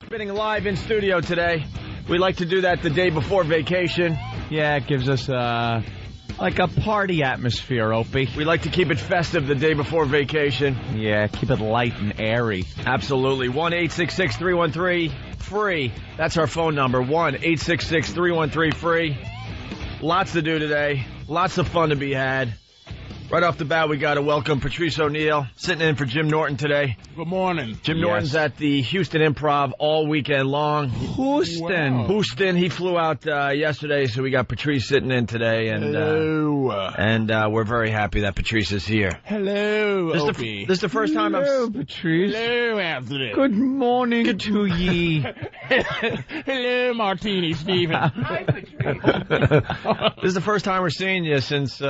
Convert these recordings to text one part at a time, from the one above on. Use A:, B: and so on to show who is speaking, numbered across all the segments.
A: Spinning live in studio today. We like to do that the day before vacation.
B: Yeah, it gives us like a party atmosphere, Opie.
A: We like to keep it festive the day before vacation.
B: Yeah, keep it light and airy.
A: Absolutely. 1-866-313-FREE. That's our phone number. 1-866-313-FREE. Lots to do today. Lots of fun to be had. Right off the bat, we got to welcome Patrice O'Neal, sitting in for Jim Norton today.
C: Good morning.
A: Jim Norton's at the Houston Improv all weekend long.
B: Houston.
C: Wow.
A: Houston. He flew out yesterday, so we got Patrice sitting in today. And we're very happy that Patrice is here.
C: Hello, Opie.
A: This is the first time
B: Hello, Patrice.
C: Hello, Anthony.
B: Good morning to ye.
C: Hello, Martini Stephen. Hi, Patrice.
A: This is the first time we're seeing you since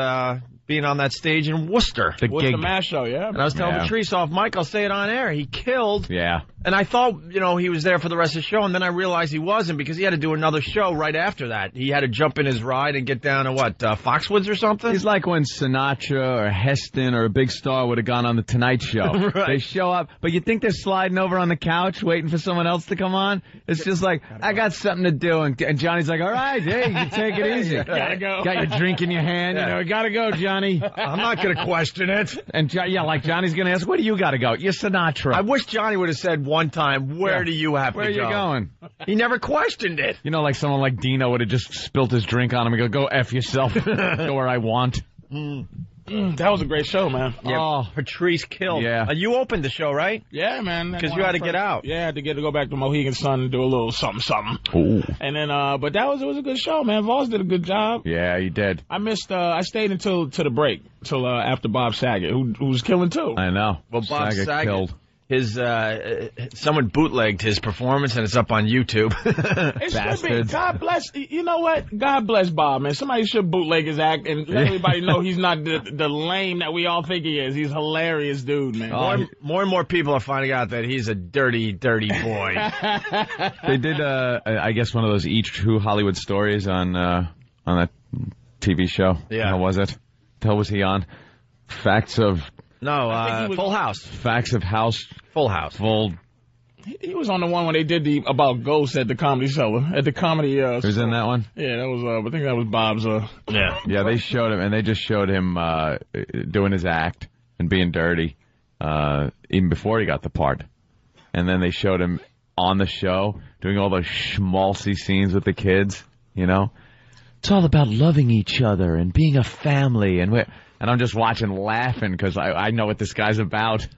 A: being on that stage in Worcester.
C: What's the mash show, yeah?
A: And I was telling Patrice off mic, I'll say it on air, he killed.
B: Yeah.
A: And I thought, he was there for the rest of the show, and then I realized he wasn't because he had to do another show right after that. He had to jump in his ride and get down to, Foxwoods or something?
B: He's like when Sinatra or Heston or a big star would have gone on The Tonight Show.
A: Right.
B: They show up, but you think they're sliding over on the couch waiting for someone else to come on? It's just like, I got something to do, and Johnny's like, all right, hey, you take it easy.
C: Gotta go.
B: Got your drink in your hand, gotta go, Johnny.
A: I'm not going to question it.
B: And like Johnny's going to ask, where do you got to go? You're Sinatra.
A: I wish Johnny would have said one time, where do you have
B: Where
A: to go?
B: are you going?
A: He never questioned it.
B: Like someone like Dino would have just spilt his drink on him and go F yourself. Go where I want.
C: That was a great show, man.
A: Yeah,
B: Oh,
A: Patrice killed.
B: Yeah.
A: You opened the show, right?
C: Yeah, man.
A: Because you had to get out.
C: Yeah, I had to go back to Mohegan Sun and do a little something.
B: Ooh.
C: And then, but it was a good show, man. Voss did a good job.
B: Yeah, you did.
C: I stayed until the break, till after Bob Saget, who was killing too.
B: I know.
A: Well, Bob Saget
B: killed.
A: Someone bootlegged his performance, and it's up on YouTube.
C: It should be. God bless. You know what? God bless Bob, man. Somebody should bootleg his act and let everybody know he's not the lame that we all think he is. He's a hilarious dude, man.
A: More and more people are finding out that he's a dirty, dirty boy.
B: They did, I guess, one of those Each True Hollywood Stories on that TV show.
A: Yeah.
B: How was it? The hell was he on? Facts of...
A: No, Full House.
B: Facts of House.
A: Full House.
B: Full...
C: He was on the one when they did about ghosts at the Comedy Cellar, at the comedy.
B: He was in that one?
C: Yeah, that was. I think that was Bob's.
A: Yeah.
B: Yeah, they showed him, and they just showed him doing his act and being dirty, even before he got the part. And then they showed him on the show doing all those schmaltzy scenes with the kids. It's all about loving each other and being a family, and I'm just watching, laughing, because I know what this guy's about.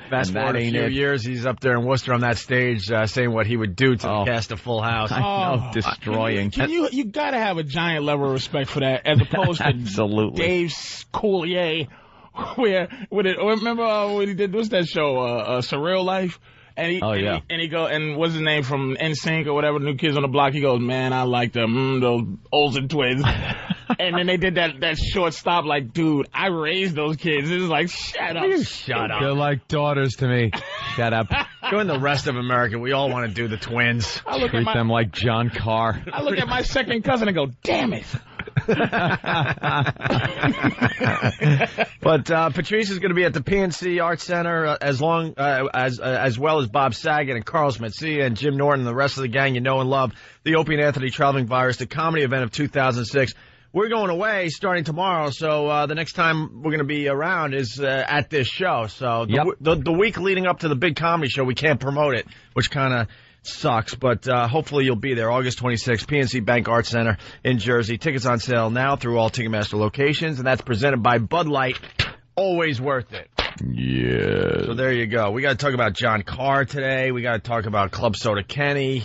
A: Fast forward a few years, he's up there in Worcester on that stage saying what he would do to the cast of Full House.
B: I know, destroying.
C: You gotta have a giant level of respect for that, as opposed to
B: Absolutely.
C: Dave Coulier, remember when he did, what's that show, Surreal Life? And he what's his name from NSYNC or whatever, New Kids on the Block? He goes, man, I like them, those Olsen twins. And then they did that short stop, like, dude, I raised those kids. It was like, shut up.
A: Shut up.
B: They're like daughters to me. Shut up.
A: Join the rest of America. We all want to do the twins.
B: Treat them like John Carr.
C: I look at my second cousin and go, damn it.
A: But Patrice is going to be at the PNC Arts Center as well as Bob Saget and Carlos Mencia and Jim Norton and the rest of the gang you know and love. The Opie and Anthony Traveling Virus, the comedy event of 2006. We're going away starting tomorrow, so the next time we're going to be around is at this show. So the week leading up to the big comedy show, we can't promote it, which kind of sucks. But hopefully you'll be there August 26th, PNC Bank Arts Center in Jersey. Tickets on sale now through all Ticketmaster locations, and that's presented by Bud Light. Always worth it.
B: Yeah.
A: So there you go. We got to talk about John Carr today. We got to talk about Club Soda Kenny.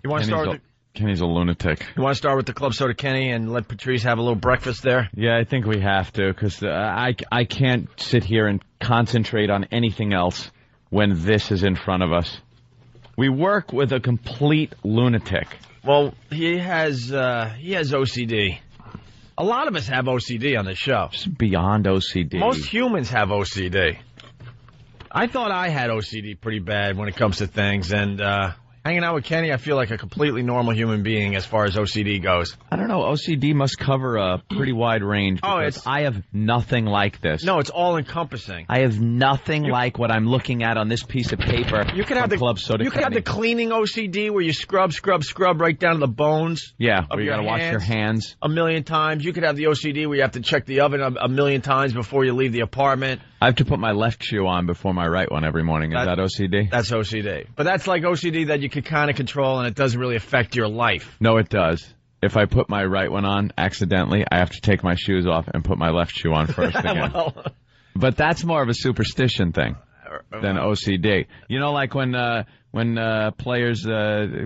A: You want to start with
B: Kenny's a lunatic.
A: You want to start with the Club Soda Kenny and let Patrice have a little breakfast there?
B: Yeah, I think we have to, because I can't sit here and concentrate on anything else when this is in front of us. We work with a complete lunatic.
A: Well, he has OCD. A lot of us have OCD on this show.
B: It's beyond OCD.
A: Most humans have OCD. I thought I had OCD pretty bad when it comes to things, and Hanging out with Kenny, I feel like a completely normal human being as far as OCD goes.
B: I don't know. OCD must cover a pretty wide range. I have nothing like this.
A: No, it's all encompassing.
B: I have nothing like what I'm looking at on this piece of paper.
A: You could have the cleaning OCD where you scrub right down to the bones.
B: Yeah, where you got to wash your hands
A: a million times. You could have the OCD where you have to check the oven a million times before you leave the apartment.
B: I have to put my left shoe on before my right one every morning. Is that OCD?
A: That's OCD. But that's like OCD that you could kind of control and it doesn't really affect your life.
B: No, it does. If I put my right one on accidentally, I have to take my shoes off and put my left shoe on first again. But that's more of a superstition thing than OCD. You know, like when players,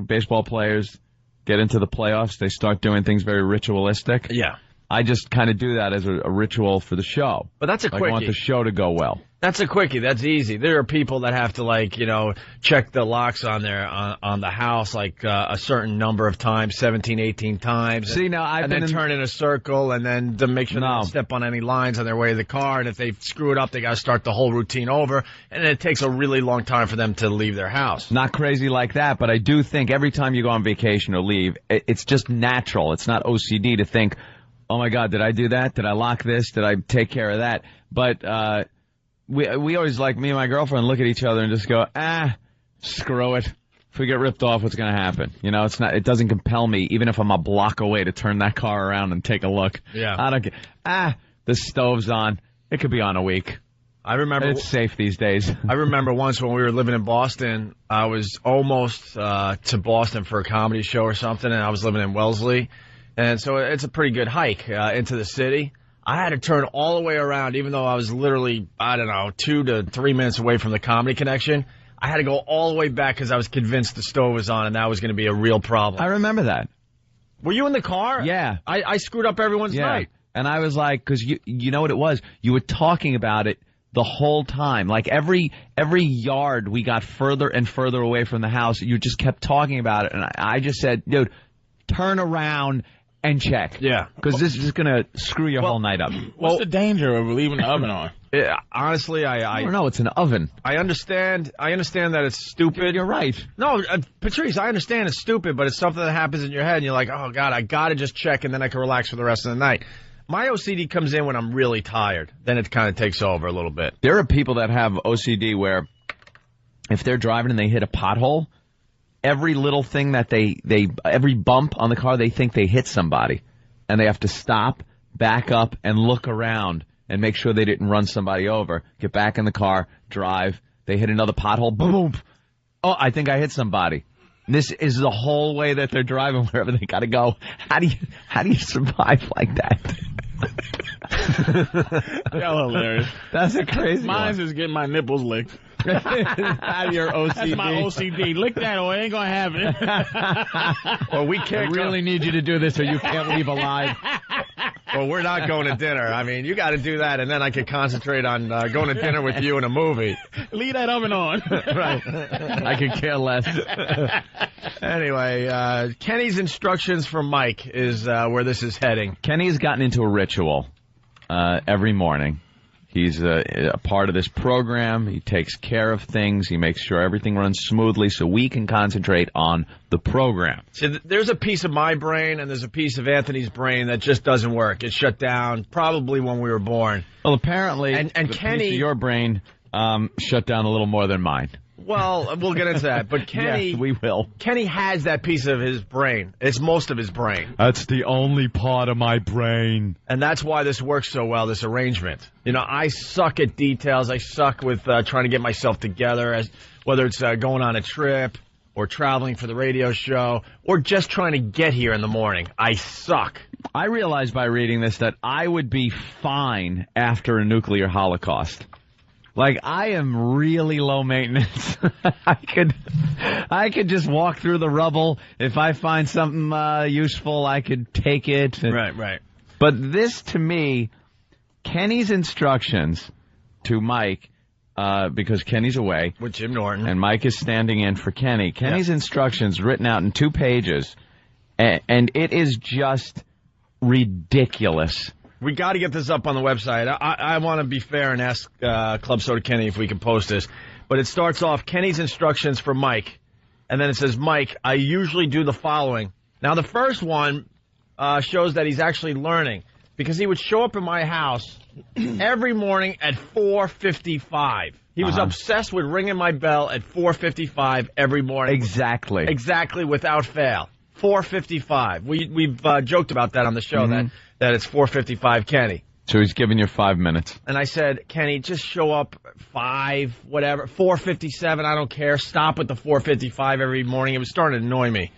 B: baseball players, get into the playoffs, they start doing things very ritualistic.
A: Yeah.
B: I just kind of do that as a ritual for the show.
A: But that's a quickie.
B: I want the show to go well.
A: That's a quickie. That's easy. There are people that have to, check the locks on the house a certain number of times, 17, 18 times.
B: See, now I've been
A: turn in a circle and then to make sure they don't step on any lines on their way to the car. And if they screw it up, they got to start the whole routine over. And it takes a really long time for them to leave their house.
B: Not crazy like that, but I do think every time you go on vacation or leave, it's just natural. It's not OCD to think, oh my God, did I do that? Did I lock this? Did I take care of that? But we always, me and my girlfriend, look at each other and just go, screw it. If we get ripped off, what's going to happen? It doesn't compel me, even if I'm a block away, to turn that car around and take a look.
A: Yeah.
B: I don't care. The stove's on. It could be on a week.
A: I remember
B: it's safe these days.
A: I remember once when we were living in Boston, I was almost to Boston for a comedy show or something, and I was living in Wellesley. And so it's a pretty good hike into the city. I had to turn all the way around, even though I was literally, 2 to 3 minutes away from the Comedy Connection. I had to go all the way back because I was convinced the stove was on and that was going to be a real problem.
B: I remember that.
A: Were you in the car?
B: Yeah.
A: I screwed up everyone's night.
B: And I was like, because you know what it was? You were talking about it the whole time. Like every yard we got further and further away from the house, you just kept talking about it. And I just said, dude, turn around and check.
C: Yeah.
B: Because this is just going to screw your whole night up.
C: What's the danger of leaving the oven on?
A: Honestly, I
B: don't know. It's an oven.
A: I understand that it's stupid.
B: You're right.
A: No, Patrice, I understand it's stupid, but it's something that happens in your head, and you're like, oh, God, I got to just check, and then I can relax for the rest of the night. My OCD comes in when I'm really tired. Then it kind of takes over a little bit.
B: There are people that have OCD where if they're driving and they hit a pothole, every little thing that every bump on the car, they think they hit somebody. And they have to stop, back up, and look around and make sure they didn't run somebody over. Get back in the car, drive. They hit another pothole, boom, boom. Oh, I think I hit somebody. This is the whole way that they're driving wherever they got to go. How do you survive like that?
C: Y'all hilarious.
B: That's a crazy
C: Mine's
B: one.
C: is getting my nipples licked.
B: Out of your OCD.
C: That's my OCD. Lick that or it ain't gonna happen.
A: Well, we can't.
B: I really need you to do this or you can't leave alive.
A: Well, we're not going to dinner. I mean, you got to do that, and then I can concentrate on going to dinner with you and a movie.
C: Leave that oven on.
A: Right.
B: I could care less.
A: Anyway, Kenny's instructions for Mike is where this is heading.
B: Kenny's gotten into a ritual every morning. He's a part of this program. He takes care of things. He makes sure everything runs smoothly so we can concentrate on the program.
A: See, there's a piece of my brain and there's a piece of Anthony's brain that just doesn't work. It shut down probably when we were born.
B: Well, apparently,
A: and Kenny,
B: piece of your brain shut down a little more than mine.
A: Well, we'll get into that. But Kenny,
B: yes, we will.
A: Kenny has that piece of his brain. It's most of his brain.
B: That's the only part of my brain.
A: And that's why this works so well, this arrangement. You know, I suck at details. I suck with trying to get myself together, whether it's going on a trip or traveling for the radio show or just trying to get here in the morning. I suck.
B: I realized by reading this that I would be fine after a nuclear holocaust. Like, I am really low maintenance. I could just walk through the rubble. If I find something useful, I could take it.
A: Right.
B: But this, to me, Kenny's instructions to Mike, because Kenny's away.
A: With Jim Norton.
B: And Mike is standing in for Kenny. Kenny's instructions written out in 2 pages, and it is just ridiculous.
A: We got to get this up on the website. I want to be fair and ask Club Soda Kenny if we can post this. But it starts off, Kenny's instructions for Mike. And then it says, Mike, I usually do the following. Now, the first one shows that he's actually learning because he would show up in my house every morning at 4:55. He was obsessed with ringing my bell at 4:55 every morning.
B: Exactly.
A: Exactly, without fail. 4:55. We've joked about that on the show, that it's 4:55, Kenny.
B: So he's giving you 5 minutes.
A: And I said, Kenny, just show up 5, whatever, 4:57, I don't care. Stop with the 4:55 every morning. It was starting to annoy me.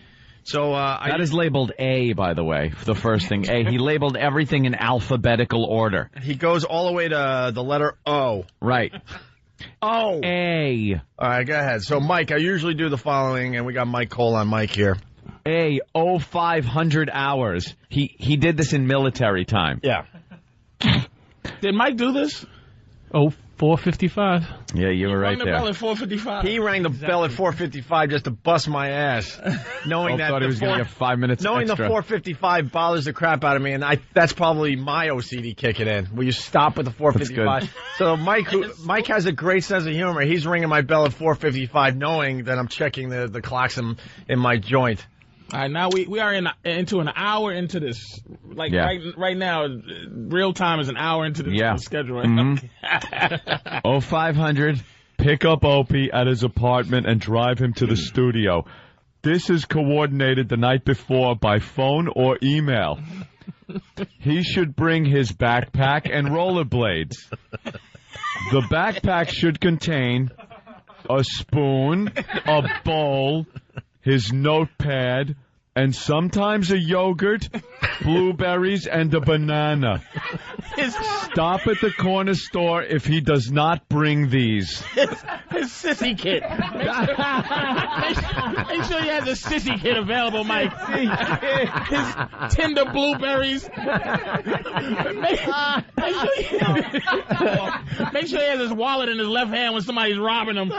A: So
B: that is labeled A, by the way, the first thing. A. He labeled everything in alphabetical order.
A: He goes all the way to the letter O.
B: Right.
A: O.
B: A.
A: All right, go ahead. So, Mike, I usually do the following, and we got Mike Cole on Mike here.
B: A. 500 hours. He did this in military time.
A: Yeah.
C: Did Mike do this?
D: 4:55.
B: Yeah, you were right
C: Rang the
B: there.
C: bell at 4:55.
A: He rang the bell at 4:55 just to bust my ass, knowing that
B: thought he was going to get 5 minutes
A: knowing
B: extra.
A: the 4:55 bothers the crap out of me, and that's probably my OCD kicking in. Will you stop with the 4:55? So Mike has a great sense of humor. He's ringing my bell at 4:55, knowing that I'm checking the clocks in my joint.
C: All right, now we are into an hour into this. Like right now, real time is an hour into the schedule. Right?
B: 500. Pick up Opie at his apartment and drive him to the studio. This is coordinated the night before by phone or email. He should bring his backpack and rollerblades. The backpack should contain a spoon, a bowl, his notepad, and sometimes a yogurt, blueberries, and a banana. Stop at the corner store if he does not bring these.
C: His sissy kit. Make sure he has a sissy kit available, Mike. His Tinder blueberries. Make sure he has his wallet in his left hand when somebody's robbing him.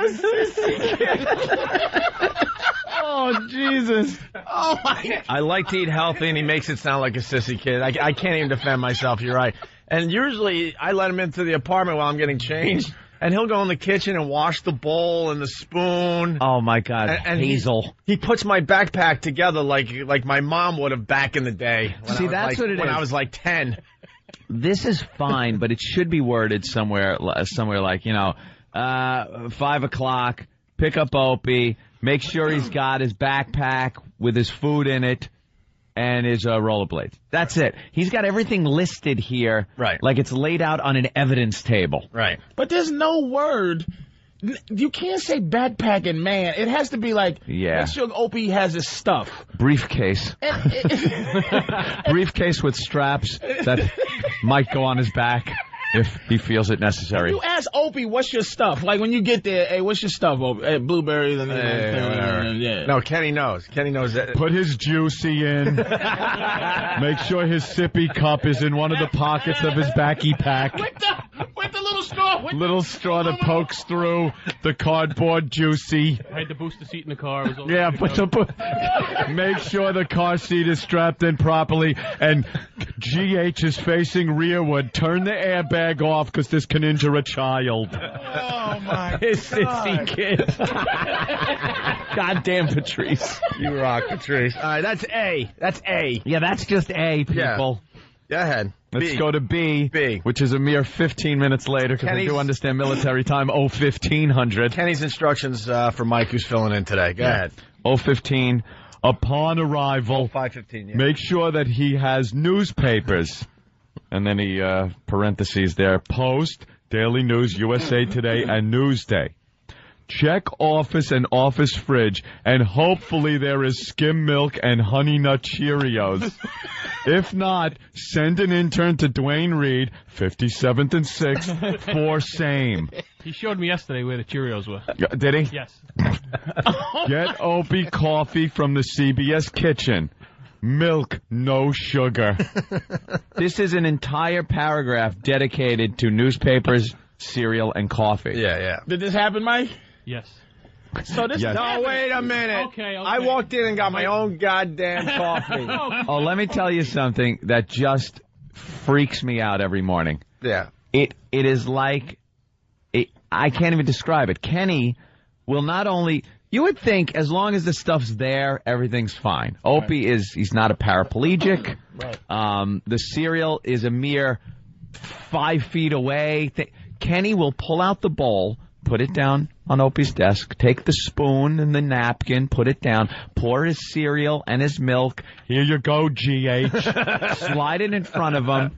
B: Oh, Jesus.
C: Oh, my God.
A: I like to eat healthy, and he makes it sound like a sissy kid. I can't even defend myself. You're right. And usually I let him into the apartment while I'm getting changed, and he'll go in the kitchen and wash the bowl and the spoon.
B: Oh, my God.
A: And
B: Hazel.
A: He puts my backpack together like my mom would have back in the day.
B: See, that's what it is.
A: When I was like 10.
B: This is fine, but it should be worded somewhere like, 5 o'clock, pick up Opie, make sure he's got his backpack with his food in it and his rollerblades. That's it. He's got everything listed here,
A: right?
B: Like it's laid out on an evidence table.
A: Right.
C: But there's no word. You can't say backpack and man. It has to be like, make sure Opie has his stuff.
B: Briefcase. Briefcase with straps that might go on his back if he feels it necessary.
C: You ask Opie, what's your stuff? Like when you get there, hey, what's your stuff, Opie? Hey, blueberries and
A: yeah. No, Kenny knows. Kenny knows that.
B: Put his juicy in. Make sure his sippy cup is in one of the pockets of his backy pack.
C: With the little straw.
B: Little straw that pokes through the cardboard juicy.
D: I had to boost the seat in the car.
B: Make sure the car seat is strapped in properly and GH is facing rearward. Turn the airbag off because this can injure a child.
C: Oh, my
B: His sissy kid. Goddamn, Patrice.
A: You rock, Patrice. All right, that's A. That's A.
B: Yeah, that's just A, people.
A: Yeah. Go ahead.
B: Let's go to B,
A: B,
B: which is a mere 15 minutes later because I do understand military time, 1500.
A: Kenny's instructions for Mike, who's filling in today. Go ahead.
B: 15. Upon arrival,
A: 5:15. Yeah.
B: Make sure that he has newspapers. And then he, parentheses there, Post, Daily News, USA Today, and Newsday. Check office and office fridge, and hopefully there is skim milk and Honey Nut Cheerios. If not, send an intern to Dwayne Reed, 57th and 6th, for same.
D: He showed me yesterday where the Cheerios were.
B: Did he?
D: Yes.
B: Get Opie coffee from the CBS kitchen. Milk, no sugar. This is an entire paragraph dedicated to newspapers, cereal, and coffee.
A: Yeah.
C: Did this happen, Mike?
D: Yes.
C: So this
A: No, wait a minute.
D: Okay.
A: I walked in and got my own goddamn coffee.
B: Oh, let me tell you something that just freaks me out every morning.
A: Yeah.
B: It is like, I can't even describe it. Kenny will not only, You would think as long as the stuff's there, everything's fine. Opie he's not a paraplegic.
C: Right.
B: The cereal is a mere 5 feet away. Kenny will pull out the bowl, put it down on Opie's desk, take the spoon and the napkin, put it down, pour his cereal and his milk. Here you go, GH. Slide it in front of him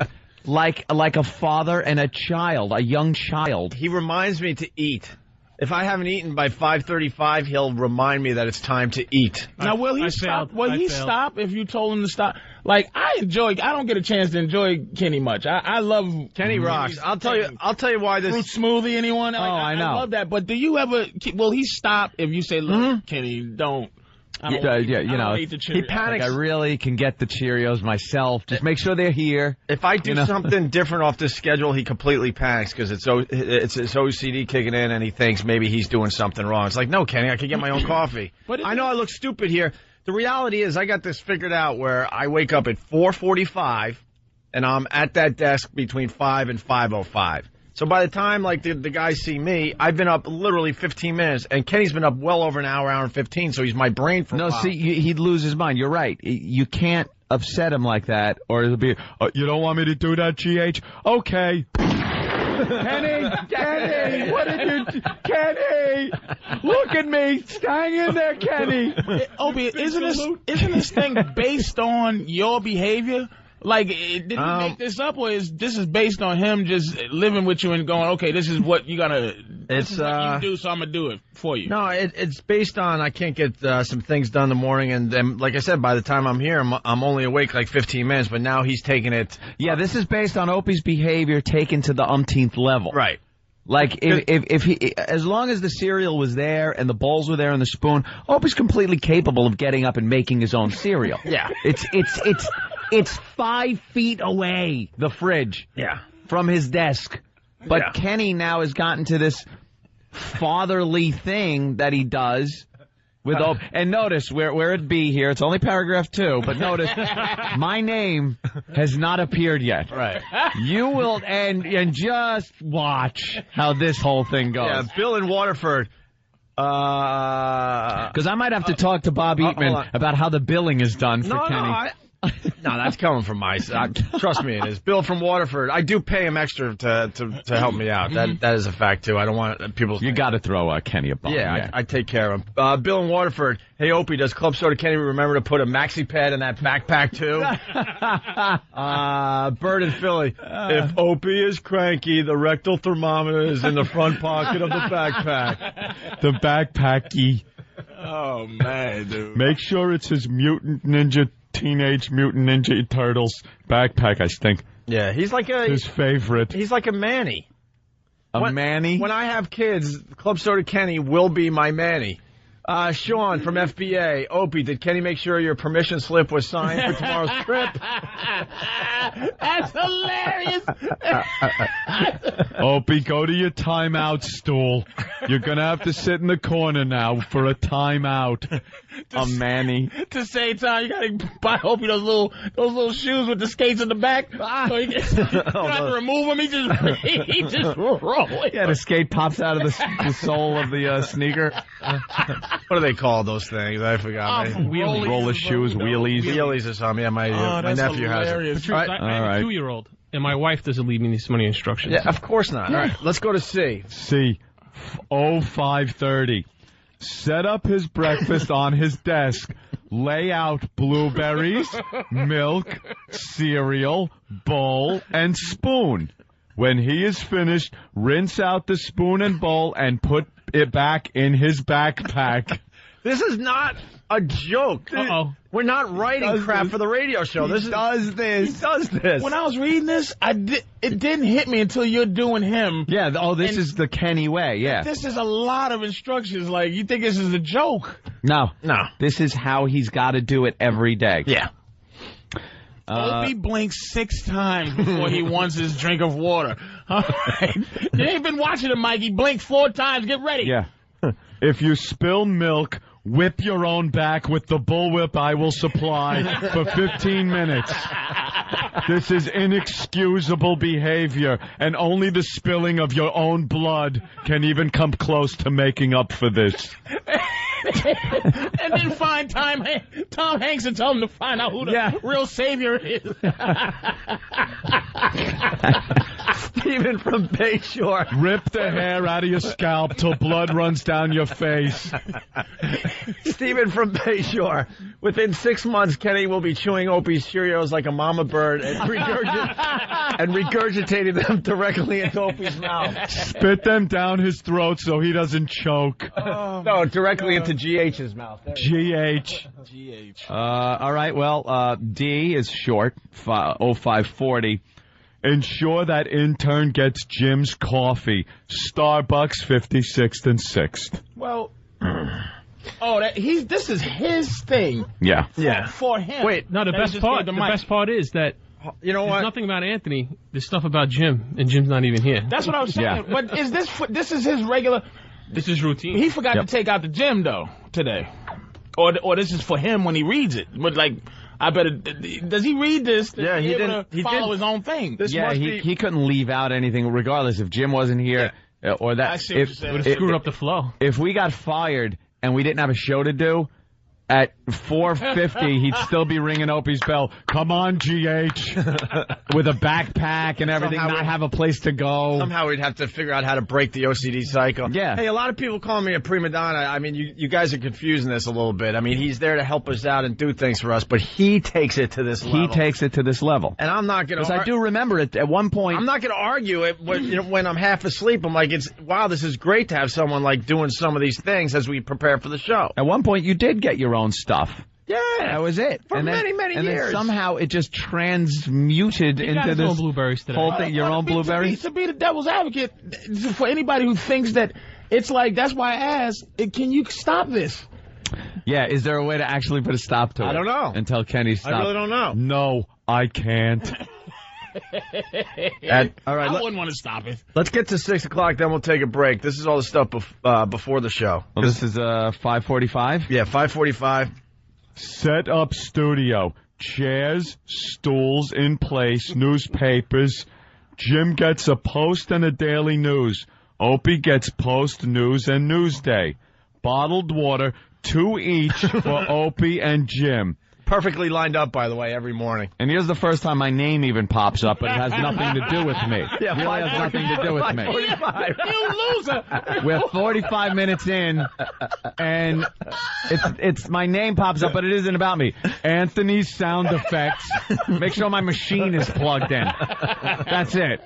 B: like a father and a child, a young child.
A: He reminds me to eat. If I haven't eaten by 5:35, he'll remind me that it's time to eat.
C: Now, will he stop? Will he stop if you told him to stop? Like, I don't get a chance to enjoy Kenny much. I love
A: Kenny rocks. I'll tell you why this
C: fruit smoothie. Anyone? Like,
B: I know.
C: I love that. But do you ever? Will he stop if you say, "Look, Kenny, don't." I don't eat the Cheerios.
B: He panics. Like, I really can get the Cheerios myself. Just make sure they're here.
A: If I do something different off this schedule, he completely panics because it's his OCD kicking in, and he thinks maybe he's doing something wrong. It's like, no, Kenny, I can get my own coffee. But I know I look stupid here. The reality is I got this figured out where I wake up at 4:45, and I'm at that desk between 5 and 5:05. So by the time, like, the guys see me, I've been up literally 15 minutes, and Kenny's been up well over an hour and 15, so he's my brain for a while.
B: No, see, he'd lose his mind. You're right. You can't upset him like that, or it'll be, you don't want me to do that, GH? Okay. Kenny, what did you... Kenny! Look at me! Hang in there, Kenny!
C: Opie, isn't this thing based on your behavior? Like, did he make this up, or this is based on him just living with you and going, okay, this is what you gotta, this is what you do, so I'm gonna do it for you?
A: No, it's based on I can't get some things done in the morning, and then, like I said, by the time I'm here, I'm only awake like 15 minutes, but now he's taking it.
B: Yeah, this is based on Opie's behavior taken to the umpteenth level.
A: Right.
B: Like, if he, as long as the cereal was there and the bowls were there and the spoon, Opie's completely capable of getting up and making his own cereal.
A: Yeah.
B: It's 5 feet away, the fridge.
A: Yeah.
B: From his desk. But Kenny now has gotten to this fatherly thing that he does with and notice where it be here. It's only paragraph 2, but notice my name has not appeared yet.
A: Right.
B: You will and just watch how this whole thing goes.
A: Yeah, Bill in Waterford.
B: Because I might have to talk to Bob Eatman about how the billing is done for Kenny.
A: No, that's coming from my side. Trust me, it is. Bill from Waterford. I do pay him extra to help me out. That is a fact, too. I don't want people...
B: You got to throw Kenny a bone.
A: Yeah, I take care of him. Bill in Waterford. Hey, Opie, does Club Soda Kenny remember to put a maxi pad in that backpack, too? Bird in Philly. If Opie is cranky, the rectal thermometer is in the front pocket of the backpack.
B: The backpacky.
C: Oh, man, dude.
B: Make sure it's his Teenage Mutant Ninja Turtles backpack, I think.
A: Yeah, he's like
B: his favorite.
A: He's like a Manny.
B: Manny?
A: When I have kids, Club Soda Kenny will be my Manny. Sean from FBA. Opie, did Kenny make sure your permission slip was signed for tomorrow's trip?
C: That's hilarious.
B: Opie, go to your timeout stool. You're going to have to sit in the corner now for a timeout. Manny.
C: To save time, you got to buy Opie those little shoes with the skates in the back. So you don't have to remove them. He just rolling.
B: Yeah, the skate pops out of the sole of the sneaker.
A: What do they call those things? I forgot.
B: Wheelies. Roller shoes, wheelies.
A: Wheelies or something. Yeah, my nephew
C: hilarious.
A: has it.
D: Patrice, I have a 2-year-old, and my wife doesn't leave me these many instructions.
A: Yeah, of course not. All right, let's go to C.
B: C. 0530. Set up his breakfast on his desk. Lay out blueberries, milk, cereal, bowl, and spoon. When he is finished, rinse out the spoon and bowl and put it back in his backpack.
A: This is not a joke.
D: Uh-oh.
A: We're not writing crap for the radio show.
B: He does this.
C: When I was reading this, it didn't hit me until you're doing him.
B: Yeah, this is the Kenny way, yeah.
C: This is a lot of instructions. Like, you think this is a joke.
B: No. This is how he's got to do it every day.
A: Yeah.
C: Opie blinks 6 times before he wants his drink of water. All right. You ain't been watching him, Mikey. Blink 4 times. Get ready.
B: Yeah. If you spill milk, whip your own back with the bullwhip I will supply for 15 minutes. This is inexcusable behavior, and only the spilling of your own blood can even come close to making up for this.
C: and then find Tom Hanks and tell him to find out who the real savior is.
A: Stephen from Bayshore.
B: Rip the hair out of your scalp till blood runs down your face.
A: Stephen from Bayshore. Within 6 months, Kenny will be chewing Opie's Cheerios like a mama bird and regurgitating them directly into Opie's mouth.
B: Spit them down his throat so he doesn't choke.
A: No, directly into GH's mouth.
B: GH. All right, well, D is short, 0540. Ensure that intern gets Jim's coffee. Starbucks, 56th and 6th.
C: Well, this is his thing.
B: Yeah.
C: For him.
A: Wait,
D: no, the best part is that
A: you know what?
D: There's nothing about Anthony. There's stuff about Jim, and Jim's not even here.
C: That's what I was saying. Yeah. But is this is his regular?
D: This is routine.
C: He forgot to take out the Jim though today, or this is for him when he reads it. But like. I better. Does he read this?
A: Yeah, he didn't. He
C: follow his own thing.
B: He couldn't leave out anything, regardless if Jim wasn't here or that.
C: I see what you're saying.
D: It would have screwed up the flow.
B: If we got fired and we didn't have a show to do, at 4:50 he'd still be ringing Opie's bell. Come on, GH, with a backpack and everything. Not have a place to go.
A: Somehow we'd have to figure out how to break the OCD cycle.
B: Yeah.
A: Hey, a lot of people call me a prima donna. I mean, you guys are confusing this a little bit. I mean, he's there to help us out and do things for us, but he takes it to this level.
B: He takes it to this level.
A: And I'm not going to.
B: Because I do remember it at one point.
A: I'm not going to argue it when I'm half asleep. I'm like, wow, this is great to have someone like doing some of these things as we prepare for the show.
B: At one point, you did get your own stuff.
A: Yeah,
B: that was it.
A: For many years.
B: And then somehow it just transmuted into this
D: blueberries today.
B: whole thing. Your own blueberries?
C: To be the devil's advocate, for anybody who thinks that it's like, that's why I asked, can you stop this?
B: Yeah, is there a way to actually put a stop to it?
A: I don't know.
B: Until Kenny stops.
A: I really don't know.
B: No, I can't.
A: All right,
C: I wouldn't want to stop it.
A: Let's get to 6 o'clock, then we'll take a break. This is all the stuff before the show.
B: Well, this is 5:45?
A: Yeah, 5:45.
B: Set up studio. Chairs, stools in place, newspapers. Jim gets a Post and a Daily News. Opie gets Post, News, and Newsday. Bottled water, 2 each for Opie and Jim.
A: Perfectly lined up, by the way, every morning.
B: And here's the first time my name even pops up, but it has nothing to do with me.
A: Yeah,
B: it really has nothing to do with me.
A: 45.
C: You loser!
B: We're 45 minutes in, and it's my name pops up, but it isn't about me. Anthony's sound effects. Make sure my machine is plugged in. That's it.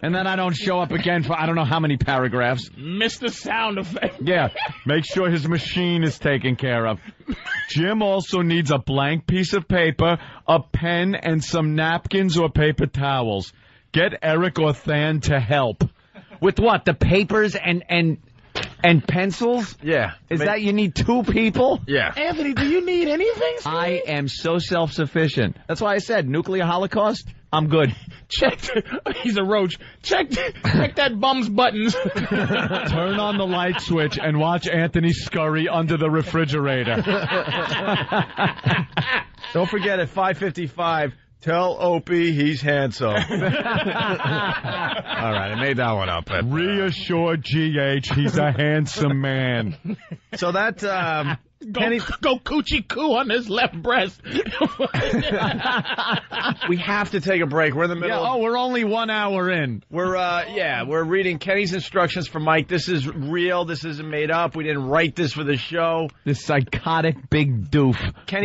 B: And then I don't show up again for I don't know how many paragraphs.
C: Mr. Sound Effect.
B: Yeah, make sure his machine is taken care of. Jim also needs a blank piece of paper, a pen, and some napkins or paper towels. Get Eric or Than to help. With what? The papers and pencils?
A: Yeah.
B: Is that you need 2 people?
A: Yeah.
C: Anthony, do you need anything?
B: I am so self-sufficient. That's why I said nuclear holocaust. I'm good.
C: He's a roach. Check that bum's buttons.
B: Turn on the light switch and watch Anthony scurry under the refrigerator.
A: Don't forget at 5:55, tell Opie he's handsome. All right, I made that one up.
B: Reassure GH he's a handsome man.
A: So that...
C: Go coochie coo on his left breast.
A: We have to take a break. We're in the middle.
B: We're only 1 hour in.
A: We're reading Kenny's instructions for Mike. This is real. This isn't made up. We didn't write this for the show.
B: This psychotic big doof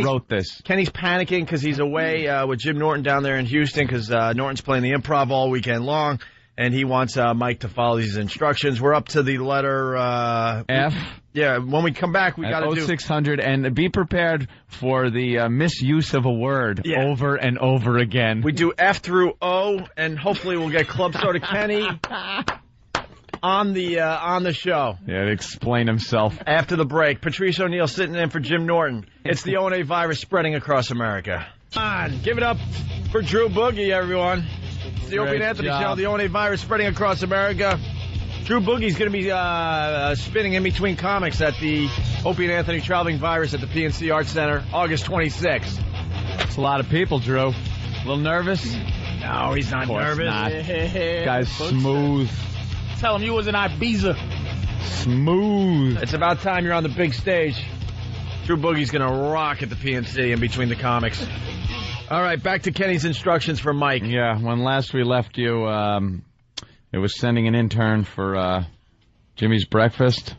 B: wrote this.
A: Kenny's panicking because he's away with Jim Norton down there in Houston because Norton's playing the Improv all weekend long, and he wants Mike to follow these instructions. We're up to the letter
B: F.
A: Yeah, when we come back, we got to do
B: 0600, and be prepared for the misuse of a word over and over again.
A: We do F through O, and hopefully we'll get Club Soda Kenny on the show.
B: Yeah, to explain himself.
A: After the break, Patrice O'Neal sitting in for Jim Norton. It's the O&A virus spreading across America. Come on, give it up for Drew Boogie, everyone. It's the Opie and Anthony Show, the O&A virus spreading across America. Drew Boogie's going to be spinning in between comics at the Opie and Anthony Traveling Virus at the PNC Arts Center, August 26th.
B: It's a lot of people, Drew. A little nervous?
A: No, he's not nervous.
B: Not. Guy's smooth.
C: Tell him you was in Ibiza.
B: Smooth.
A: It's about time you're on the big stage. True Boogie's going to rock at the PNC in between the comics. All right, back to Kenny's instructions for Mike.
B: Yeah, when last we left you, it was sending an intern for Jimmy's breakfast.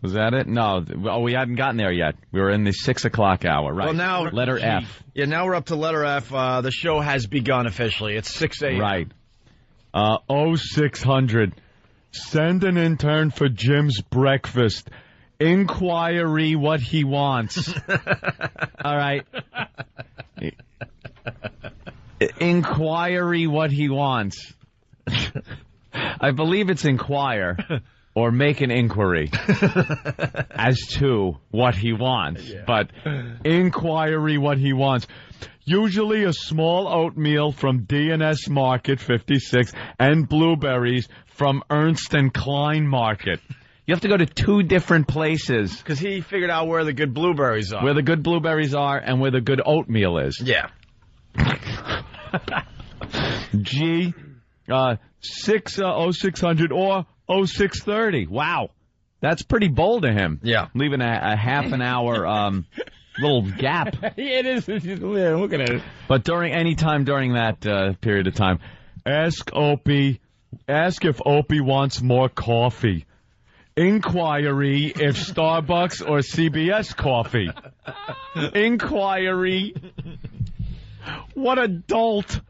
B: Was that it? No. Oh, we hadn't gotten there yet. We were in the 6 o'clock hour, right?
A: Well, now...
B: Letter F.
A: Yeah, now we're up to letter F. The show has begun officially. It's 6 a.m.
B: Right. 0600. Send an intern for Jim's breakfast. Inquiry what he wants. All right. Inquiry what he wants. I believe it's inquire or make an inquiry as to what he wants. Yeah. But inquiry what he wants. Usually a small oatmeal from D&S Market 56 and blueberries from Ernst & Klein Market. You have to go to 2 different places.
A: Because he figured out where the good blueberries are.
B: Where the good blueberries are and where the good oatmeal is.
A: Yeah.
B: G, 0600 or 0630. Wow. That's pretty bold of him.
A: Yeah.
B: Leaving a half an hour little gap.
C: Yeah, it is. Yeah, look at it.
B: But any time during that period of time, ask if Opie wants more coffee. Inquiry if Starbucks or CBS coffee. Inquiry. What adult?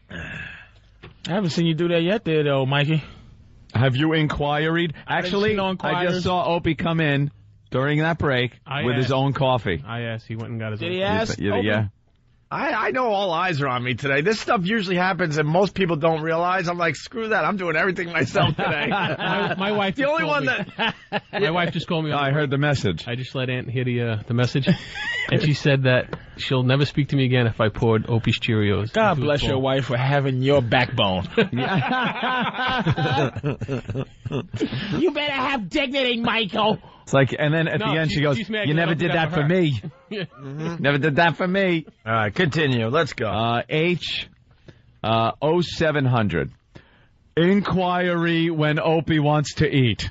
C: I haven't seen you do that yet there, though, Mikey.
B: Have you inquired? Actually, I just saw Opie come in during that break with his own coffee.
D: I asked. He went and got his own.
C: Did he ask?
B: Yeah.
A: I know all eyes are on me today. This stuff usually happens and most people don't realize. I'm like, screw that. I'm doing everything myself today.
D: my wife.
A: The only one that.
D: My wife just called me.
B: I heard the message.
D: I just let Aunt hear the message, and she said that she'll never speak to me again if I poured Opie's Cheerios.
C: God bless your wife for having your backbone. You better have dignity, Michael.
B: It's like, and then at the end she goes, "You never did that for me. Never did that for me."
A: All right, continue. Let's go.
B: H, 0700. Inquiry when Opie wants to eat.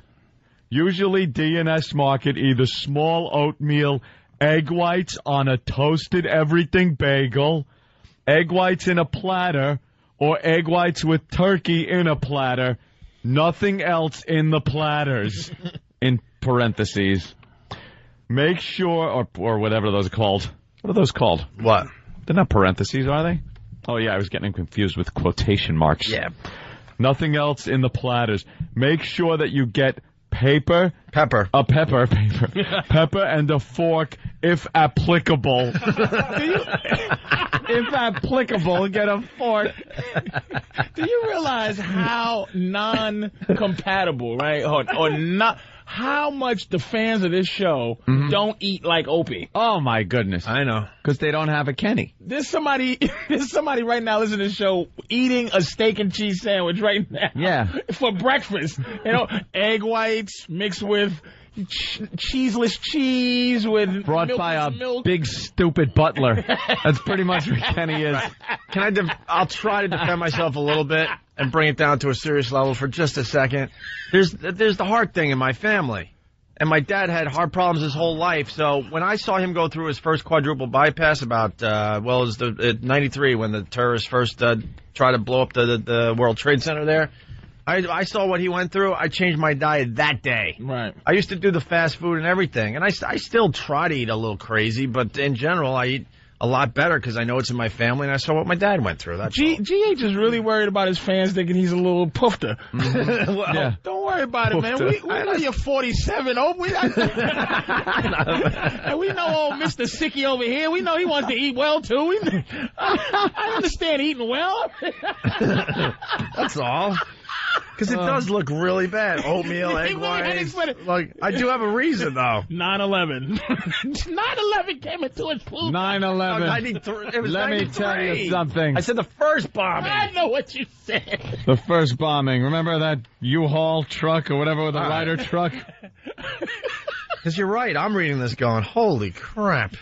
B: Usually D&S Market, either small oatmeal, egg whites on a toasted everything bagel, egg whites in a platter, or egg whites with turkey in a platter. Nothing else in the platters. In parentheses. Make sure, or whatever those are called. What are those called?
A: What?
B: They're not parentheses, are they? Oh, yeah, I was getting confused with quotation marks.
A: Yeah.
B: Nothing else in the platters. Make sure that you get pepper.
A: Pepper
B: and a fork, if applicable. If applicable, get a fork.
C: Do you realize how non-compatible, right? Or not... How much the fans of this show don't eat like Opie?
B: Oh my goodness!
A: I know,
B: because they don't have a Kenny.
C: There's somebody right now listening to the show eating a steak and cheese sandwich right now.
B: Yeah,
C: for breakfast. You know, egg whites mixed with cheeseless cheese with
B: brought by a big stupid butler. That's pretty much what Kenny is.
A: Can I'll try to defend myself a little bit and bring it down to a serious level for just a second. There's the heart thing in my family. And my dad had heart problems his whole life. So when I saw him go through his first quadruple bypass about, it was 93 when the terrorists first tried to blow up the World Trade Center there. I saw what he went through. I changed my diet that day.
C: Right.
A: I used to do the fast food and everything. And I still try to eat a little crazy, but in general, I eat a lot better because I know it's in my family and I saw what my dad went through. That's all.
C: GH is really worried about his fans thinking he's a little poofter.
A: Well,
C: yeah. Don't worry about it, man. We know you're 47. And we know old Mr. Sicky over here. We know he wants to eat well, too. I understand eating well.
A: That's all. Because it does look really bad. Oatmeal, egg whites. Like, I do have a reason, though.
C: 9/11. 9/11 came into its food.
B: 9/11. Let me tell you something.
A: I said the first bombing.
C: I know what you said.
B: The first bombing. Remember that U-Haul truck or whatever with the Ryder truck?
A: Because you're right. I'm reading this going, holy crap.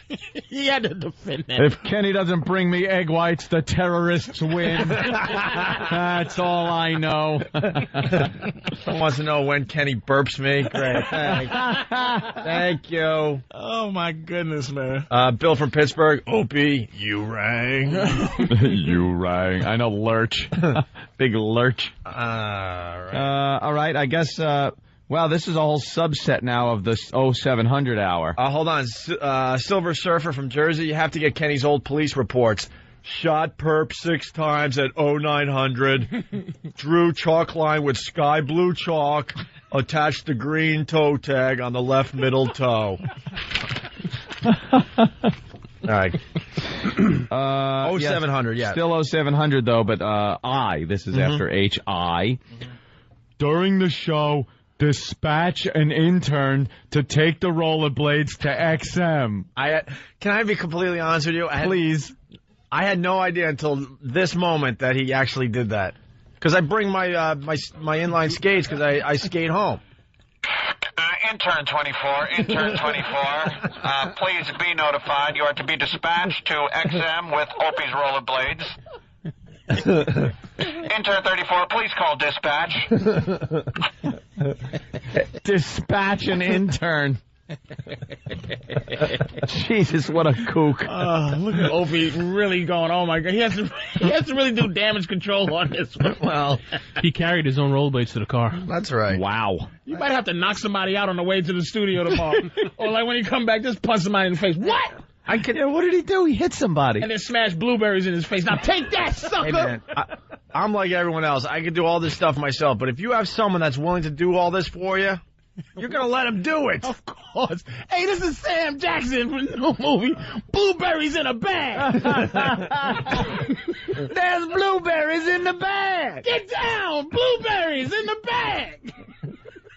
C: He had to defend that.
B: If Kenny doesn't bring me egg whites, the terrorists win. That's all I know.
A: Someone wants to know when Kenny burps me. Great, thanks. Thank you.
C: Oh, my goodness, man.
A: Bill from Pittsburgh. Opie, you rang.
B: You rang. I know Lurch. Big Lurch.
A: All
B: right, I guess... Well, this is a whole subset now of the 0700 hour.
A: Hold on. Silver Surfer from Jersey, you have to get Kenny's old police reports. Shot perp 6 times at 0900. Drew chalk line with sky blue chalk. Attached the green toe tag on the left middle toe. All right. 0700, yeah.
B: Still 0700, though, but this is after HI. During the show... Dispatch an intern to take the rollerblades to XM.
A: Can I be completely honest with you?
B: Please.
A: I had no idea until this moment that he actually did that. Because I bring my inline skates because I skate home.
E: Intern 24, please be notified. You are to be dispatched to XM with Opie's rollerblades. Intern 34, please call dispatch.
B: Dispatch an intern. Jesus, what a kook.
C: Look at Opie really going, oh my God. He has to really do damage control on this one.
A: Well,
D: he carried his own rollerblades to the car.
A: That's right.
B: Wow.
C: You might have to knock somebody out on the way to the studio tomorrow. Or like when you come back, just punch somebody in the face. What?
B: What did he do? He hit somebody.
C: And then smash blueberries in his face. Now take that, sucker!
A: Hey, man, I'm like everyone else. I can do all this stuff myself. But if you have someone that's willing to do all this for you, you're going to let him do it.
C: Of course. Hey, this is Sam Jackson from the movie Blueberries in a Bag.
B: There's blueberries in the bag.
C: Get down! Blueberries in the bag!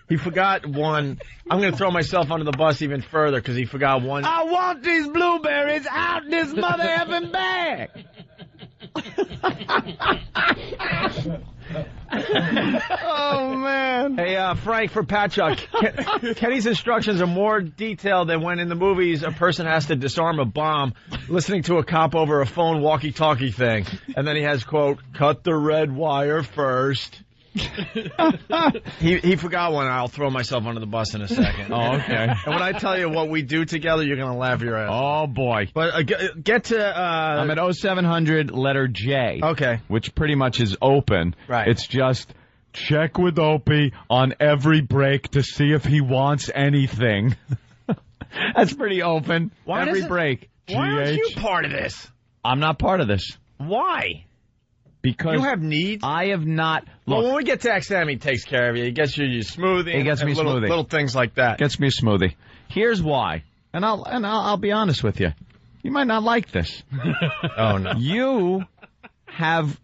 A: He forgot one. I'm going to throw myself under the bus even further because he forgot one.
B: I want these blueberries out this mother effing bag. Oh, man.
A: Hey, Frank for Patchogue. Kenny's instructions are more detailed than when in the movies a person has to disarm a bomb listening to a cop over a phone walkie-talkie thing. And then he has, quote, cut the red wire first. He forgot one. I'll throw myself under the bus in a second.
B: Oh, okay.
A: And when I tell you what we do together, you're going to laugh your ass.
B: Oh, boy.
A: But get to...
B: I'm at 0700 letter J.
A: Okay.
B: Which pretty much is open.
A: Right.
B: It's just check with Opie on every break to see if he wants anything. That's pretty open. Every break.
A: Why aren't you part of this?
B: I'm not part of this.
A: Why?
B: Because
A: you have needs?
B: I have not.
A: Look, well, when we get to XM, he takes care of you. He gets you your smoothie.
B: He gets me smoothie.
A: Little things like that.
B: Gets me a smoothie. Here's why. And I'll be honest with you. You might not like this.
A: Oh, no.
B: You have,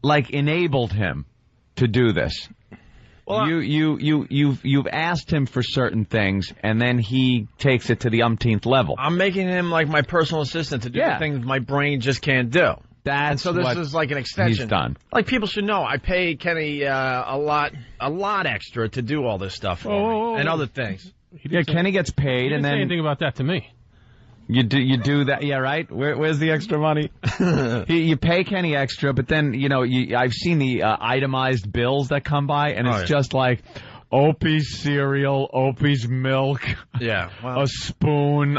B: enabled him to do this. Well, you've asked him for certain things, and then he takes it to the umpteenth level.
A: I'm making him like my personal assistant to do the things my brain just can't do.
B: So
A: this is like an extension.
B: He's done.
A: Like people should know, I pay Kenny a lot extra to do all this stuff for me and other things.
B: Yeah, Kenny gets paid,
D: he didn't
B: and then
D: say anything about that to me.
B: You do that, yeah, right? Where's the extra money? You pay Kenny extra, but then I've seen the itemized bills that come by, and it's just like Opie's cereal, Opie's milk, a spoon,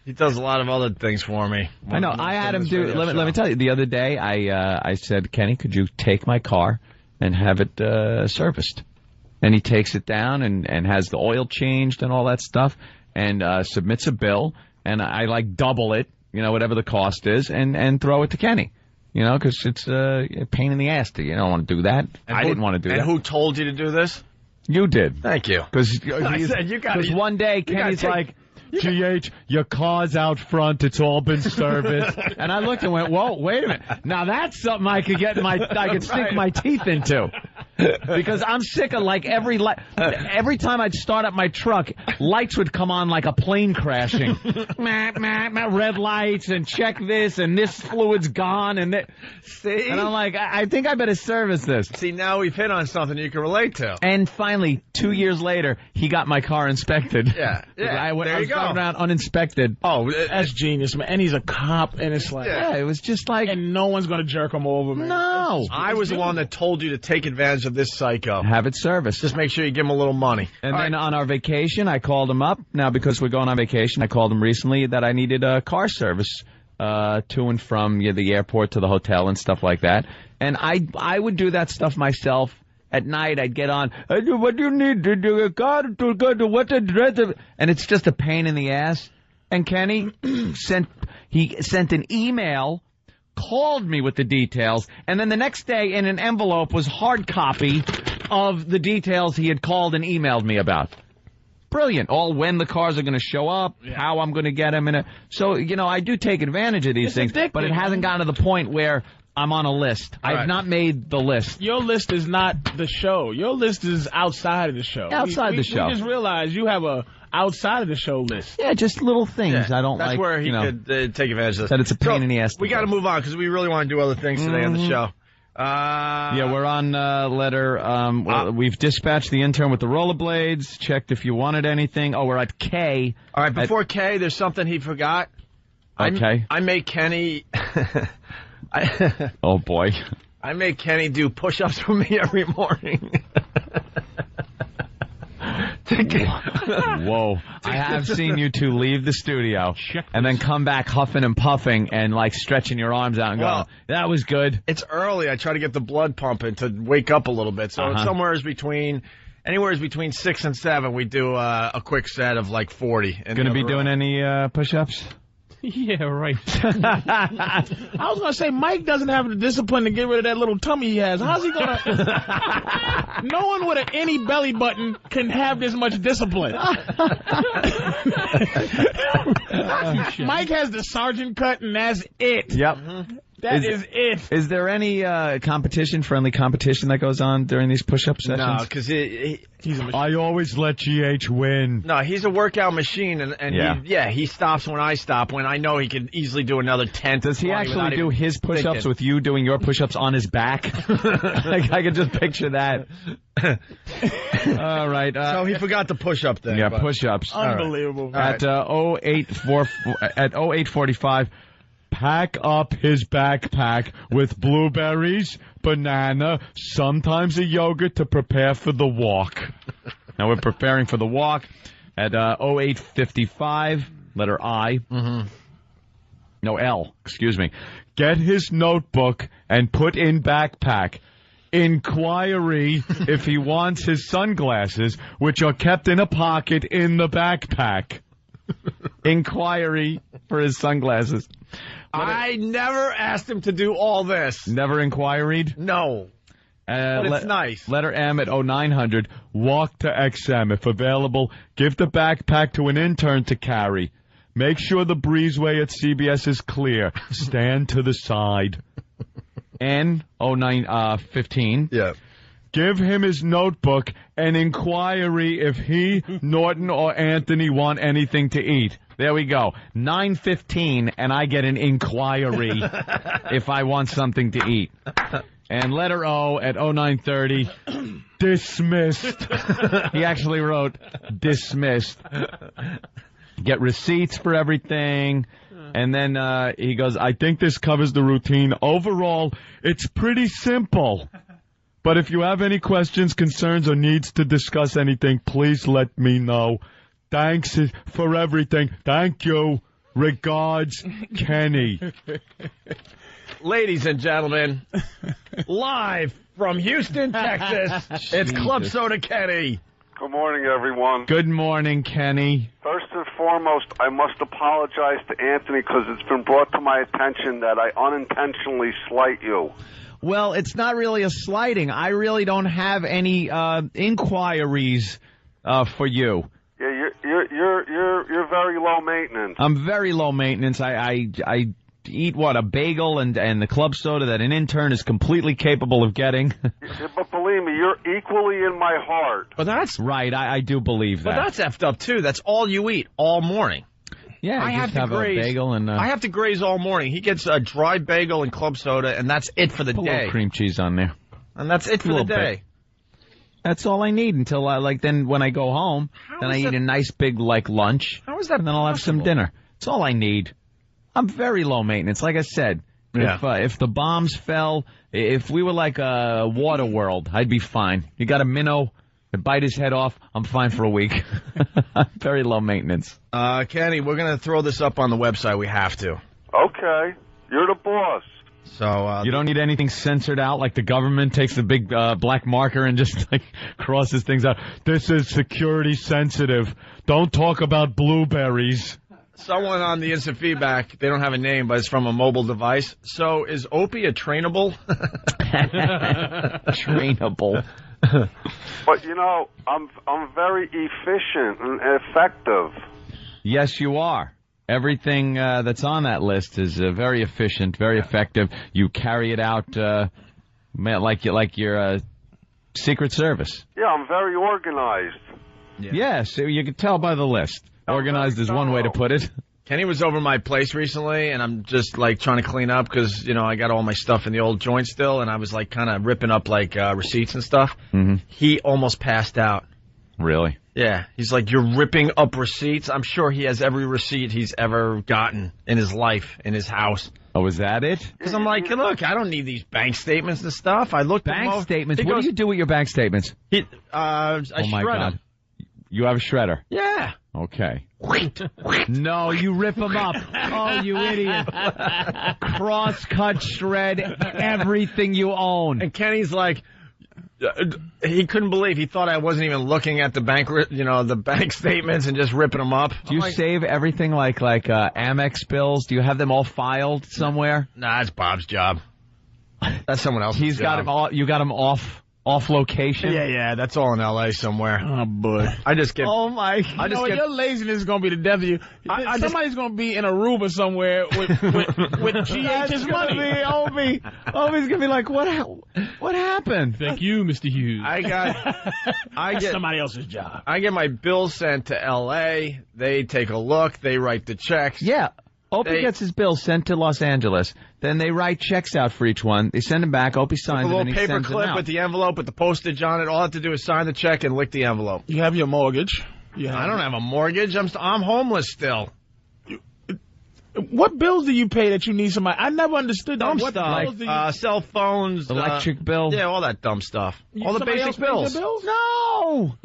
A: He does a lot of other things for me.
B: I know. I had him do. Let me tell you. The other day, I said, Kenny, could you take my car and have it serviced? And he takes it down and has the oil changed and all that stuff, and submits a bill. And I double it, whatever the cost is, and throw it to Kenny. Because it's a pain in the ass. You don't want to do that. I didn't want to do that.
A: And who told you to do this?
B: You did.
A: Thank you.
B: Because
A: one
B: day Kenny's like, GH, your car's out front. It's all been serviced. And I looked and went, whoa, wait a minute. Now that's something I could sink my teeth into. Because I'm sick of every time I'd start up my truck, lights would come on like a plane crashing. red lights and check this and this fluid's gone and that.
A: See?
B: And I'm like, I think I better service this.
A: See, now we've hit on something you can relate to.
B: And finally, 2 years later, he got my car inspected.
A: Yeah.
B: I
A: there you
B: was
A: go.
B: driving around uninspected.
C: Oh, that's genius, man. And he's a cop, and it's like,
B: Yeah, it was just like,
C: and no one's gonna jerk him over, man.
B: no.
A: I was the one that told you to take advantage of this psycho.
B: Have it serviced.
A: Just make sure you give him a little money.
B: And then on our vacation, I called him up. Now, because we're going on vacation, I called him recently that I needed a car service to and from the airport to the hotel and stuff like that. And I would do that stuff myself. At night, I'd get on, what do you need to do a car to go to what address? And it's just a pain in the ass. And Kenny sent an email, called me with the details, and then the next day in an envelope was hard copy of the details he had called and emailed me about. Brilliant. All when the cars are going to show up, how I'm going to get them. So, I do take advantage of these things, but it hasn't gotten to the point where I'm on a list. I've not made the list.
C: Your list is not the show. Your list is outside of the show.
B: Outside the show.
C: We just realized you have a outside of the show list.
B: Yeah, just little things I don't
A: That's
B: like.
A: That's where he could take advantage of this.
B: That it's a pain in the ass.
A: We got to move on because we really want to do other things today on the show.
B: Yeah, we're on letter. We've dispatched the intern with the rollerblades, checked if you wanted anything. Oh, we're at K.
A: All right, before K, there's something he forgot.
B: Okay.
A: I make Kenny...
B: Oh, boy.
A: I make Kenny do push-ups for me every morning.
B: Whoa. I have seen you two leave the studio and then come back huffing and puffing and, stretching your arms out and going, that was good.
A: It's early. I try to get the blood pumping to wake up a little bit. So it's anywhere between 6 and 7, we do a quick set of 40.
B: Going to be doing any push-ups?
D: Yeah, right.
C: I was going to say, Mike doesn't have the discipline to get rid of that little tummy he has. How's he going to... No one with any belly button can have this much discipline. Mike has the sergeant cut, and that's it.
B: Yep.
C: That is it.
B: Is there any friendly competition that goes on during these push-up sessions?
A: No, because he's a machine.
B: I always let GH win.
A: No, he's a workout machine, and he stops when I stop, when I know he can easily do another 10.
B: Does he actually do his push-ups with you doing your push-ups on his back? I can just picture that. All right.
A: So he forgot the push-up thing.
B: Yeah, push-ups.
C: Unbelievable.
B: At 0845... Pack up his backpack with blueberries, banana, sometimes a yogurt to prepare for the walk. Now we're preparing for the walk at 0855, letter I. Mm-hmm. No, L, excuse me. Get his notebook and put in backpack. Inquiry if he wants his sunglasses, which are kept in a pocket in the backpack. Inquiry for his sunglasses.
A: I never asked him to do all this.
B: Never inquiried?
A: No. But it's nice.
B: Letter M at 0900. Walk to XM. If available, give the backpack to an intern to carry. Make sure the breezeway at CBS is clear. Stand to the side. N 0915.
A: Yeah.
B: Give him his notebook and inquiry if he, Norton, or Anthony want anything to eat. There we go. 9:15, and I get an inquiry if I want something to eat. And letter O at 0930, dismissed. He actually wrote dismissed. Get receipts for everything. And then he goes, I think this covers the routine. Overall, it's pretty simple. But if you have any questions, concerns, or needs to discuss anything, please let me know. Thanks for everything. Thank you. Regards, Kenny.
A: Ladies and gentlemen, live from Houston, Texas, it's Club Soda Kenny.
F: Good morning, everyone.
B: Good morning, Kenny.
F: First and foremost, I must apologize to Anthony because it's been brought to my attention that I unintentionally slight you.
B: Well, it's not really a slighting. I really don't have any inquiries for you.
F: Yeah, you're very low maintenance.
B: I'm very low maintenance. I eat a bagel and the club soda that an intern is completely capable of getting.
F: But believe me, you're equally in my heart.
A: But that's
B: right. I do believe that.
A: But that's effed up too. That's all you eat all morning.
B: Yeah,
A: I have to
B: have
A: graze.
B: a bagel and
A: I have to graze all morning. He gets a dry bagel and club soda, and that's it for the
B: put a
A: day.
B: little cream cheese on there.
A: And that's it for the day.
B: Bit. That's all I need until then when I go home, then I eat a nice big lunch.
A: How is that?
B: And then I'll have some dinner. That's all I need. I'm very low maintenance. Like I said, if the bombs fell, if we were like a water world, I'd be fine. You got a minnow, I'd bite his head off, I'm fine for a week. I'm very low maintenance.
A: Kenny, we're going to throw this up on the website. We have to.
F: Okay. You're the boss.
A: So
B: you don't need anything censored out, like the government takes a big black marker and just crosses things out. This is security sensitive. Don't talk about blueberries.
A: Someone on the instant feedback, they don't have a name, but it's from a mobile device. So is Opie a trainable?
B: Trainable.
F: But I'm very efficient and effective.
B: Yes, you are. Everything that's on that list is very efficient, very effective. You carry it out like your Secret Service.
F: Yeah, I'm very organized.
A: Yeah.
B: Yes, you can tell by the list. Organized is one way to put it.
A: Kenny was over my place recently, and I'm just trying to clean up because I got all my stuff in the old joint still, and I was kind of ripping up receipts and stuff.
B: Mm-hmm.
A: He almost passed out.
B: Really?
A: Yeah, he's like, you're ripping up receipts? I'm sure he has every receipt he's ever gotten in his life, in his house.
B: Oh, is that it?
A: Because I'm like, look, I don't need these bank statements and stuff. I looked at them.
B: Bank statements? What do you do with your bank statements?
A: I
B: oh, my
A: shred
B: God.
A: them.
B: You have a shredder?
A: Yeah.
B: Okay. No, you rip them up. Oh, you idiot. Cross-cut, shred everything you own.
A: And Kenny's like... he couldn't believe. He thought I wasn't even looking at the bank, the bank statements and just ripping them up.
B: Do you save everything like Amex bills? Do you have them all filed somewhere?
A: Nah, that's Bob's job. That's someone else's
B: He's
A: job.
B: got them all. You got them off location.
A: Yeah, that's all in L.A. somewhere.
C: Oh boy!
A: I just get.
B: Oh my!
C: Your laziness is gonna be the death of you. Somebody's gonna be in Aruba somewhere with GH's money.
B: Obi's gonna be like, what happened?
D: Thank you, Mr. Hughes.
A: I get
C: somebody else's job.
A: I get my bills sent to L.A. They take a look. They write the checks.
B: Yeah. Opie gets his bills sent to Los Angeles. Then they write checks out for each one. They send them back. Opie signs them, and he sends them out. A little paper clip
A: with the envelope with the postage on it. All I have to do is sign the check and lick the envelope.
C: You have your mortgage.
A: I don't have a mortgage. I'm homeless still.
C: What bills do you pay that you need somebody? I never understood that.
A: Dumb
C: what
A: stuff.
C: Bills do you...
A: Cell phones.
B: Electric bill.
A: Yeah, all that dumb stuff. All the basic bills.
B: No!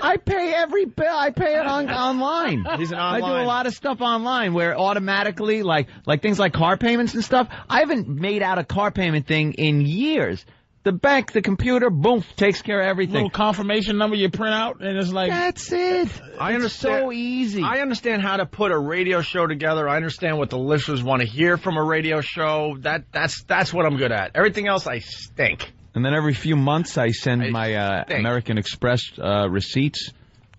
B: I pay every bill. I pay it online.
A: He's an online.
B: I do a lot of stuff online where automatically, like things like car payments and stuff, I haven't made out a car payment thing in years. The bank, the computer, boom, takes care of everything.
C: Little confirmation number you print out, and it's like...
B: That's it.
A: I understand.
B: It's so easy.
A: I understand how to put a radio show together. I understand what the listeners want to hear from a radio show. That's what I'm good at. Everything else, I stink.
B: And then every few months, I send my American Express receipts,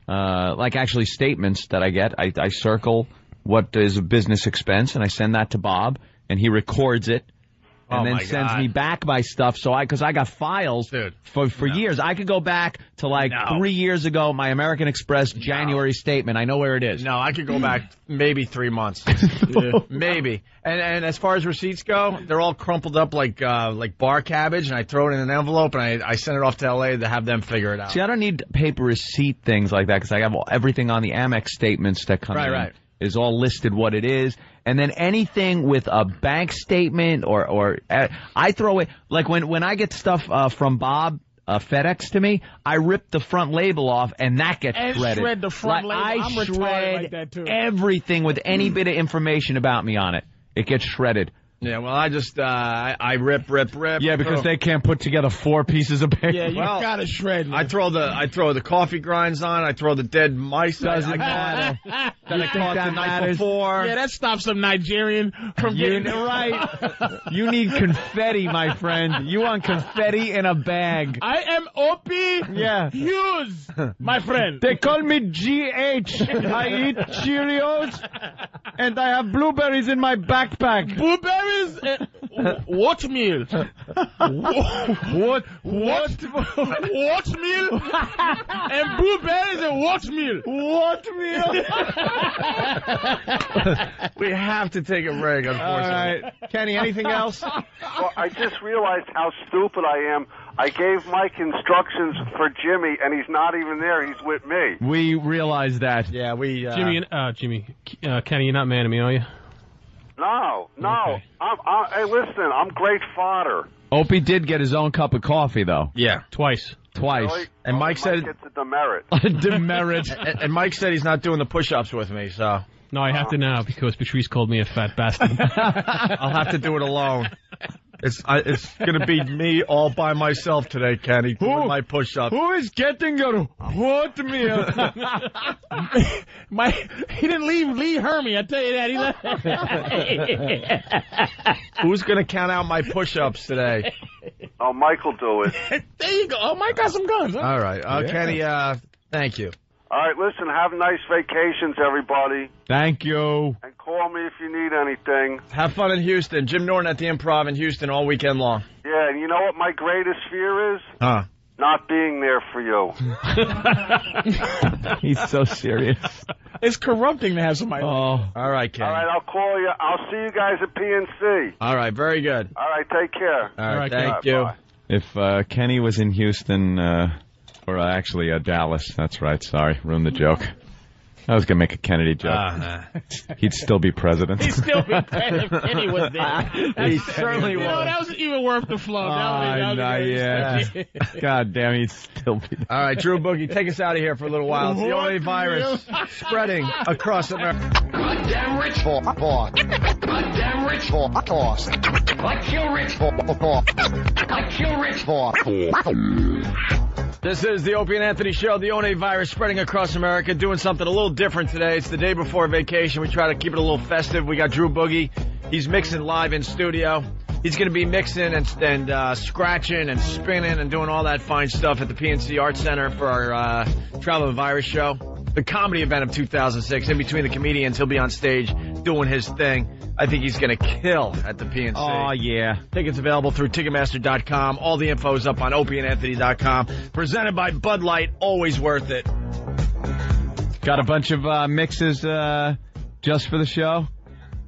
B: actually statements that I get. I circle what is a business expense, and I send that to Bob, and he records it. And then sends me back my stuff, because I got files for years. I could go back to 3 years ago, my American Express January statement. I know where it is.
A: No, I could go back maybe 3 months. Maybe. And as far as receipts go, they're all crumpled up like bar cabbage, and I throw it in an envelope, and I send it off to L.A. to have them figure it out.
B: See, I don't need paper receipt things like that, because I have everything on the Amex statements that come in.
A: Right.
B: Is all listed what it is. And then anything with a bank statement or I throw it, like when I get stuff from Bob, FedEx to me, I rip the front label off and that gets shredded.
C: Shred the front label.
B: I shred like that too. Everything with any bit of information about me on it. It gets shredded.
A: Yeah, well, I just, I rip.
B: Yeah, because they can't put together 4 pieces of paper.
C: Yeah, you gotta shred. Man.
A: I throw the coffee grinds on. I throw the dead mice.
B: Doesn't matter.
A: That I caught the night before.
C: Yeah, that stops some Nigerian from getting it right.
B: You need confetti, my friend. You want confetti in a bag.
C: I am Opie Hughes, my friend.
B: They call me GH. I eat Cheerios, and I have blueberries in my backpack.
C: Blueberries? Oatmeal.
B: What?
C: Oatmeal? And blueberries and oatmeal.
A: We have to take a break, unfortunately. All right. Kenny, anything else?
F: Well, I just realized how stupid I am. I gave Mike instructions for Jimmy, and he's not even there. He's with me.
B: We realize that.
A: Yeah, we...
D: Kenny, you're not mad at me, are you?
F: No.
D: Okay.
F: Hey, listen, I'm great fodder.
B: Opie did get his own cup of coffee, though.
A: Yeah.
D: Twice.
F: Really?
A: And Mike said...
F: Gets a demerit.
B: Demerit.
A: And Mike said he's not doing the push-ups with me, so...
D: No, I have to now because Patrice called me a fat bastard.
A: I'll have to do it alone. It's going to be me all by myself today, Kenny, doing my push-ups.
B: Who is getting a oatmeal?
C: He didn't leave Lee Hermie, I tell you that. He left.
A: Who's going to count out my push-ups today?
F: Oh, Mike will do it.
C: There you go. Oh, Mike got some guns, huh?
A: All right. Kenny, thank you.
F: All right, listen, have nice vacations, everybody.
B: Thank you.
F: And call me if you need anything.
A: Have fun in Houston. Jim Norton at the Improv in Houston all weekend long.
F: Yeah, and you know what my greatest fear is?
A: Huh.
F: Not being there for you.
B: He's so serious.
C: It's corrupting to have somebody.
A: All right, Kenny.
F: All right, I'll call you. I'll see you guys at PNC.
A: All right, very good.
F: All right, take care.
A: All right,
D: Kenny.
A: thank you.
F: Bye.
B: If Kenny was in Houston, or actually Dallas, that's right, sorry, ruined the joke. I was going to make a Kennedy joke. He'd still be president.
C: He'd still be president if Kenny was there.
A: He certainly was.
C: No, that was even worth the flow.
B: Yeah. God damn, he'd still be there.
A: All right, Drew Boogie, take us out of here for a little while. It's the only virus spreading across America.
G: Goddamn rich for boss. Goddamn rich for boss. I kill rich for boss. I kill rich for.
A: This is the Opie and Anthony Show, the One virus spreading across America, doing something a little different today. It's the day before vacation. We try to keep it a little festive. We got Drew Boogie. He's mixing live in studio. He's going to be mixing and scratching and spinning and doing all that fine stuff at the PNC Arts Center for our Traveling Virus show. The comedy event of 2006. In between the comedians, he'll be on stage doing his thing. I think he's going to kill at the PNC.
B: Oh, yeah.
A: Tickets available through Ticketmaster.com. All the info is up on OpieandAnthony.com. Presented by Bud Light. Always worth it.
B: Got a bunch of mixes just for the show?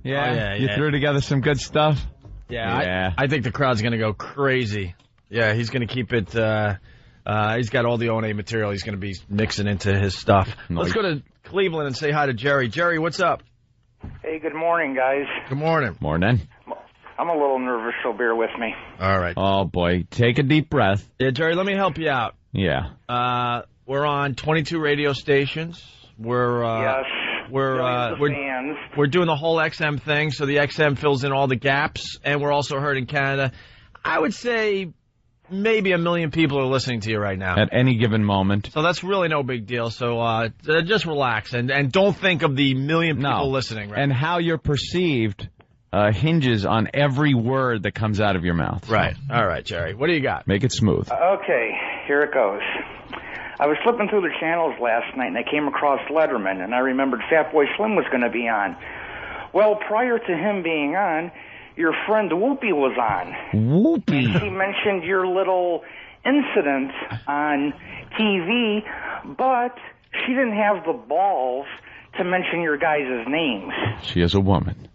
B: Yeah?
A: Oh, yeah,
B: You threw together some good stuff?
A: Yeah. I think the crowd's going to go crazy. Yeah, he's going to keep it... he's got all the O&A material he's going to be mixing into his stuff.
B: Nice.
A: Let's go to Cleveland and say hi to Jerry. Jerry, what's up?
H: Hey, good morning, guys.
A: Good morning.
B: Morning.
H: I'm a little nervous, so bear with me.
A: All right.
B: Oh, boy. Take a deep breath.
A: Yeah, Jerry, let me help you out.
B: Yeah.
A: We're on 22 radio stations.
H: Yes.
A: We're doing the whole XM thing, so the XM fills in all the gaps, and we're also heard in Canada. I would say maybe 1 million people are listening to you right now.
B: At any given moment.
A: So that's really no big deal. So just relax and don't think of the 1 million people listening right
B: and
A: now.
B: how you're perceived hinges on every word that comes out of your mouth.
A: Right. All right, Jerry. What do you got?
B: Make it smooth.
H: Okay, here it goes. I was flipping through the channels last night, and I came across Letterman, and I remembered Fatboy Slim was going to be on. Well, prior to him being on, your friend Whoopi was on.
B: Whoopi?
H: And she mentioned your little incident on TV, but she didn't have the balls to mention your guys' names.
B: She is a woman.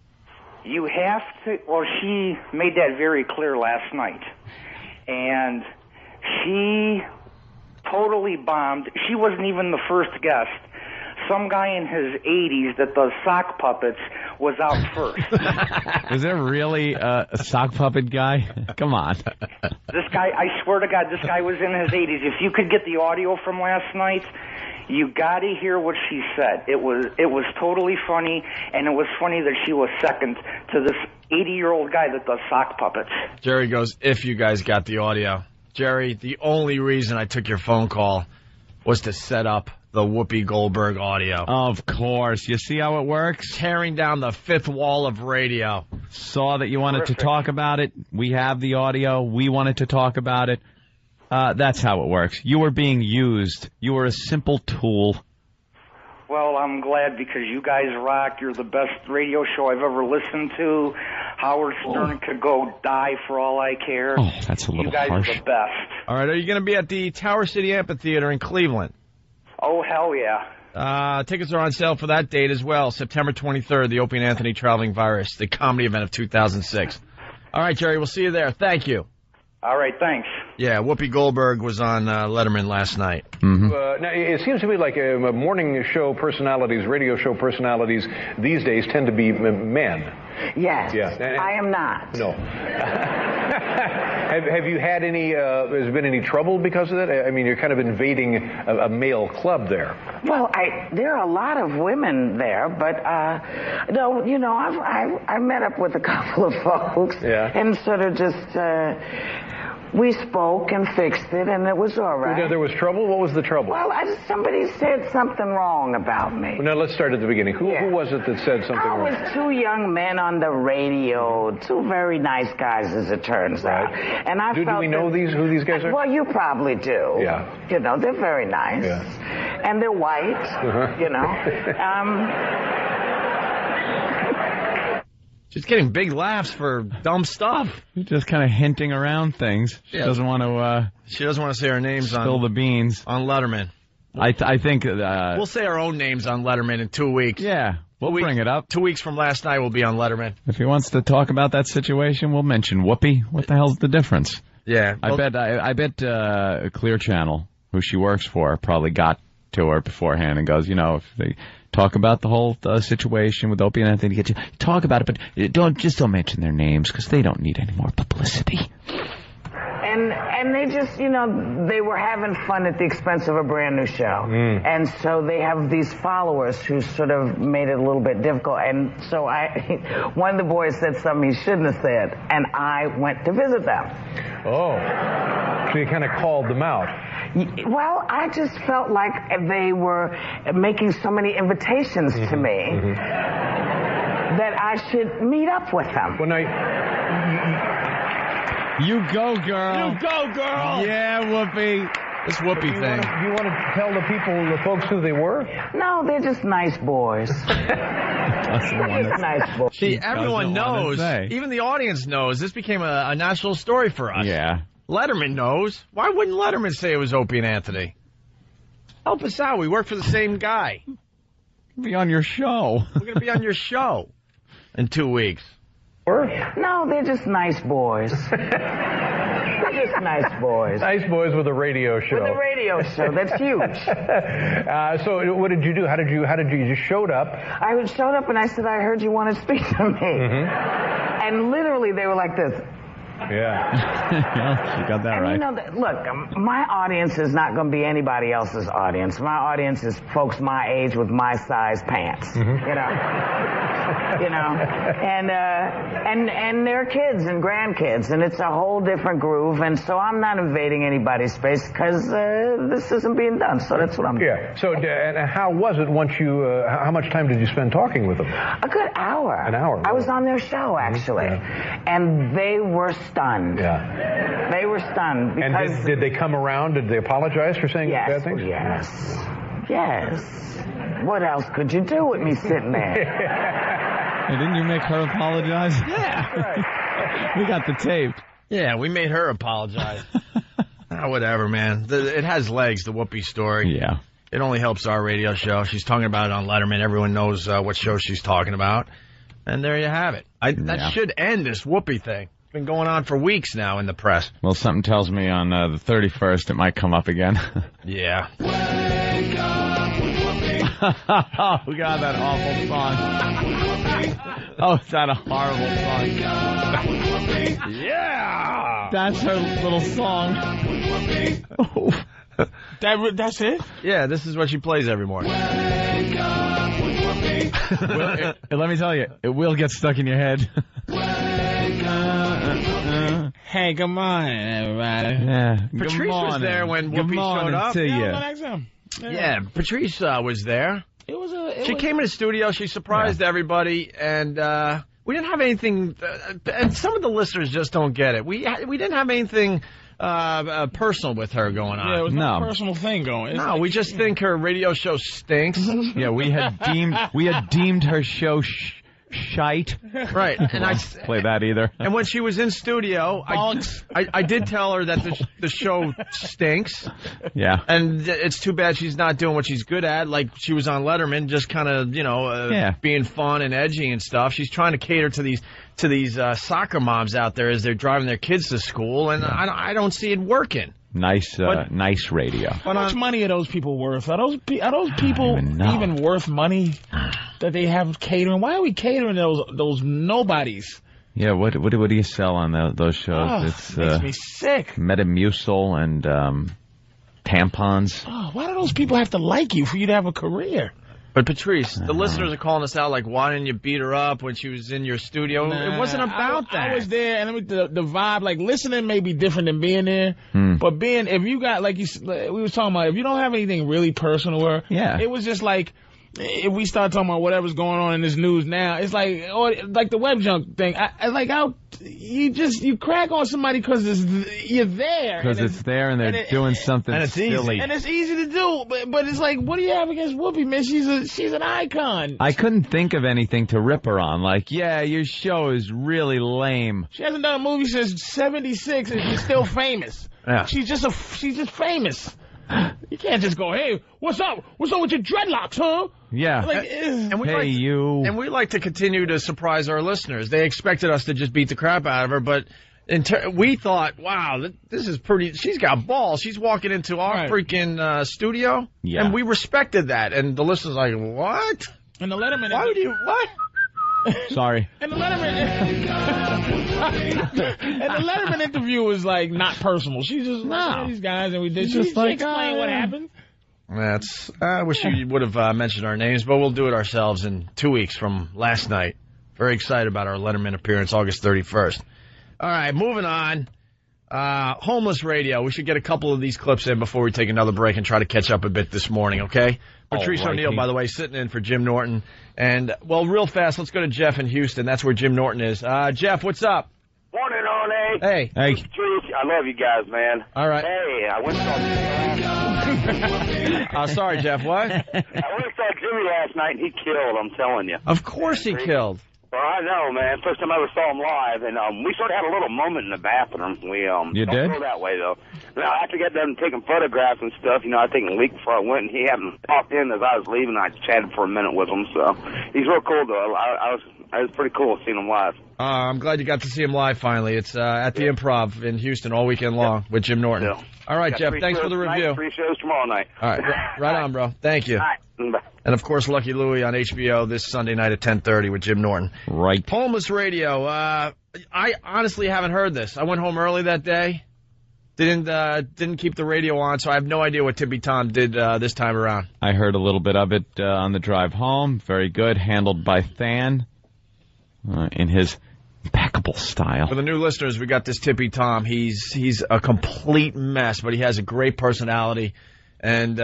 H: You have to... Well, she made that very clear last night. And she totally bombed. She wasn't even the first guest. Some guy in his 80s that does sock puppets was out first.
B: Was there really a sock puppet guy? Come on.
H: This guy, I swear to God, this guy was in his 80s. If you could get the audio from last night, you got to hear what she said. It was totally funny, and it was funny that she was second to this 80-year-old guy that does sock puppets.
A: Jerry goes, if you guys got the audio. Jerry, the only reason I took your phone call was to set up the Whoopi Goldberg audio.
B: Of course. You see how it works?
A: Tearing down the fifth wall of radio.
B: Saw that you wanted to talk about it. We have the audio. We wanted to talk about it. That's how it works. You were being used. You were a simple tool.
H: Well, I'm glad because you guys rock. You're the best radio show I've ever listened to. Howard Stern could go die for all I care.
B: Oh, that's a little
H: You guys
B: harsh.
H: are the best.
A: All right, are you going to be at the Tower City Amphitheater in Cleveland?
H: Oh, hell yeah.
A: Tickets are on sale for that date as well, September 23rd, the Opie and Anthony Traveling Virus, the comedy event of 2006. All right, Jerry, we'll see you there. Thank you.
H: All right, thanks.
A: Yeah, Whoopi Goldberg was on Letterman last night.
B: Mm-hmm.
I: Now, it seems to me like morning show personalities, radio show personalities these days tend to be men.
J: Yes.
I: Yeah.
J: I am not.
I: No. Have you had any, has been any trouble because of that? I mean, you're kind of invading a male club there.
J: Well, there are a lot of women there, but, no, you know, I met up with a couple of folks and sort of just, we spoke and fixed it, and it was all right.
I: There was trouble? What was the trouble?
J: Well, somebody said something wrong about me.
I: Well, now, let's start at the beginning. Who was it that said something wrong?
J: It was two young men on the radio, two very nice guys, as it turns out. And I felt
I: do we know who these guys are?
J: Well, you probably do.
I: Yeah.
J: You know, they're very nice.
I: Yeah.
J: And they're white, you know.
A: She's getting big laughs for dumb stuff.
B: She's just kind of hinting around things. She doesn't want to.
A: She doesn't want to say our names
B: spill the beans
A: on Letterman.
B: I think
A: we'll say our own names on Letterman in 2 weeks.
B: Yeah, we'll bring it up.
A: 2 weeks from last night, we'll be on Letterman.
B: If he wants to talk about that situation, we'll mention Whoopi. What the hell's the difference?
A: Yeah,
B: I bet Clear Channel, who she works for, probably got to her beforehand and goes, you know, if they talk about the whole situation with Opie and Anthony, talk about it, but don't mention their names because they don't need any more publicity.
J: And they just, you know, they were having fun at the expense of a brand new show. And so they have these followers who sort of made it a little bit difficult. And so one of the boys said something he shouldn't have said, and I went to visit them.
I: Oh, so you kind of called them out.
J: Well, I just felt like they were making so many invitations to me that I should meet up with them.
I: Well, now,
B: you go, girl.
A: You go, girl.
B: Yeah, Whoopi.
A: This Whoopi thing.
I: Do you want to tell the folks who they were?
J: No, they're just nice boys. Nice boys.
A: See, everyone knows. Even the audience knows. This became a national story for us.
B: Yeah.
A: Letterman knows. Why wouldn't Letterman say it was Opie and Anthony? Help us out. We work for the same guy.
B: Be on your show.
A: We're going to be on your show in 2 weeks.
J: No, they're just nice boys. They're just nice boys.
I: Nice boys with a radio show.
J: With a radio show. That's huge.
I: So what did you do? How did you just showed up?
J: I showed up and I said, I heard you want to speak to me. And literally they were like this.
I: Yeah.
B: You got that right.
J: You know, look, my audience is not going to be anybody else's audience. My audience is folks my age with my size pants. You know. You know, and their kids and grandkids, and it's a whole different groove. And so I'm not invading anybody's space because this isn't being done. So that's what I'm doing.
I: Yeah. So and how was it once you? How much time did you spend talking with them?
J: A good hour.
I: An hour.
J: I was on their show actually, and they were stunned.
I: Yeah.
J: They were stunned because.
I: And did they come around? Did they apologize for saying bad things?
J: Yes. Yes. What else could you do with me sitting there?
B: Hey, didn't you make her apologize?
A: Yeah.
J: Right.
B: We got the tape.
A: Yeah, we made her apologize. Whatever, man. It has legs, the Whoopi story.
B: Yeah.
A: It only helps our radio show. She's talking about it on Letterman. Everyone knows what show she's talking about. And there you have it. That should end this Whoopi thing. It's been going on for weeks now in the press.
B: Well, something tells me on the 31st it might come up again.
A: Yeah.
B: Wake up with Whoopi. Oh, God, that awful song. Oh, is that a horrible song?
A: Yeah!
B: That's her little song.
C: Oh. That's it?
A: Yeah, this is what she plays every morning.
B: Wake up with Whoopi. Let me tell you, it will get stuck in your head.
C: Hey, good morning, everybody.
B: Yeah.
A: Patrice was there when Whoopi showed up.
C: Yeah,
A: Patrice was there. She came in the studio. She surprised everybody, and we didn't have anything. And some of the listeners just don't get it. We didn't have anything personal with her going on.
C: Yeah, it was no personal thing going.
A: We just think her radio show stinks.
B: Yeah, we had deemed her show shite.
A: Right. And I
B: play that either.
A: And when she was in studio, I did tell her that the show stinks.
B: Yeah.
A: And it's too bad she's not doing what she's good at. Like she was on Letterman, just kind of, being fun and edgy and stuff. She's trying to cater to these soccer moms out there as they're driving their kids to school, and I don't see it working.
B: Nice radio.
C: How much money are those people worth? Are those people even worth money that they have catering? Why are we catering those nobodies?
B: Yeah, what do you sell on those shows?
C: It makes me sick.
B: Metamucil and tampons.
C: Oh, why do those people have to like you for you to have a career?
A: But Patrice, the listeners are calling us out like, why didn't you beat her up when she was in your studio? It wasn't about that.
C: I was there, and the vibe, like, listening may be different than being there, but if you got, like we were talking about, if you don't have anything really personal, it was just like, if we start talking about whatever's going on in this news now, it's like, like the web junk thing. You crack on somebody because you're there.
B: Because it's there and they're doing something
A: and it's
B: silly.
A: Easy.
C: And it's easy to do, but it's like, what do you have against Whoopi, man? She's an icon.
B: I couldn't think of anything to rip her on. Like, yeah, your show is really lame.
C: She hasn't done a movie since '76 and she's still famous.
A: Yeah.
C: She's just famous. You can't just go, hey, what's up? What's up with your dreadlocks, huh?
B: Yeah.
A: And we like to continue to surprise our listeners. They expected us to just beat the crap out of her, but we thought, wow, this is pretty. She's got balls. She's walking into our freaking studio, and we respected that. And the listeners are like, what?
C: And the Letterman.
A: Why would you? What?
B: Sorry.
C: And the Letterman interview was like not personal. She just these guys, and she explained what happened.
A: I wish you would have mentioned our names, but we'll do it ourselves in 2 weeks from last night. Very excited about our Letterman appearance, August 31st. All right, moving on. Homeless radio. We should get a couple of these clips in before we take another break and try to catch up a bit this morning, okay? Patrice O'Neal, by the way, sitting in for Jim Norton. And, real fast, let's go to Jeff in Houston. That's where Jim Norton is. Jeff, what's up?
K: Morning, Arnie.
A: Hey.
K: Patrice, I love you guys, man.
A: All right.
K: Hey, I went and saw
A: sorry, Jeff, what?
K: I went and saw Jimmy last night, and he killed, I'm telling you.
A: Of course he killed.
K: Well, I know, man. First time I ever saw him live, and we sort of had a little moment in the bathroom.
B: You
K: don't
B: did?
K: go that way, though. Now, after I got done taking photographs and stuff, I think a week before I went, and he hadn't popped in as I was leaving. I chatted for a minute with him, so he's real cool, though. I was pretty cool seeing him live.
A: I'm glad you got to see him live finally. It's at the Improv in Houston all weekend long with Jim Norton.
K: Yeah.
A: All right, Jeff, thanks for the review.
K: 3 shows tomorrow night.
A: All right, right on, bro. Thank you.
K: All right, bye.
A: And, of course, Lucky Louie on HBO this Sunday night at 10:30 with Jim Norton.
B: Right.
A: Homeless Radio. I honestly haven't heard this. I went home early that day. Didn't keep the radio on, so I have no idea what Tippy Tom did this time around.
B: I heard a little bit of it on the drive home. Very good. Handled by Than in his impeccable style.
A: For the new listeners, we got this Tippy Tom. He's a complete mess, but he has a great personality. And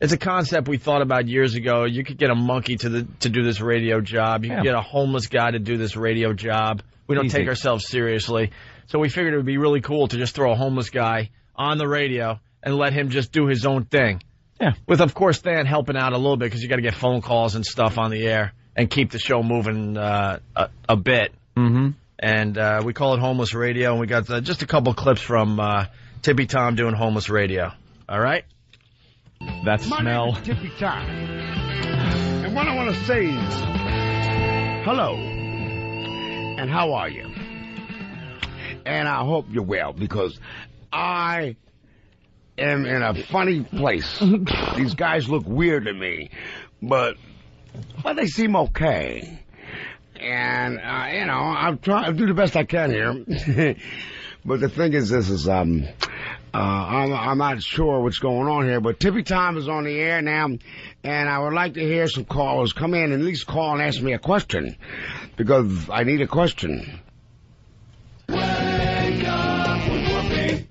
A: it's a concept we thought about years ago. You could get a monkey to do this radio job. You could get a homeless guy to do this radio job. We don't take ourselves seriously. So we figured it would be really cool to just throw a homeless guy on the radio and let him just do his own thing.
B: Yeah.
A: With, of course, Than helping out a little bit because you got to get phone calls and stuff on the air and keep the show moving a bit.
B: Mm-hmm.
A: And we call it Homeless Radio, and we got just a couple clips from Tippy Tom doing Homeless Radio. All right?
B: That smell.
L: My name is Tippy Tom. And what I want to say is, hello, and how are you? And I hope you're well, because I am in a funny place. These guys look weird to me, but they seem okay. And, I'll try to do the best I can here. But the thing is, I'm not sure what's going on here, but Tippy Tom is on the air now, and I would like to hear some callers come in and at least call and ask me a question, because I need a question. Wake up with Whoopi.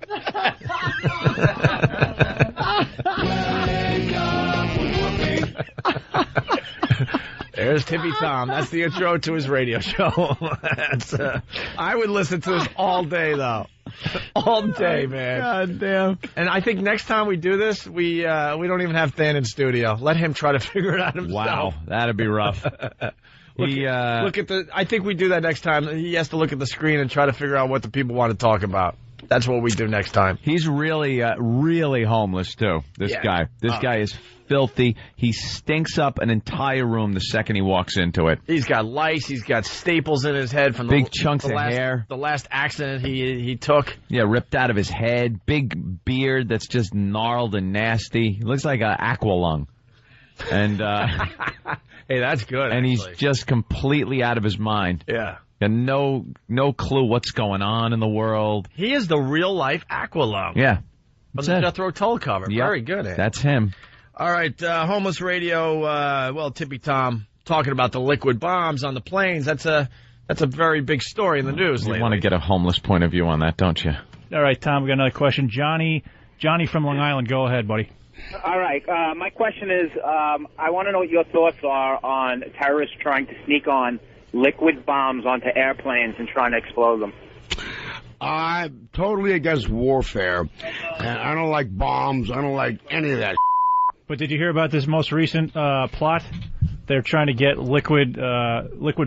L: Wake up with Whoopi.
A: There's Tippy Tom. That's the intro to his radio show. I would listen to this all day, though. All day, man.
B: God damn.
A: And I think next time we do this, we don't even have Than in studio. Let him try to figure it out himself.
B: Wow, that'd be rough.
A: Look at the. I think we do that next time. He has to look at the screen and try to figure out what the people want to talk about. That's what we do next time.
B: He's really, really homeless too. This guy. This guy is filthy. He stinks up an entire room the second he walks into it.
A: He's got lice. He's got staples in his head from
B: big chunks of hair.
A: The last accident he took.
B: Yeah, ripped out of his head. Big beard that's just gnarled and nasty. He looks like an aqualung. And
A: hey, that's good.
B: And
A: actually.
B: He's just completely out of his mind.
A: Yeah.
B: And no clue what's going on in the world.
A: He is the real life aqualung.
B: Yeah.
A: From the Jethro Tull cover.
B: Yep.
A: Very good.
B: That's him.
A: All right, Homeless Radio, Tippy Tom talking about the liquid bombs on the planes. That's a very big story in the news lately.
B: You want to get a homeless point of view on that, don't you?
M: All right, Tom, we got another question. Johnny from Long Island, go ahead, buddy.
N: All right, my question is, I want to know what your thoughts are on terrorists trying to sneak on liquid bombs onto airplanes and trying to explode them.
L: I'm totally against warfare, and I don't like bombs. I don't like any of that.
M: But did you hear about this most recent plot? They're trying to get liquid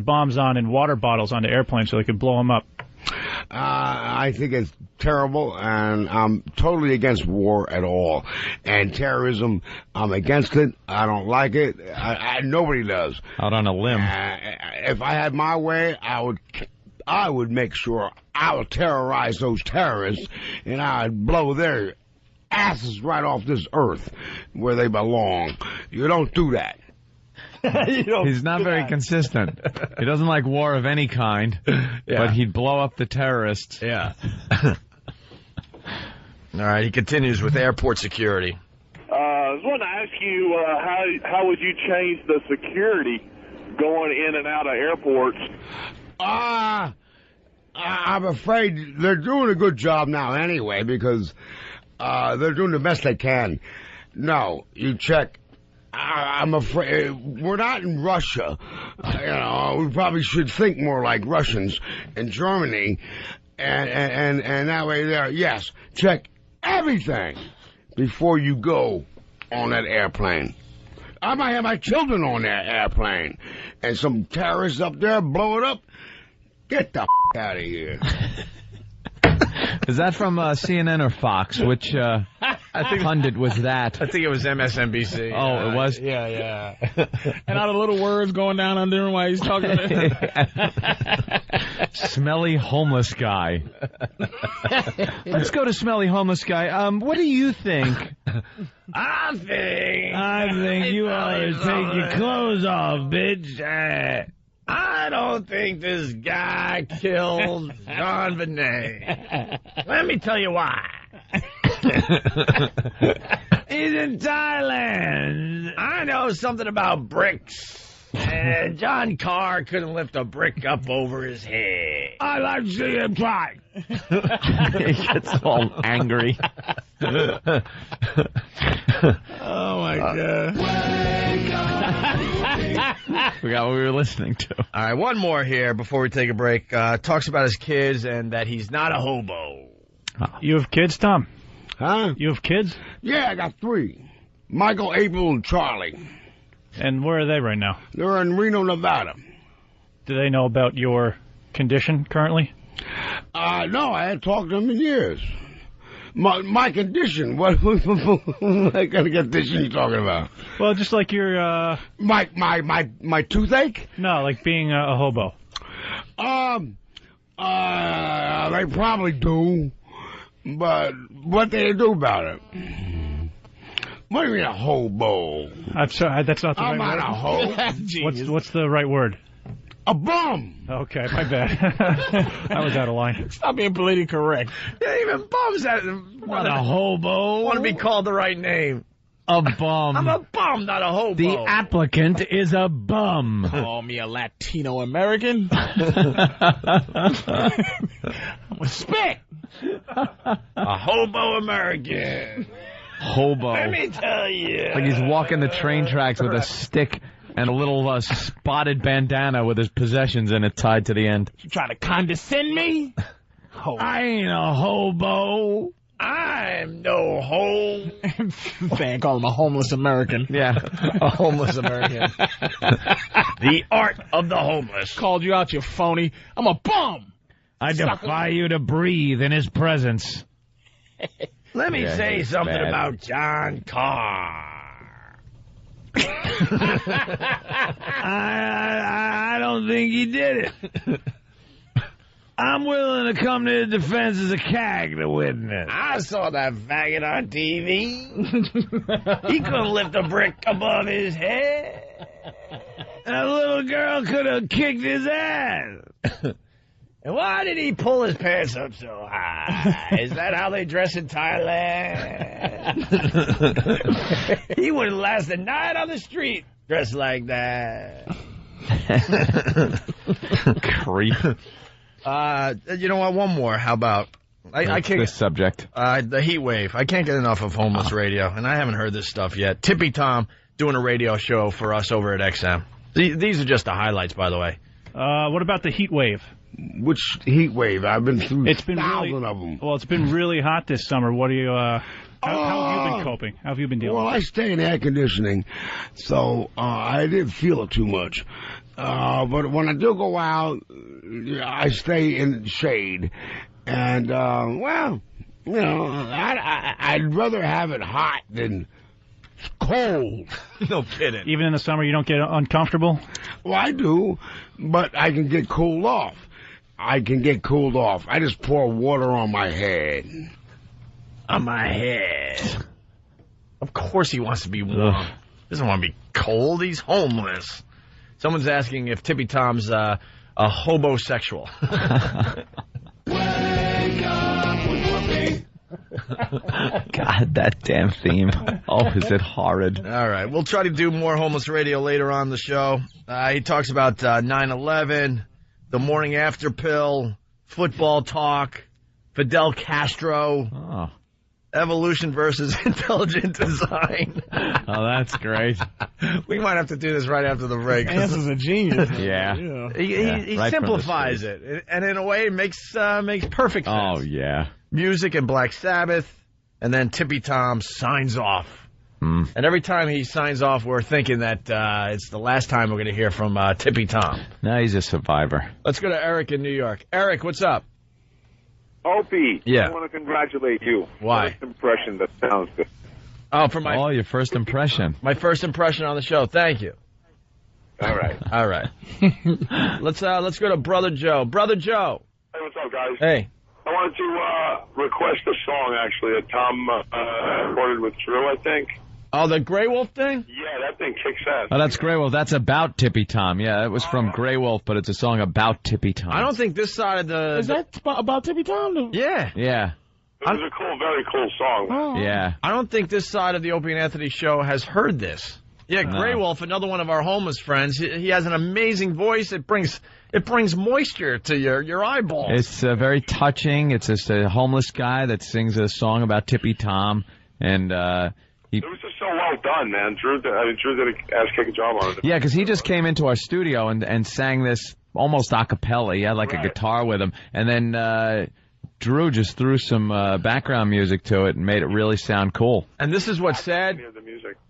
M: bombs in water bottles onto airplanes so they could blow them up.
L: I think it's terrible, and I'm totally against war at all. And terrorism, I'm against it. I don't like it. Nobody does.
B: Out on a limb.
L: If I had my way, I would make sure I would terrorize those terrorists, and I'd blow their asses right off this earth where they belong. You don't do that.
B: He's not very consistent. He doesn't like war of any kind, but he'd blow up the terrorists.
A: Yeah. All right, he continues with airport security.
O: I was wanting to ask you, how would you change the security going in and out of airports?
L: I'm afraid they're doing a good job now anyway, because they're doing the best they can. No, you check. I'm afraid we're not in Russia. We probably should think more like Russians in Germany, and that way there. Yes, check everything before you go on that airplane. I might have my children on that airplane, and some terrorists up there blow it up. Get the out of here.
B: Is that from CNN or Fox? Which pundit was that?
A: I think it was MSNBC.
B: Oh, it was?
C: Yeah. And all the little words going down under him while he's talking.
B: Smelly homeless guy. Let's go to smelly homeless guy. What do you think?
A: I
B: think you ought to take your clothes off, bitch.
A: I don't think this guy killed John Benet. Let me tell you why. He's in Thailand. I know something about bricks. And John Carr couldn't lift a brick up over his head. I like to see him try.
B: He gets all angry.
C: Oh, my God.
B: Forgot what we were listening to.
A: All right, one more here before we take a break. Talks about his kids and that he's not a hobo.
M: You have kids, Tom?
L: Huh?
M: You have kids?
L: Yeah, I got 3. Michael, April, and Charlie.
M: And where are they right now?
L: They're in Reno, Nevada.
M: Do they know about your condition currently?
L: No, I hadn't talked to them in years. My condition? What kind of condition you talking about?
M: Well, just like your
L: my toothache?
M: No, like being a hobo.
L: They probably do, but what they do about it? What do you mean a hobo?
M: I'm sorry, that's not the right word.
L: I'm not a hoe.
M: What's the right word?
L: A bum.
M: Okay, my bad. I was out of line.
C: Stop being politically correct.
A: Yeah, even bums
B: want a hobo.
A: Want to be called the right name.
B: A bum.
A: I'm a bum, not a hobo.
B: The applicant is a bum.
C: Call me a Latino American. I'm a spit.
A: A hobo American.
B: Hobo.
A: Let me tell you.
B: Like he's walking the train tracks with a stick and a little spotted bandana with his possessions in it tied to the end.
C: You trying to condescend me?
B: I ain't a hobo.
A: I I'm no home.
C: They call him a homeless American.
A: Yeah, a homeless American. The art of the homeless.
C: Called you out, you phony. I'm a bum.
P: I defy you to breathe in his presence.
A: Let me say something about John Carr.
P: I don't think he did it. I'm willing to come to his defense as a CAG to witness.
A: I saw that faggot on TV. He couldn't lift a brick above his head.
P: That little girl could have kicked his ass.
A: And why did he pull his pants up so high? Is that how they dress in Thailand? He wouldn't last a night on the street dressed like that.
B: Creep.
A: You know what? One more. How about I can't
B: this subject?
A: The heat wave. I can't get enough of homeless radio, and I haven't heard this stuff yet. Tippy Tom doing a radio show for us over at XM. These are just the highlights, by the way.
M: What about the heat wave?
L: Which heat wave? I've been through thousands of them.
M: Well, it's been really hot this summer. What do you? How have you been coping? How have you been dealing?
L: Well,
M: with
L: I stay in air conditioning, so I didn't feel it too much. But when I do go out, I stay in shade. And, well, you know, I'd rather have it hot than cold.
A: No kidding.
M: Even in the summer, you don't get uncomfortable?
L: Well, I do, but I can get cooled off. I just pour water on my head.
A: On my head. Of course he wants to be warm. Doesn't want to be cold. He's homeless. Someone's asking if Tippy Tom's a hobosexual.
B: God, that damn theme. Oh, is it horrid?
A: All right. We'll try to do more homeless radio later on the show. He talks about 9/11, the morning after pill, football talk, Fidel Castro, evolution versus intelligent design.
B: Oh, that's great.
A: We might have to do this right after the break.
C: This is a genius.
B: Yeah.
A: He
B: right
A: simplifies it, and in a way makes perfect sense.
B: Oh, yeah.
A: Music and Black Sabbath, and then Tippy Tom signs off. And every time he signs off, we're thinking that it's the last time we're going to hear from Tippy Tom.
B: No, he's a survivor.
A: Let's go to Eric in New York. Eric, what's up?
O: Opie,
A: Yeah.
O: I want to congratulate you.
A: Why?
O: First impression, that sounds good.
A: Oh, for my
B: your first impression.
A: My first impression on the show. Thank you.
O: All right.
A: All right. Let's go to Brother Joe. Brother Joe.
O: Hey, what's up, guys?
A: Hey.
O: I wanted to request a song, actually, that Tom recorded with Drew, I think.
A: Oh, the Grey Wolf thing?
O: Yeah, that thing kicks ass.
B: Oh, that's Grey Wolf. That's about Tippy Tom. Yeah, it was from Grey Wolf, but it's a song about Tippy Tom.
A: I don't think this side of the...
C: Is that about Tippy Tom?
A: Yeah.
B: Yeah.
O: It was a cool, very cool song.
C: Oh.
B: Yeah.
A: I don't think this side of the Opie and Anthony show has heard this. Yeah, Grey Wolf, another one of our homeless friends. He has an amazing voice. It brings moisture to your eyeballs.
B: It's very touching. It's just a homeless guy that sings a song about Tippy Tom, and
O: it was just so well done, man. Drew did an ass-kicking job on it.
B: Yeah, because he just came into our studio and sang this almost a cappella. He had like a guitar with him, and then Drew just threw some background music to it and made it really sound cool.
A: And this is what's sad.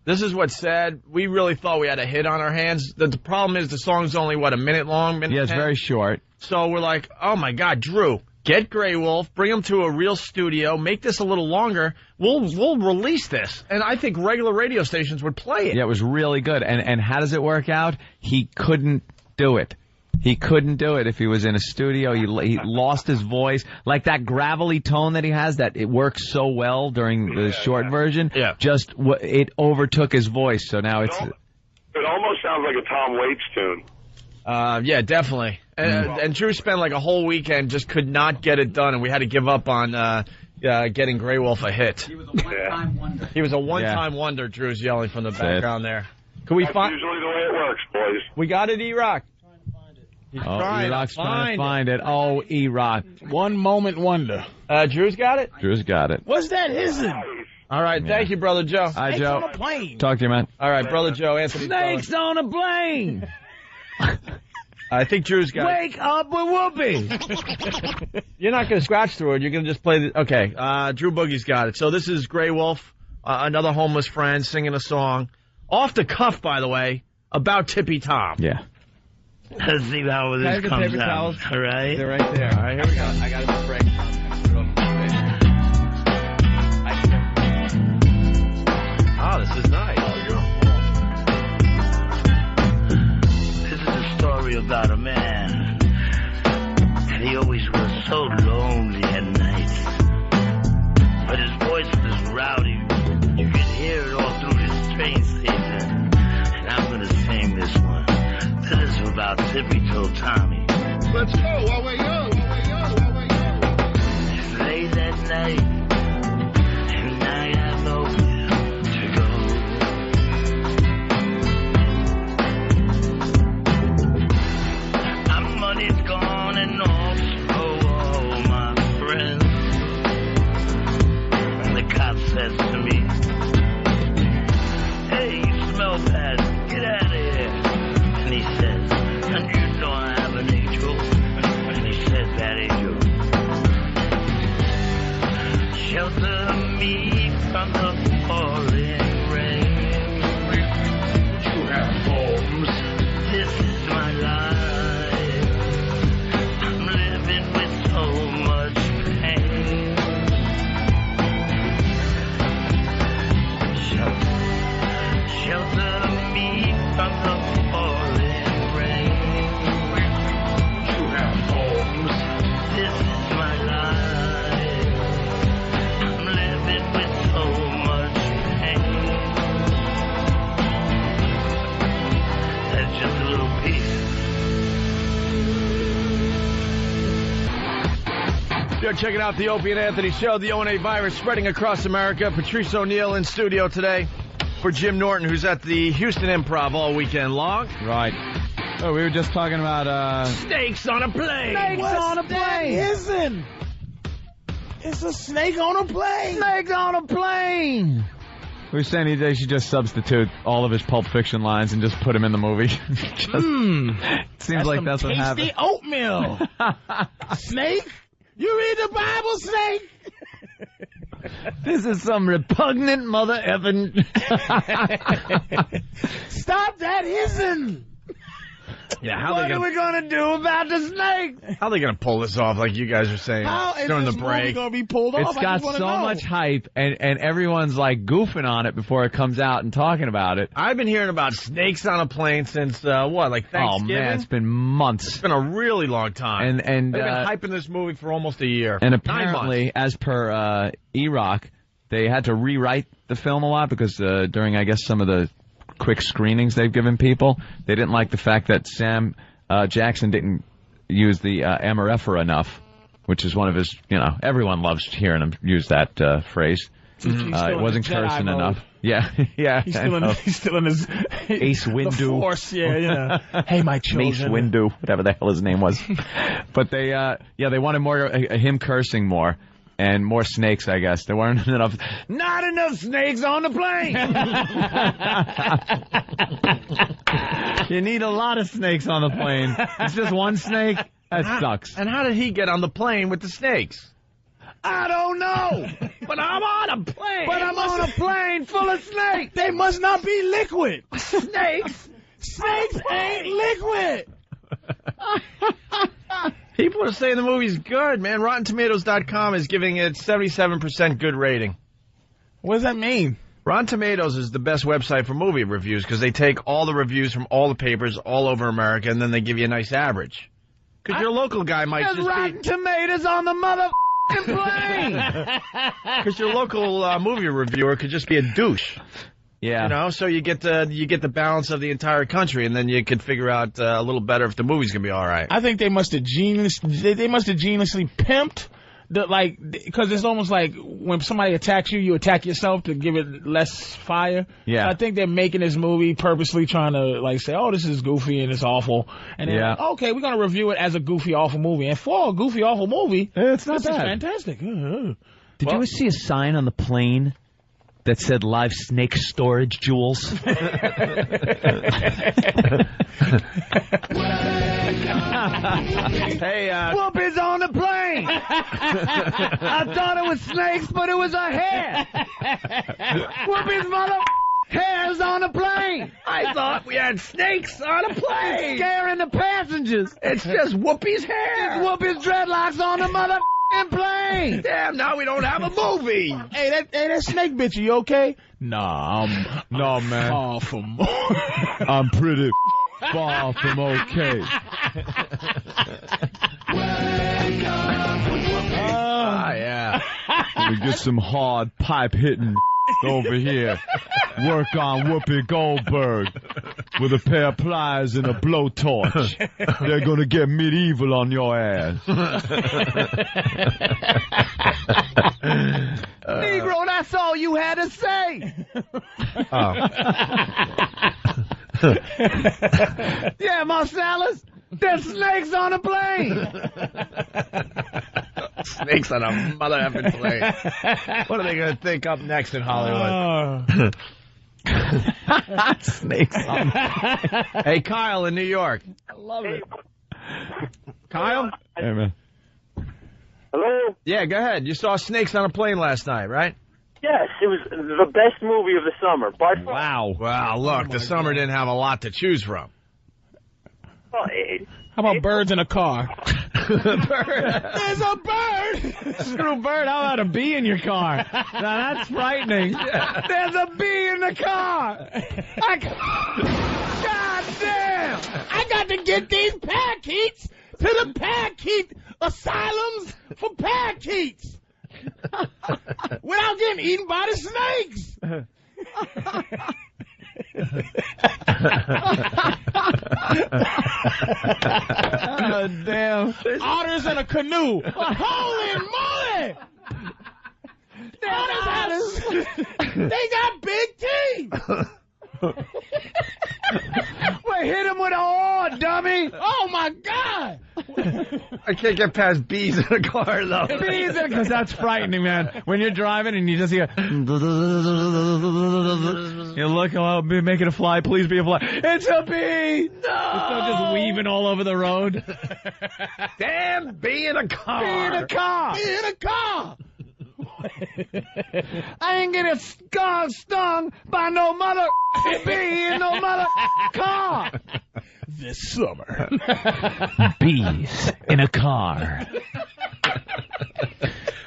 A: This is what's sad. We really thought we had a hit on our hands. The problem is the song's only, a minute long?
B: Yeah, it's very short.
A: So we're like, oh, my God, Drew, get Grey Wolf, bring him to a real studio, make this a little longer. We'll release this. And I think regular radio stations would play it.
B: Yeah, it was really good. And how does it work out? He couldn't do it. He couldn't do it if he was in a studio. He lost his voice. Like that gravelly tone that he has, that it works so well during the short version.
A: Yeah.
B: Just it overtook his voice. So now it's...
O: It almost sounds like a Tom Waits tune.
A: Yeah, definitely. And Drew spent like a whole weekend, just could not get it done, and we had to give up on getting Grey Wolf a hit. He was a one-time wonder. He was a one-time wonder, Drew's yelling from the background there. Can we find...
O: usually the way it works, boys.
A: We got it, E-Rock.
B: E-Rock's trying to find it. Oh, E-Rock.
C: One moment wonder.
A: Drew's got it?
B: Drew's got it.
C: What's that hissing?
A: All right, thank you, Brother Joe.
B: Hi, Joe.
C: On a plane.
B: Talk to you, man.
A: All right, Brother Joe, Anthony.
P: Snakes on a plane.
A: I think Drew's got
P: Wake up with Whoopi.
A: You're not going to scratch through it. You're going to just play the... Okay, Drew Boogie's got it. So this is Grey Wolf, another homeless friend, singing a song. Off the cuff, by the way, about Tippy Tom.
B: Yeah.
P: Let's see how this comes out. All right?
A: They're right there. All right, here we go. I got a break. Oh, this is nice.
P: This is a story about a man, and he always was so lonely at night. But his voice was rowdy. You could hear it all through this train station. And I'm going to sing this one. This is about Tippy Toe Tommy.
G: Let's go while we're young.
P: It's late at night, and I have nowhere to go. My money's gone and also all my friends. And the cop says to me, "Hey, you smell bad, get out of here." And he says, "And you know I have an angel." And he says, "That angel, shelter me from the pouring rain. You have homes. This is my life. I'm living with so much pain. Shelter me from the pouring rain. You have homes. This is my life. I'm living with so much pain. That's just a little piece.
A: You're checking out the Opie and Anthony Show. The O&A virus spreading across America. Patrice O'Neal in studio today for Jim Norton, who's at the Houston Improv all weekend long.
B: Right. Oh, we were just talking about
C: Snakes on a plane.
P: Snakes on a plane.
C: Isn't. It's a snake on a plane.
P: Snakes on a plane.
B: we were saying they should just substitute all of his Pulp Fiction lines and just put him in the movie. Seems like that's what happened.
C: Tasty oatmeal. Snake? You read the Bible, Snake?
P: This is some repugnant mother effing.
C: Stop that hissing.
A: Yeah,
P: what are we going to do about the snake?
A: How are they going to pull this off like you guys are saying?
C: How is
A: during
C: this
A: the break?
C: movie going to be pulled off?
B: It's got so much hype, and everyone's like goofing on it before it comes out and talking about it.
A: I've been hearing about snakes on a plane since, like Thanksgiving?
B: Oh, man, it's been months.
A: It's been a really long time.
B: And
A: they've been hyping this movie for almost a year.
B: And apparently, as per E-Rock, they had to rewrite the film a lot because during, I guess, some of the quick screenings they've given people, they didn't like the fact that Sam Jackson didn't use the Amorephora enough, which is one of his, everyone loves hearing him use that phrase. It wasn't cursing enough. Yeah, yeah.
C: He's still in his
B: Ace Windu.
C: The Force, yeah. Hey, my children.
B: Mace Windu, whatever the hell his name was. But they wanted more him cursing more. And more snakes, I guess. There weren't enough.
P: Not enough snakes on the plane.
B: You need a lot of snakes on the plane. It's just one snake. That sucks.
A: And how did he get on the plane with the snakes?
P: I don't know.
C: But I'm on a plane.
P: But I'm on a plane full of snakes.
C: They must not be liquid.
P: Snakes?
C: Snakes ain't liquid.
A: People are saying the movie's good, man. RottenTomatoes.com is giving it 77% good rating.
C: What does that mean?
A: Rotten Tomatoes is the best website for movie reviews because they take all the reviews from all the papers all over America and then they give you a nice average. Because your local guy might just
P: Rotten Tomatoes on the motherfucking plane.
A: Because your local movie reviewer could just be a douche.
B: Yeah.
A: So you get the balance of the entire country, and then you could figure out a little better if the movie's gonna be all right.
C: I think they must have geniusly pimped because it's almost like when somebody attacks you, you attack yourself to give it less fire.
B: Yeah.
C: So I think they're making this movie purposely trying to say, oh, this is goofy and it's awful, and then okay, we're gonna review it as a goofy, awful movie, and for a goofy, awful movie,
B: it's not bad.
C: Is fantastic.
B: Did you ever see a sign on the plane that said live snake storage jewels?
A: Hey,
L: Whoopies on the plane. I thought it was snakes, but it was a hare. Whoopies mother hares on a plane.
A: I thought we had snakes on a plane.
L: Scaring the passengers.
A: It's just Whoopi's hair.
L: It's Whoopi's dreadlocks on the motherfucking plane.
A: Damn, now we don't have a movie.
C: Hey, that snake bitch, you okay?
B: No, man.
C: Far from more.
B: I'm pretty far from okay.
A: Yeah.
B: We get some hard pipe hitting over here. Work on Whoopi Goldberg with a pair of pliers and a blowtorch. They're gonna get medieval on your ass.
L: Negro, that's all you had to say. Yeah, Marcellus, there's snakes on a plane.
A: Snakes on a mother effing plane. What are they going to think up next in Hollywood? Snakes on. Hey, Kyle in New York.
L: I love it.
A: Kyle?
B: Hey, man.
O: Hello?
A: Yeah, go ahead. You saw Snakes on a Plane last night, right?
O: Yes, it was the best movie of the summer. By far.
A: Wow. Well, look, the summer didn't have a lot to choose from.
O: Well,
C: How about birds in a car?
A: Bird.
C: There's a bird!
L: Screw bird, how about a bee in your car? Now that's frightening. There's a bee in the car. God damn!
C: I got to get these parakeets to the parakeet asylums for parakeets without getting eaten by the snakes.
L: Oh, damn.
C: Otters in a canoe. Holy moly! They got big teeth.
L: Wait, hit him with a oar, dummy.
C: Oh, my God.
A: I can't get past bees in a car, though.
L: Bees, because that's frightening, man. When you're driving and you just hear, you look, oh, make it a fly, please be a fly. It's a bee. No. It's just weaving all over the road.
A: Damn bee in a car.
L: Bee in a car.
C: Bee in a car.
L: I ain't getting stung by no mother bee in no mother car.
C: This summer.
L: Bees in a car.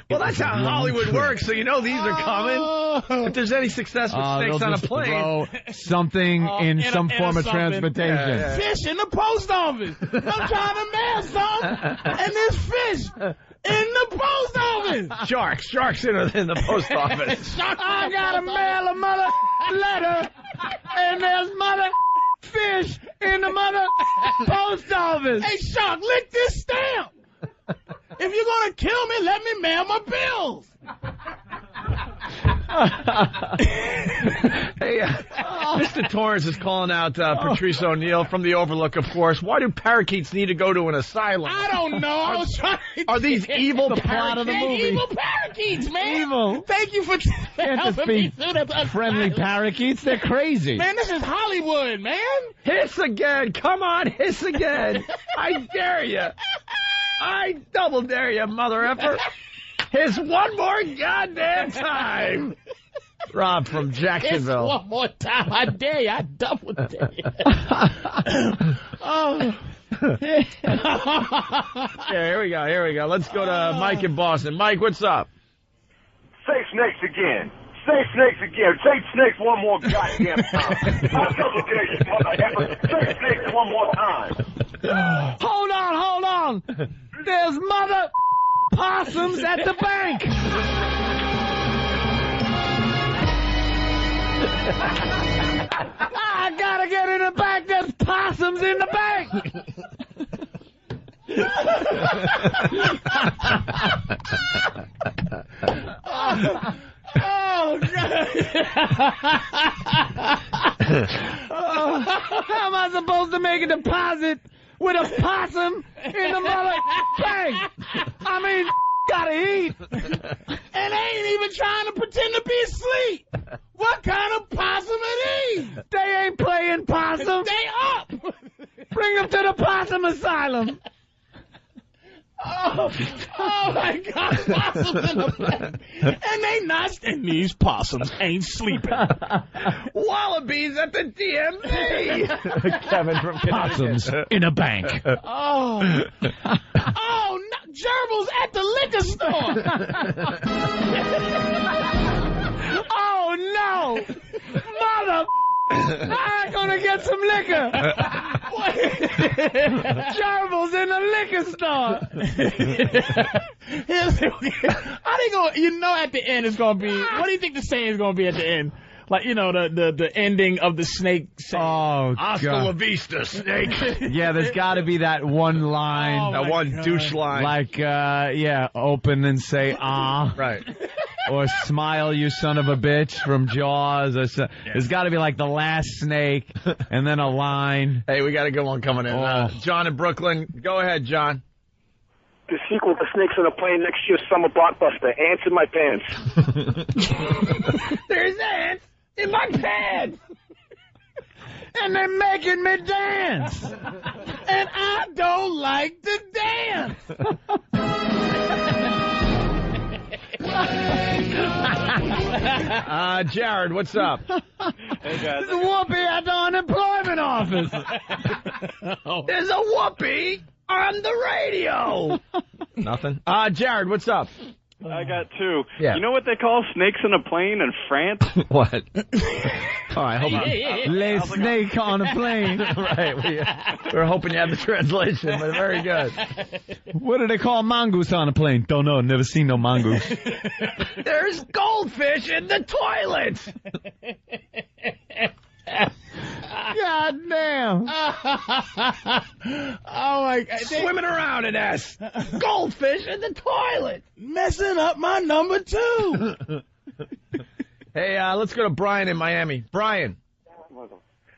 A: Well, that's how Hollywood works, so you know these are coming. If there's any success with Snakes on a Plane.
L: Throw something in some form of transportation.
A: Yeah.
C: Fish in the post office. I'm trying to mail something, and there's fish in the post office.
A: Sharks in the post office.
L: I gotta mail a mother letter, and there's mother fish in the mother post office.
C: Hey, Shark, lick this stamp. If you're gonna kill me, let me mail my bills.
A: Hey, Mr. Torrance is calling out Patrice O'Neal from The Overlook, of course. Why do parakeets need to go to an asylum?
C: I don't know. I was trying to
A: Are these evil
L: the plot of the movie?
C: Evil parakeets, man.
L: Evil.
C: Thank you for helping me through that.
L: Friendly parakeets, they're crazy.
C: Man, this is Hollywood, man.
A: Hiss again. Come on, hiss again. I dare you. I double dare you, mother effer. Hiss one more goddamn time. Rob from Jacksonville.
C: One more time. I dare you. I double dare you. Oh.
A: Yeah, here we go. Let's go to Mike in Boston. Mike, what's up?
O: Say snakes again. Say snakes again. Say snakes one more goddamn time. I'll double dare you, mother effer. Say snakes one more time.
L: Hold on. There's mother possums at the bank. I gotta get in the bank. There's possums in the bank.
C: Oh, God.
L: How am I supposed to make a deposit with a possum in the mother bank? I mean, gotta eat.
C: And they ain't even trying to pretend to be asleep. What kind of possum are these?
L: They ain't playing possum.
C: They up.
L: Bring
Q: Bring him to the possum asylum.
C: Oh my God, possums in the bed. And and these possums ain't sleeping.
A: Wallabies at the DMV. Kevin from
Q: Possums in a bank.
C: Oh, no, gerbils at the liquor store.
Q: Oh, no. Mother... I'm gonna get some liquor. Gerbils in the liquor store.
C: How they go? You know, at the end it's gonna be. What do you think the saying is gonna be at the end? Like, you know, the ending of the snake saying.
B: Oh,
A: Hasta la vista, snake.
B: Yeah, there's got to be that one line.
A: That one douche line.
B: Like, open and say, ah.
A: Right.
B: Or smile, you son of a bitch, from Jaws. There's got to be like the last snake, and then a line.
A: Hey, we got a good one coming in. John in Brooklyn. Go ahead, John.
O: The sequel to Snakes on a Plane next year's summer blockbuster. Ants in my pants.
Q: There's ants in my pants. And they're making me dance. And I don't like to dance.
A: Jared, what's up?
O: Hey, guys.
Q: There's a whoopee at the unemployment office.
A: There's a whoopee on the radio. Nothing. Jared, what's up?
R: I got two.
A: Yeah.
R: You know what they call snakes in a plane in France?
A: What? All right, hold on.
B: Lay snake on a plane.
A: Right. We're hoping you have the translation, but very good.
B: What do they call mongoose on a plane? Don't know. Never seen no mongoose.
A: There's goldfish in the toilet.
Q: God damn.
C: Oh, my God.
A: Swimming around in S. Goldfish in the toilet.
C: Messing up my number 2.
A: Hey, let's go to Brian in Miami. Brian.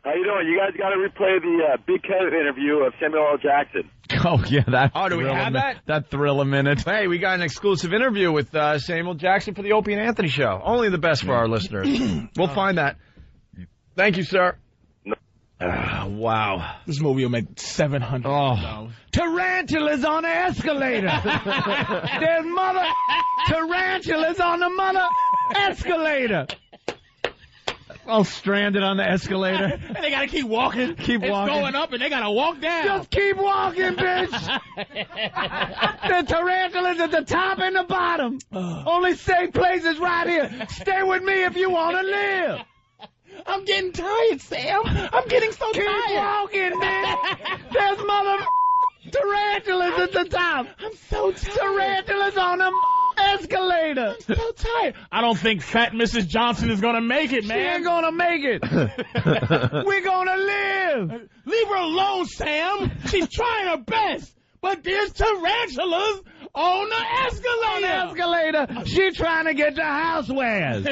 O: How you doing? You guys got to replay the Big Cat interview of Samuel L. Jackson.
B: Oh, yeah. That
A: do we have that?
B: That thrill a minute.
A: Hey, we got an exclusive interview with Samuel Jackson for the Opie and Anthony Show. Only the best for our listeners. We'll find that. Thank you, sir. Wow.
C: This movie will make $700.
Q: Oh. Tarantulas on the escalator. There's mother tarantulas on the mother escalator.
B: All stranded on the escalator.
C: And they gotta keep walking.
B: Keep walking.
C: It's going up and they gotta walk down.
Q: Just keep walking, bitch. The tarantulas at the top and the bottom. Only safe places right here. Stay with me if you want to live.
C: I'm getting tired, Sam. I'm getting so
Q: Keep
C: tired.
Q: Keep walking, man. There's mother tarantulas at the top.
C: I'm so tired.
Q: Tarantulas on the escalator.
C: I'm so tired. I don't think fat Mrs. Johnson is gonna make it, man.
Q: She ain't gonna make it. We're gonna live.
C: Leave her alone, Sam. She's trying her best. But there's tarantulas on the escalator.
Q: On the escalator. She trying to get to housewares.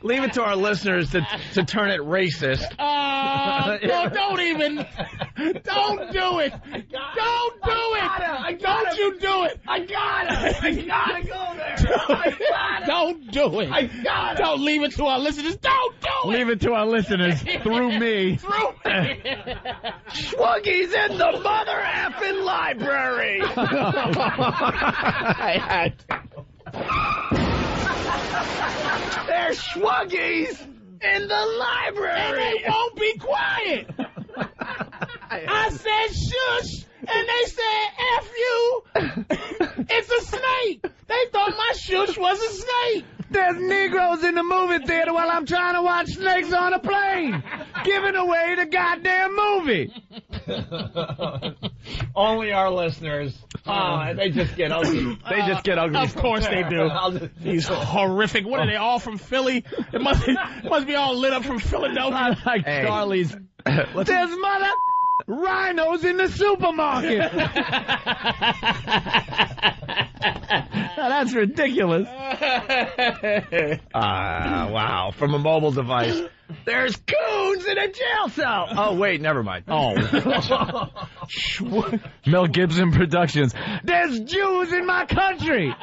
A: Leave it to our listeners to turn it racist.
C: No, don't even. Don't do it. Don't do it. Don't you do it.
A: I gotta go there.
C: Don't do it.
A: I gotta.
C: Don't leave it to our listeners. Don't do it.
B: Leave it to our listeners through me.
C: Through me.
A: Schwuggies in the mother effing library. There's Schwuggies in the library.
C: And they won't be quiet. I said shush, and they said F you. It's a snake. They thought my shush was a snake.
Q: There's Negroes in the movie theater while I'm trying to watch Snakes on a Plane, giving away the goddamn movie.
A: Only our listeners. They just get ugly. They just get ugly.
C: Of course they do. He's horrific. What are they, all from Philly? It must be all lit up from Philadelphia.
B: Like Charlie's.
Q: There's mother rhinos in the supermarket.
B: That's ridiculous.
A: Wow. From a mobile device. There's coons in a jail cell. Oh, wait, never mind.
B: Oh. Mel Gibson Productions.
Q: There's Jews in my country.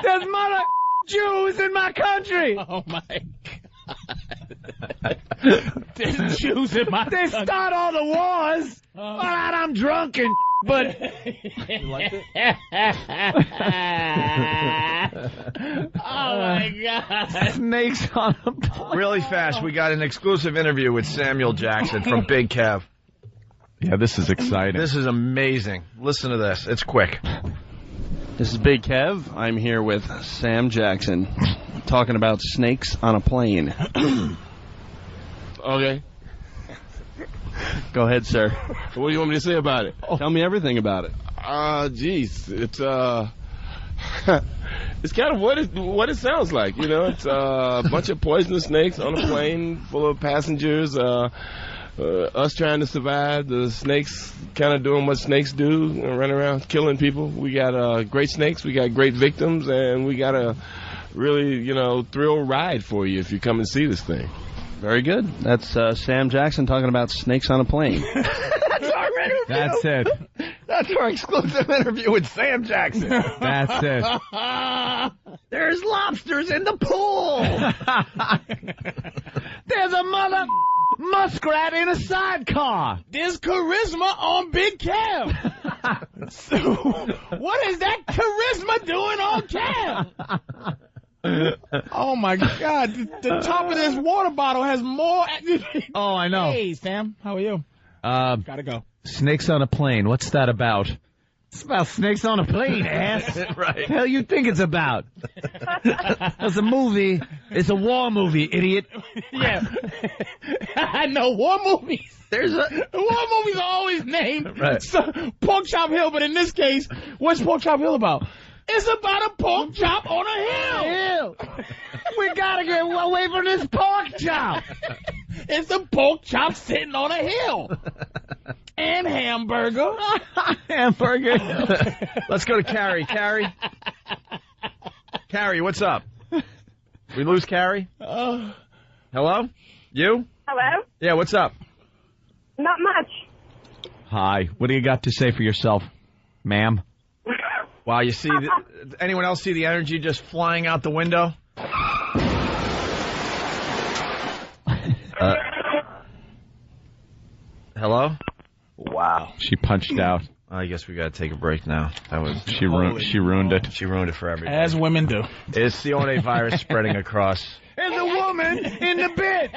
Q: There's mother Jews in my country.
C: Oh, my There's Jews in my
Q: They start all the wars. All right, I'm drunk and but
C: you liked it? Oh my God!
Q: Snakes on a plane.
A: Really fast, we got an exclusive interview with Samuel Jackson from Big Kev.
B: Yeah, this is exciting.
A: This is amazing. Listen to this. It's quick.
S: This is Big Kev. I'm here with Sam Jackson, talking about snakes on a plane.
T: Okay.
S: Go ahead, sir.
T: What do you want me to say about it?
S: Tell me everything about it.
T: Geez, it's it's kind of what it sounds like. You know, it's a bunch of poisonous snakes on a plane full of passengers. Us trying to survive. The snakes kind of doing what snakes do, running around killing people. We got great snakes. We got great victims, and we got a really thrill ride for you if you come and see this thing.
S: Very good. That's Sam Jackson talking about snakes on a plane.
A: That's our interview.
B: That's it.
A: That's our exclusive interview with Sam Jackson.
B: That's it.
Q: There's lobsters in the pool. There's a mother muskrat in a sidecar.
C: There's charisma on Big Kev. So, what is that charisma doing on Kev? Oh my God! The top of this water bottle has more.
Q: Oh, I know.
C: Hey, Sam, how are you? Gotta go.
Q: Snakes on a plane. What's that about? It's about snakes on a plane, ass.
A: Right.
Q: Hell, you think it's about? It's a movie. It's a war movie, idiot.
C: Yeah. I know war movies.
A: War
C: movies are always named
A: right.
C: Pork Chop Hill, but in this case, what's Pork Chop Hill about? It's about a pork chop on a hill.
Q: We gotta get away from this pork chop.
C: It's a pork chop sitting on a hill. And hamburger.
Q: Hamburger.
A: Let's go to Carrie. Carrie, what's up? We lose Carrie? Hello? You?
U: Hello?
A: Yeah, what's up?
U: Not much.
Q: Hi. What do you got to say for yourself, ma'am?
A: Wow, you see, anyone else see the energy just flying out the window? Hello?
B: Wow. She punched out.
A: I guess we got to take a break now. That was
B: she ruined it.
A: She ruined it for everybody.
C: As women do.
A: It's the One virus spreading across.
Q: There's a woman in the bit.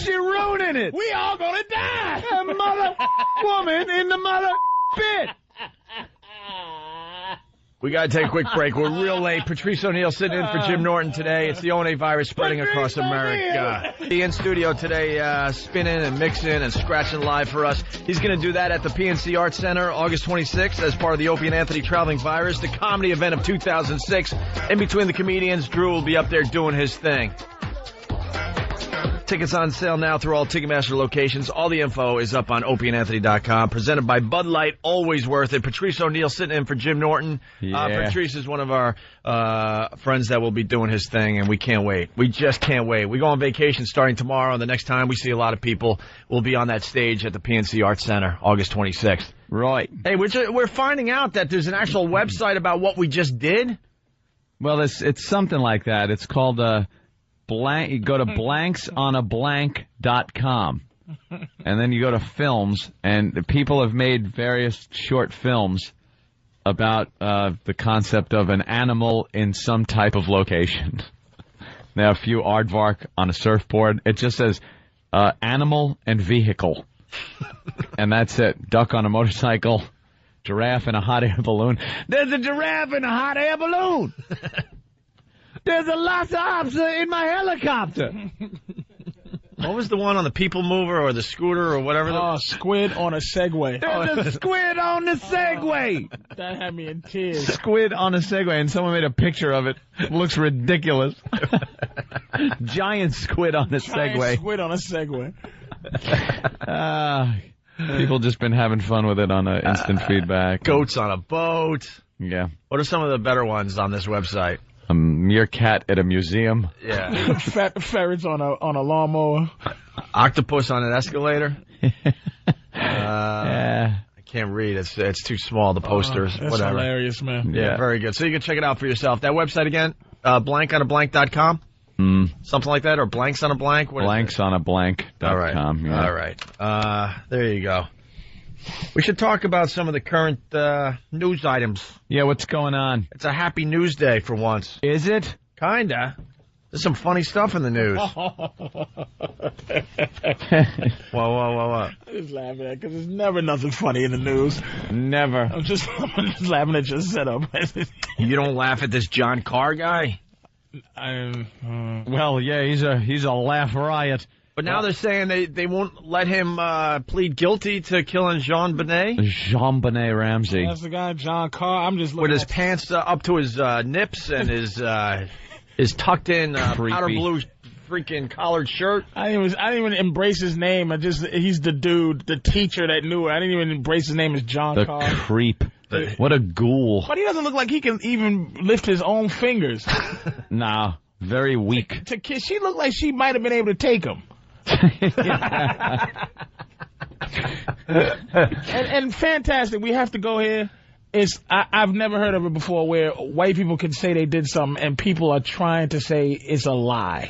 Q: She ruining it.
C: We all gonna die.
Q: A mother woman in the mother bit.
A: We got to take a quick break. We're real late. Patrice O'Neal sitting in for Jim Norton today. It's the ONA virus spreading across America. He in studio today spinning and mixing and scratching live for us. He's going to do that at the PNC Arts Center August 26th as part of the Opie and Anthony Traveling Virus, the comedy event of 2006. In between the comedians, Drew will be up there doing his thing. Tickets on sale now through all Ticketmaster locations. All the info is up on opieandanthony.com. Presented by Bud Light. Always worth it. Patrice O'Neal sitting in for Jim Norton.
B: Yeah.
A: Patrice is one of our friends that will be doing his thing, and we can't wait. We just can't wait. We go on vacation starting tomorrow, and the next time we see a lot of people, we'll be on that stage at the PNC Arts Center, August 26th.
B: Right.
A: Hey, we're finding out that there's an actual website about what we just did.
B: Well, it's something like that. It's called blank. You go to blanksonablank.com, and then you go to films, and people have made various short films about the concept of an animal in some type of location. They have a few aardvark on a surfboard. It just says animal and vehicle, and that's it. Duck on a motorcycle, giraffe in a hot air balloon.
Q: There's a giraffe in a hot air balloon. There's a lobster in my helicopter.
A: What was the one on the people mover or the scooter or whatever?
C: Squid on a Segway.
Q: There's a squid on the Segway.
C: That had me in tears.
B: Squid on a Segway, and someone made a picture of it. It looks ridiculous. Giant squid on a Segway.
C: Squid on a Segway.
B: People just been having fun with it on instant feedback.
A: Goats on a boat.
B: Yeah.
A: What are some of the better ones on this website?
B: A meerkat at a museum.
A: Yeah.
C: Ferrets on a lawnmower.
A: Octopus on an escalator.
B: Yeah.
A: I can't read. It's too small, the posters.
C: That's
A: whatever.
C: Hilarious, man.
A: Yeah, very good. So you can check it out for yourself. That website again, blankonablank.com. Something like that, or blanks on a blank?
B: Blanksanablank.com.
A: All right.
B: Yeah.
A: All right. There you go. We should talk about some of the current news items.
B: Yeah, what's going on?
A: It's a happy news day for once.
B: Is it?
A: Kinda. There's some funny stuff in the news. Whoa.
C: I'm just laughing at it because there's never nothing funny in the news.
B: Never.
C: I'm just laughing at your setup.
A: You don't laugh at this John Carr guy?
B: Well, yeah, he's a laugh riot.
A: But now they're saying they won't let him plead guilty to killing
B: Jean-Benet Ramsey.
C: That's the guy, John Carr. I'm just looking
A: with his pants up to his nips and his tucked in powder blue freaking collared shirt.
C: I didn't even embrace his name. He's the dude, the teacher that knew it. I didn't even embrace his name as John Carr.
B: The creep. What a ghoul.
C: But he doesn't look like he can even lift his own fingers.
B: Nah, very weak.
C: To kiss, she looked like she might have been able to take him. and fantastic. We have to go here. I've never heard of it before where white people can say they did something and people are trying to say it's a lie.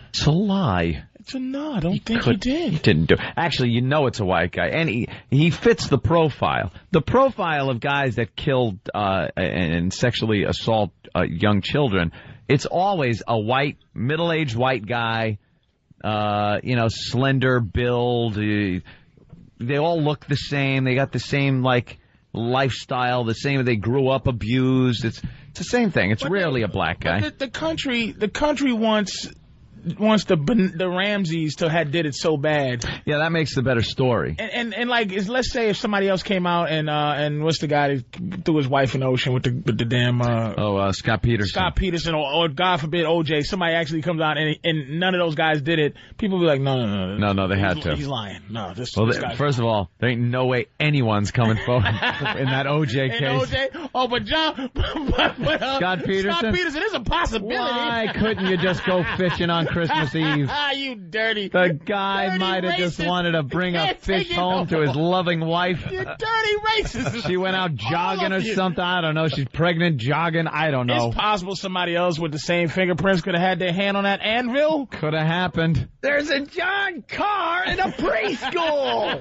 B: It's a lie.
C: No, I don't think he did.
B: He didn't do it. Actually, you know it's a white guy. And he fits the profile. The profile of guys that killed and sexually assault young children. It's always a middle-aged white guy, slender build. They all look the same. They got the same, lifestyle, the same. They grew up abused. It's the same thing. It's rarely a black guy.
C: But the country wants the Ramseys to have did it so bad.
B: Yeah, that makes the better story.
C: And let's say if somebody else came out and what's the guy that threw his wife in the ocean with the damn
B: Scott Peterson.
C: Scott Peterson or God forbid OJ. Somebody actually comes out and none of those guys did it. People be like, no,
B: they had to.
C: He's lying. No, this guy.
B: First of all, there ain't no way anyone's coming forward in that OJ case.
C: OJ? Oh, but John,
B: Scott Peterson.
C: Scott Peterson is a possibility.
B: Why couldn't you just go fishing on Christmas Eve?
C: You dirty.
B: The guy might have just wanted to bring a fish home to his loving wife.
C: You dirty racist.
B: She went out jogging or something. I don't know. She's pregnant, jogging. I don't know.
C: It's possible somebody else with the same fingerprints could have had their hand on that anvil.
B: Could have happened.
A: There's a John Carr in a preschool.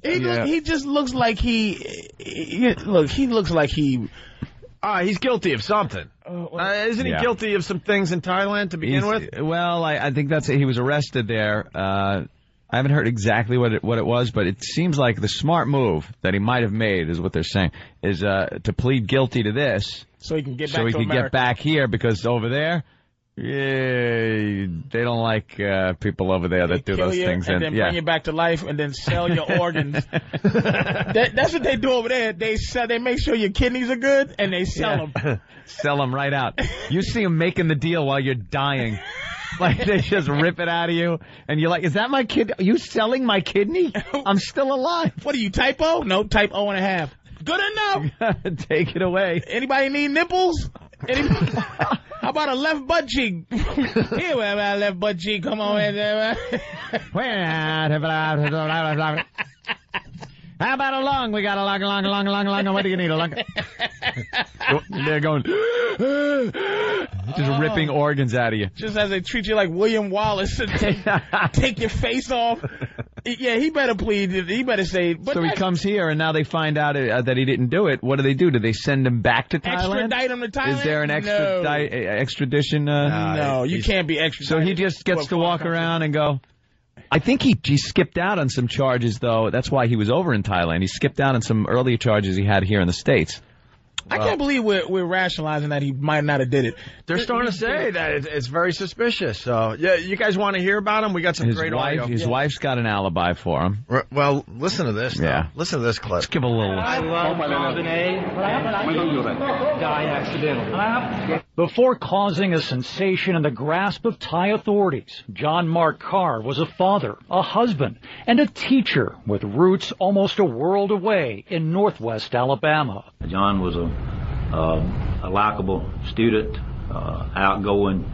C: He just looks like he looks like he.
A: He's guilty of something. Isn't he guilty of some things in Thailand to begin with?
B: Well, I think that's it. He was arrested there. I haven't heard exactly what it was, but it seems like the smart move that he might have made is what they're saying is to plead guilty to this,
C: so he can get back to America.
B: Get back here because over there. Yeah, they don't like people over there that do those things.
C: And then bring you back to life and then sell your organs. That's what they do over there. They make sure your kidneys are good and they sell them.
B: Sell them right out. You see them making the deal while you're dying. Like they just rip it out of you and you're like, is that my kid? Are you selling my kidney? I'm still alive.
C: What are you, type O? No, type O.5. Good enough.
B: Take it away.
C: Anybody need nipples? How about a left butt cheek? Here, we have a left butt cheek. Come on in there.
B: How about a lung? We got a lung. What do you need, a lung? They're going, just ripping organs out of you.
C: Just as they treat you like William Wallace and take your face off. Yeah, he better plead. He better say. But
B: so he comes here, and now they find out that he didn't do it. What do? Do they send him back to Thailand?
C: Extradite him to Thailand?
B: Is there an extradition?
C: No, you can't be extradited.
B: So he just gets to walk around and go. I think he skipped out on some charges, though. That's why he was over in Thailand. He skipped out on some earlier charges he had here in the States.
C: I can't believe we're rationalizing that he might not have did it.
A: They're starting to say that it's very suspicious. So, yeah, you guys want to hear about him? We got some great audio.
B: His wife's got an alibi for him.
A: Well, listen to this. Yeah. Listen to this clip.
B: Let's give a little.
E: Before causing a sensation in the grasp of Thai authorities, John Mark Carr was a father, a husband, and a teacher with roots almost a world away in northwest Alabama.
V: John was a likable student, outgoing,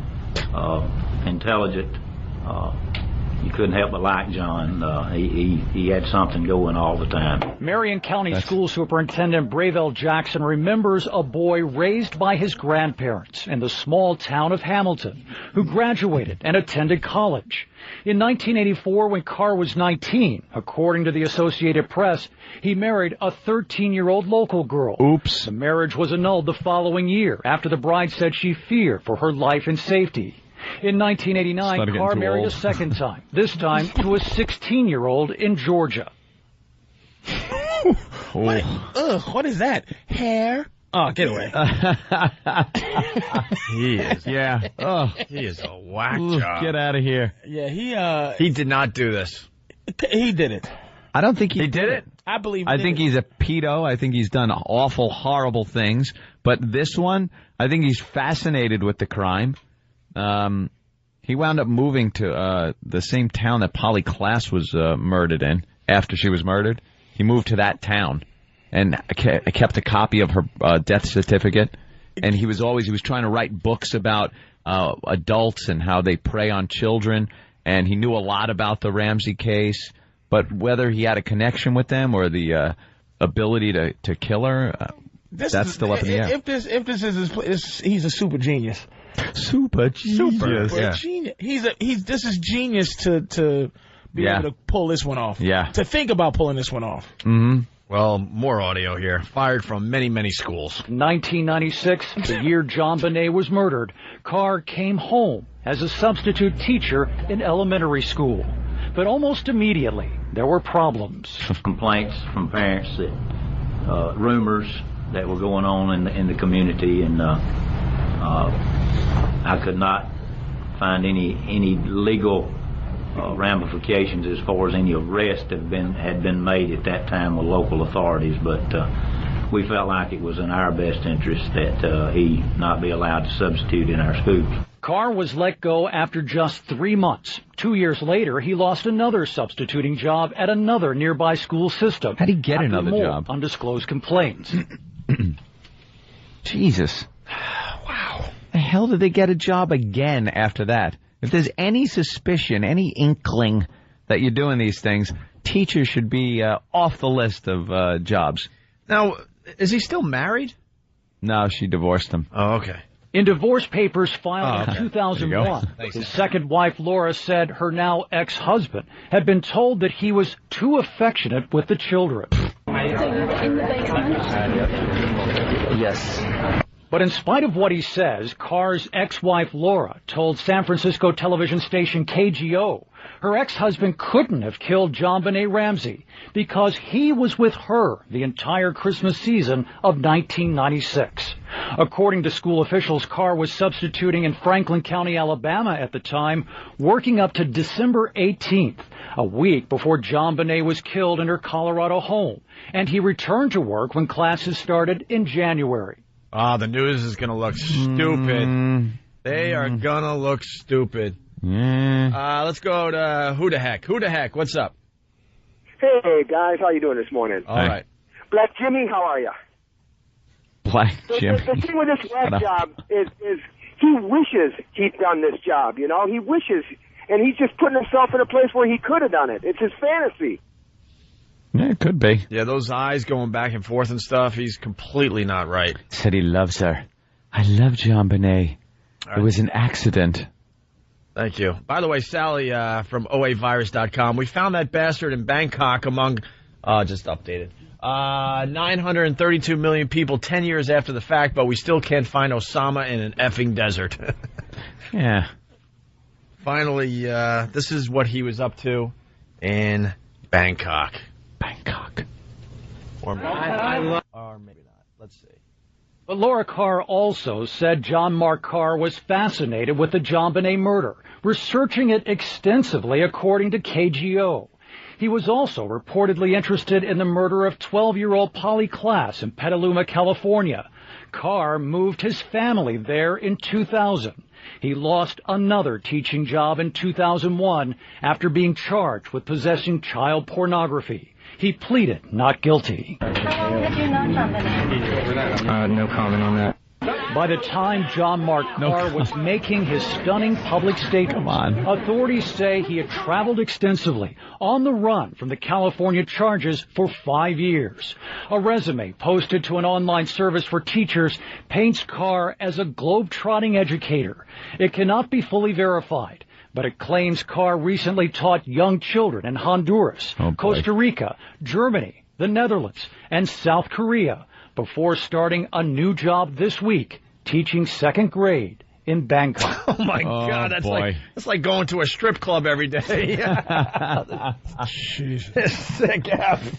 V: intelligent, you couldn't help but like John. He had something going all the time.
E: Marion County School Superintendent Bravel Jackson remembers a boy raised by his grandparents in the small town of Hamilton who graduated and attended college. In 1984, when Carr was 19, according to the Associated Press, he married a 13-year-old local girl.
B: Oops.
E: The marriage was annulled the following year after the bride said she feared for her life and safety. In 1989, Carr married a second time, this time to a 16-year-old in Georgia.
C: What is that? Hair? Oh, get away.
A: He is.
B: Yeah.
A: Oh, he is a whack job.
B: Get out of here.
C: Yeah,
A: he did not do this.
C: He did it.
B: I don't think
A: he did it.
C: I believe.
B: I think he's a pedo. I think he's done awful, horrible things. But this one, I think he's fascinated with the crime. He wound up moving to the same town that Polly Klaas was murdered in. After she was murdered, he moved to that town and kept a copy of her death certificate. And he was trying to write books about adults and how they prey on children. And he knew a lot about the Ramsey case. But whether he had a connection with them or the ability to kill her, that's still up in the air.
C: If this is he's a super genius.
B: Super genius.
C: Genius. This is genius to be able to pull this one off.
B: Yeah.
C: To think about pulling this one off.
B: Mm-hmm.
A: Well, more audio here. Fired from many, many schools.
E: 1996, the year John Bonet was murdered, Carr came home as a substitute teacher in elementary school. But almost immediately, there were problems.
V: Complaints from parents that rumors that were going on in the community, and I could not find any legal ramifications as far as any arrest had been made at that time with local authorities. But we felt like it was in our best interest that he not be allowed to substitute in our schools.
E: Carr was let go after just 3 months. 2 years later, he lost another substituting job at another nearby school system.
B: How'd he get another job?
E: Undisclosed complaints.
B: Jesus. Wow. The hell did they get a job again after that? If there's any suspicion, any inkling that you're doing these things, teachers should be off the list of jobs.
A: Now, is he still married?
B: No, she divorced him.
A: Oh, okay.
E: In divorce papers filed in 2001,
B: Thanks.
E: his second wife, Laura, said her now ex-husband had been told that he was too affectionate with the children.
V: Yes.
E: But in spite of what he says, Carr's ex-wife, Laura, told San Francisco television station KGO her ex-husband couldn't have killed John Bonet Ramsey because he was with her the entire Christmas season of 1996. According to school officials, Carr was substituting in Franklin County, Alabama at the time, working up to December 18th, a week before John Bonet was killed in her Colorado home, and he returned to work when classes started in January.
A: The news is going to look stupid. They are going to look stupid. Let's go to Who the Heck. Who the Heck, what's up?
D: Hey, guys, how you doing this morning?
A: All right.
D: Black Jimmy, how are you?
B: Black Jimmy.
D: The thing with this whack job is he wishes he'd done this job, you know? He wishes, and he's just putting himself in a place where he could have done it. It's his fantasy.
B: Yeah, it could be.
A: Yeah, those eyes going back and forth and stuff, he's completely not right.
B: Said he loves her. I love John Bonet. It was an accident.
A: Thank you. By the way, Sally from oavirus.com, we found that bastard in Bangkok among, just updated, 932 million people 10 years after the fact, but we still can't find Osama in an effing desert.
B: Yeah.
A: Finally, this is what he was up to in Bangkok.
B: Bangkok.
A: Or maybe not. Let's see.
E: But Laura Carr also said John Mark Carr was fascinated with the John Bonet murder, researching it extensively according to KGO. He was also reportedly interested in the murder of 12-year-old Polly Klaas in Petaluma, California. Carr moved his family there in 2000. He lost another teaching job in 2001 after being charged with possessing child pornography. He pleaded not guilty.
F: How long have you known John Bonet?
W: No comment on that.
E: By the time John Mark Carr was making his stunning public statement, authorities say he had traveled extensively on the run from the California charges for 5 years. A resume posted to an online service for teachers paints Carr as a globe-trotting educator. It cannot be fully verified, but it claims Carr recently taught young children in Honduras, Costa Rica, Germany, the Netherlands, and South Korea before starting a new job this week, teaching 2nd grade in Bangkok.
A: Oh, my God. That's like going to a strip club every day.
C: Jeez.
A: Sick F.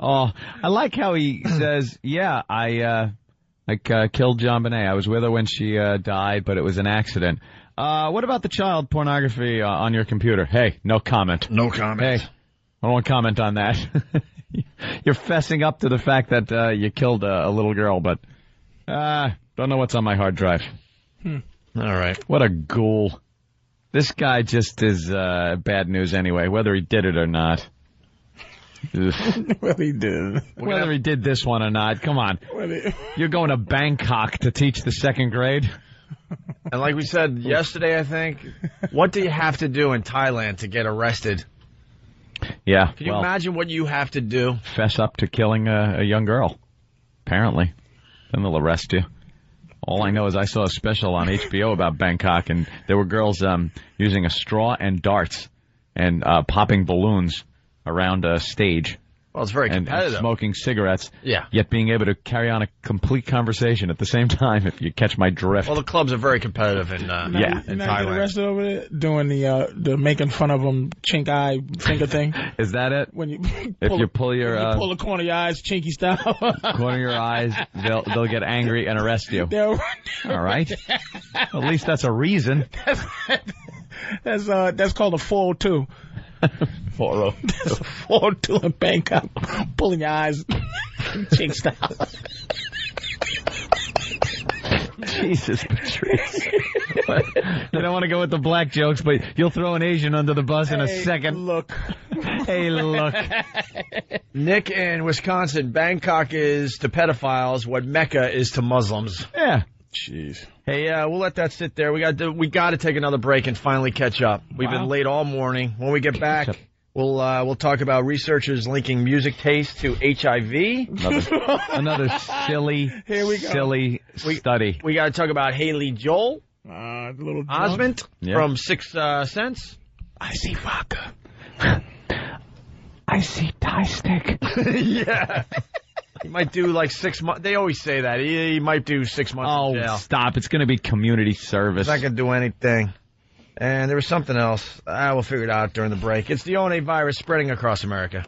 B: Oh, I like how he says, yeah, I killed John Bonet. I was with her when she died, but it was an accident. What about the child pornography on your computer? Hey, no comment.
A: No comment.
B: Hey, I don't want to comment on that. You're fessing up to the fact that you killed a little girl, but don't know what's on my hard drive.
A: All right.
B: What a ghoul. This guy just is bad news anyway, whether he did it or not.
C: Well, he did.
B: Whether he did this one or not, come on. You're going to Bangkok to teach the 2nd grade?
A: And like we said yesterday, I think, what do you have to do in Thailand to get arrested?
B: Yeah.
A: Can you imagine what you have to do?
B: Fess up to killing a young girl, apparently. Then they'll arrest you. All I know is I saw a special on HBO about Bangkok, and there were girls using a straw and darts and popping balloons around a stage.
A: Well, it's very competitive.
B: And smoking cigarettes.
A: Yeah.
B: Yet being able to carry on a complete conversation at the same time, if you catch my drift.
A: Well, the clubs are very competitive in Thailand.
C: Get arrested over there doing the making fun of them chink eye finger thing.
B: Is that it?
C: When you
B: pull your
C: pull the corner of your eyes, chinky style.
B: Corner of your eyes, they'll get angry and arrest you. All right. At least that's a reason.
C: That's called a 402.
A: 402.
C: That's a 402 in Bangkok. Pulling your eyes, chink style.
B: Jesus, Patrice. You don't want to go with the black jokes, but you'll throw an Asian under the bus in a second.
C: Look.
B: Hey, look.
A: Nick in Wisconsin, Bangkok is to pedophiles what Mecca is to Muslims.
B: Yeah.
A: Jeez. Hey, we'll let that sit there. We got to take another break and finally catch up. We've been late all morning. When we get back, we'll talk about researchers linking music taste to HIV.
B: Another silly study.
A: We got to talk about Haley Joel Osment from 6 Cents.
B: I see vodka. I see Thai stick.
A: Yeah. He might do like 6 months. They always say that. He might do 6 months in jail.
B: Stop. It's going to be community service.
A: He's not going to do anything. And there was something else. We'll figure it out during the break. It's the ONA virus spreading across America.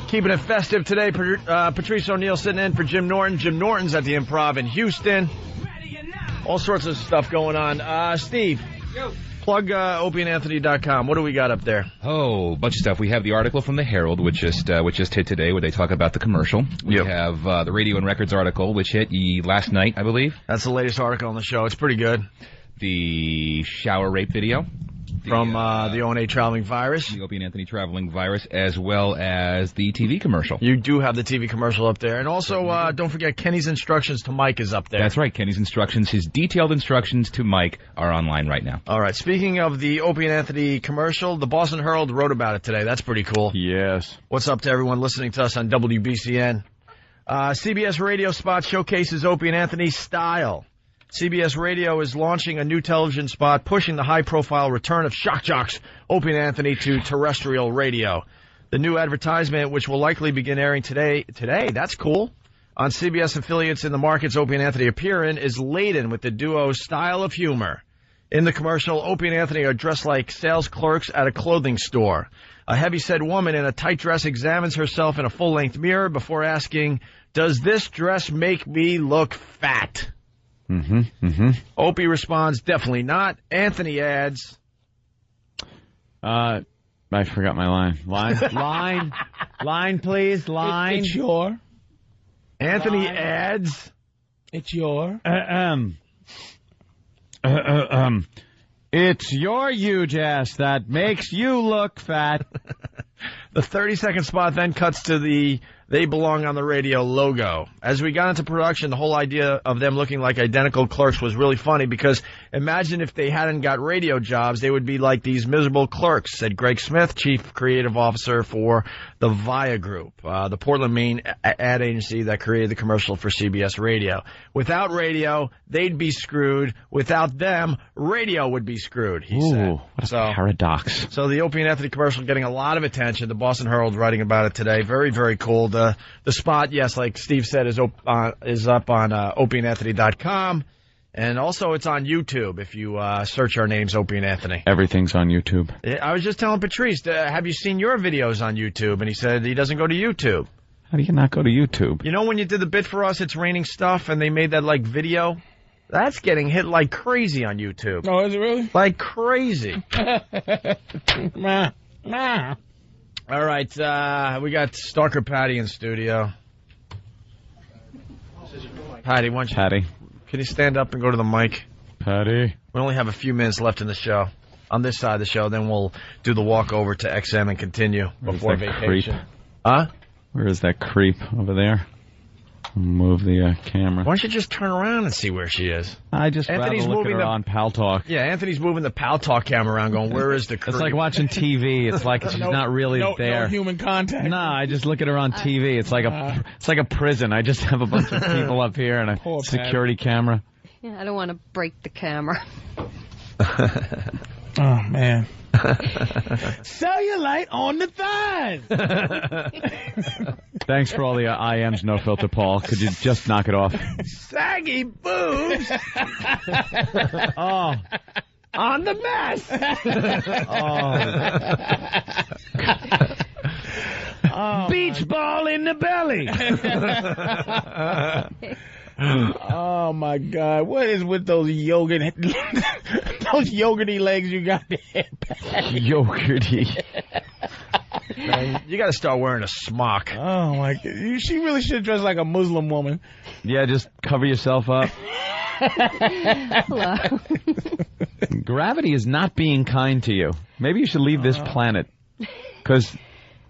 A: Keeping it festive today, Patrice O'Neal sitting in for Jim Norton. Jim Norton's at the Improv in Houston. All sorts of stuff going on. Steve, plug opieandanthony.com. What do we got up there?
F: Oh, a bunch of stuff. We have the article from the Herald, which just hit today, where they talk about the commercial. We have the Radio and Records article, which hit last night, I believe.
A: That's the latest article on the show. It's pretty good.
F: The shower rape video.
A: From the ONA traveling virus.
F: The Opie and Anthony traveling virus, as well as the TV commercial.
A: You do have the TV commercial up there. And also, don't forget, Kenny's instructions to Mike is up there.
F: That's right, Kenny's instructions. His detailed instructions to Mike are online right now.
A: All right, speaking of the Opie and Anthony commercial, the Boston Herald wrote about it today. That's pretty cool.
B: Yes.
A: What's up to everyone listening to us on WBCN? CBS radio spot showcases Opie and Anthony's style. CBS Radio is launching a new television spot pushing the high-profile return of shock jocks Opie and Anthony to terrestrial radio. The new advertisement, which will likely begin airing today, that's cool, on CBS affiliates in the markets Opie and Anthony appear in, is laden with the duo's style of humor. In the commercial, Opie and Anthony are dressed like sales clerks at a clothing store. A heavy-set woman in a tight dress examines herself in a full-length mirror before asking, "Does this dress make me look fat?" Opie responds, "Definitely not." Anthony adds,
B: I forgot my line. Line, please. Line.
C: It's your.
A: Anthony adds,
C: "It's your."
B: It's your huge ass that makes you look fat.
A: The 30-second spot then cuts to the They Belong on the Radio logo. As we got into production, the whole idea of them looking like identical clerks was really funny because imagine if they hadn't got radio jobs, they would be like these miserable clerks, said Greg Smith, Chief Creative Officer for the Via Group, the Portland, Maine ad agency that created the commercial for CBS Radio. Without radio, they'd be screwed. Without them, radio would be screwed, he said.
B: What a paradox.
A: So the Opie and Anthony commercial getting a lot of attention. The Boston Herald writing about it today. Very, very cool. The spot, yes, like Steve said, is up on opieandanthony.com. And also it's on YouTube if you search our names, Opie and Anthony.
B: Everything's on YouTube.
A: I was just telling Patrice, have you seen your videos on YouTube? And he said he doesn't go to YouTube.
B: How do you not go to YouTube?
A: You know when you did the bit for us, It's Raining Stuff, and they made that, like, video? That's getting hit like crazy on YouTube.
C: Oh, is it really?
A: Like crazy. All right, we got Stalker Patty in studio. Patty, why don't you...
B: Patty.
A: Can you stand up and go to the mic?
B: Patty.
A: We only have a few minutes left in the show. On this side of the show, then we'll do the walk over to XM and continue before vacation.
B: Creep?
A: Huh?
B: Where is that creep over there? Move the camera.
A: Why don't you just turn around and see where she is?
B: I just
A: Anthony's
B: rather look
A: moving
B: at her on Pal Talk.
A: Yeah, Anthony's moving the Pal Talk camera around going, where is the creep?
B: It's like watching TV. It's like she's not really there.
C: No human contact.
B: No, I just look at her on TV. It's like a prison. I just have a bunch of people up here and a security camera.
H: Yeah, I don't want to break the camera.
C: Oh, man. Cellulite on the thighs.
B: Thanks for all the IMs, No Filter, Paul. Could you just knock it off?
C: Saggy boobs.
B: Oh.
C: On the mess.
Q: Oh. Beach ball in the belly.
C: Oh my God! What is with those yogurty legs you got there?
B: Yogurty.
A: You got to start wearing a smock.
C: Oh my God! She really should dress like a Muslim woman.
B: Yeah, just cover yourself up.
H: Hello.
B: Gravity is not being kind to you. Maybe you should leave this planet. Because,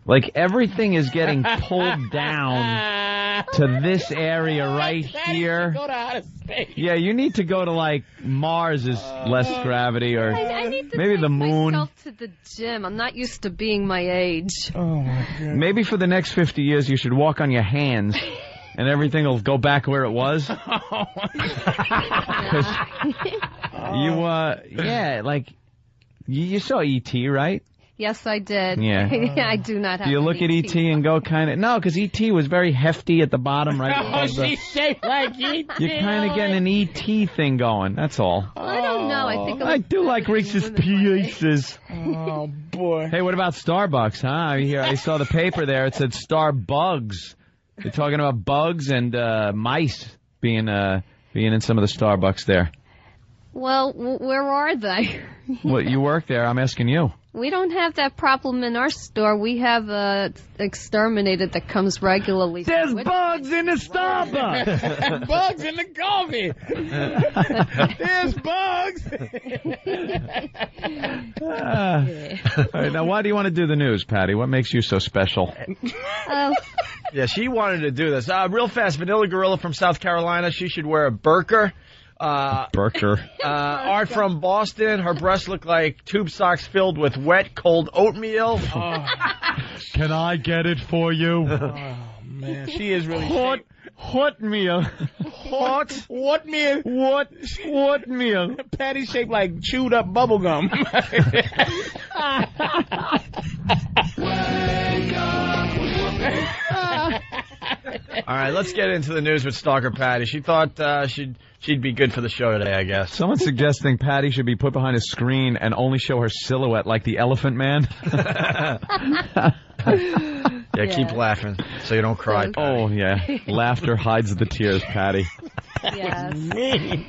B: like, everything is getting pulled down to this area right here.
C: Go to outer space.
B: Yeah, you need to go to, like, Mars is less gravity, or
H: I need to
B: maybe
H: take
B: the moon.
H: myself to the gym. I'm not used to being my age.
C: Oh, my God.
B: Maybe for the next 50 years you should walk on your hands. And everything will go back where it was. You saw E.T., right?
H: Yes, I did.
B: Yeah.
H: I do not have.
B: Do you look at E.T. and go kind of... No, because E.T. was very hefty at the bottom, right?
C: Oh, she's shaped like E.T.
B: You're kind of getting an E.T. thing going. That's all.
H: I don't know. I think
B: I do like Reese's Pieces.
C: Oh, boy.
B: Hey, what about Starbucks, huh? I saw the paper there. It said Starbugs. They're talking about bugs and mice being in some of the Starbucks there.
H: Well, where are they?
B: Well, you work there. I'm asking you.
H: We don't have that problem in our store. We have exterminator that comes regularly.
Q: There's bugs in the Starbucks.
C: Bugs in the coffee. There's bugs.
B: All right, now, why do you want to do the news, Patty? What makes you so special?
A: Yeah, she wanted to do this. Real fast, Vanilla Gorilla from South Carolina. She should wear a burqa.
B: Burqa.
A: Art from Boston. Her breasts look like tube socks filled with wet, cold oatmeal.
B: Oh. Can I get it for you?
C: Oh, man. She is really
B: hot meal.
C: What meal?
B: What meal?
C: Patty shaped like chewed up bubble gum.
A: All right, let's get into the news with Stalker Patty. She thought she'd be good for the show today, I guess.
B: Someone's suggesting Patty should be put behind a screen and only show her silhouette like the Elephant Man.
A: Yeah, keep laughing so you don't cry, Patty.
B: Oh, yeah. Laughter hides the tears, Patty.
H: Yes.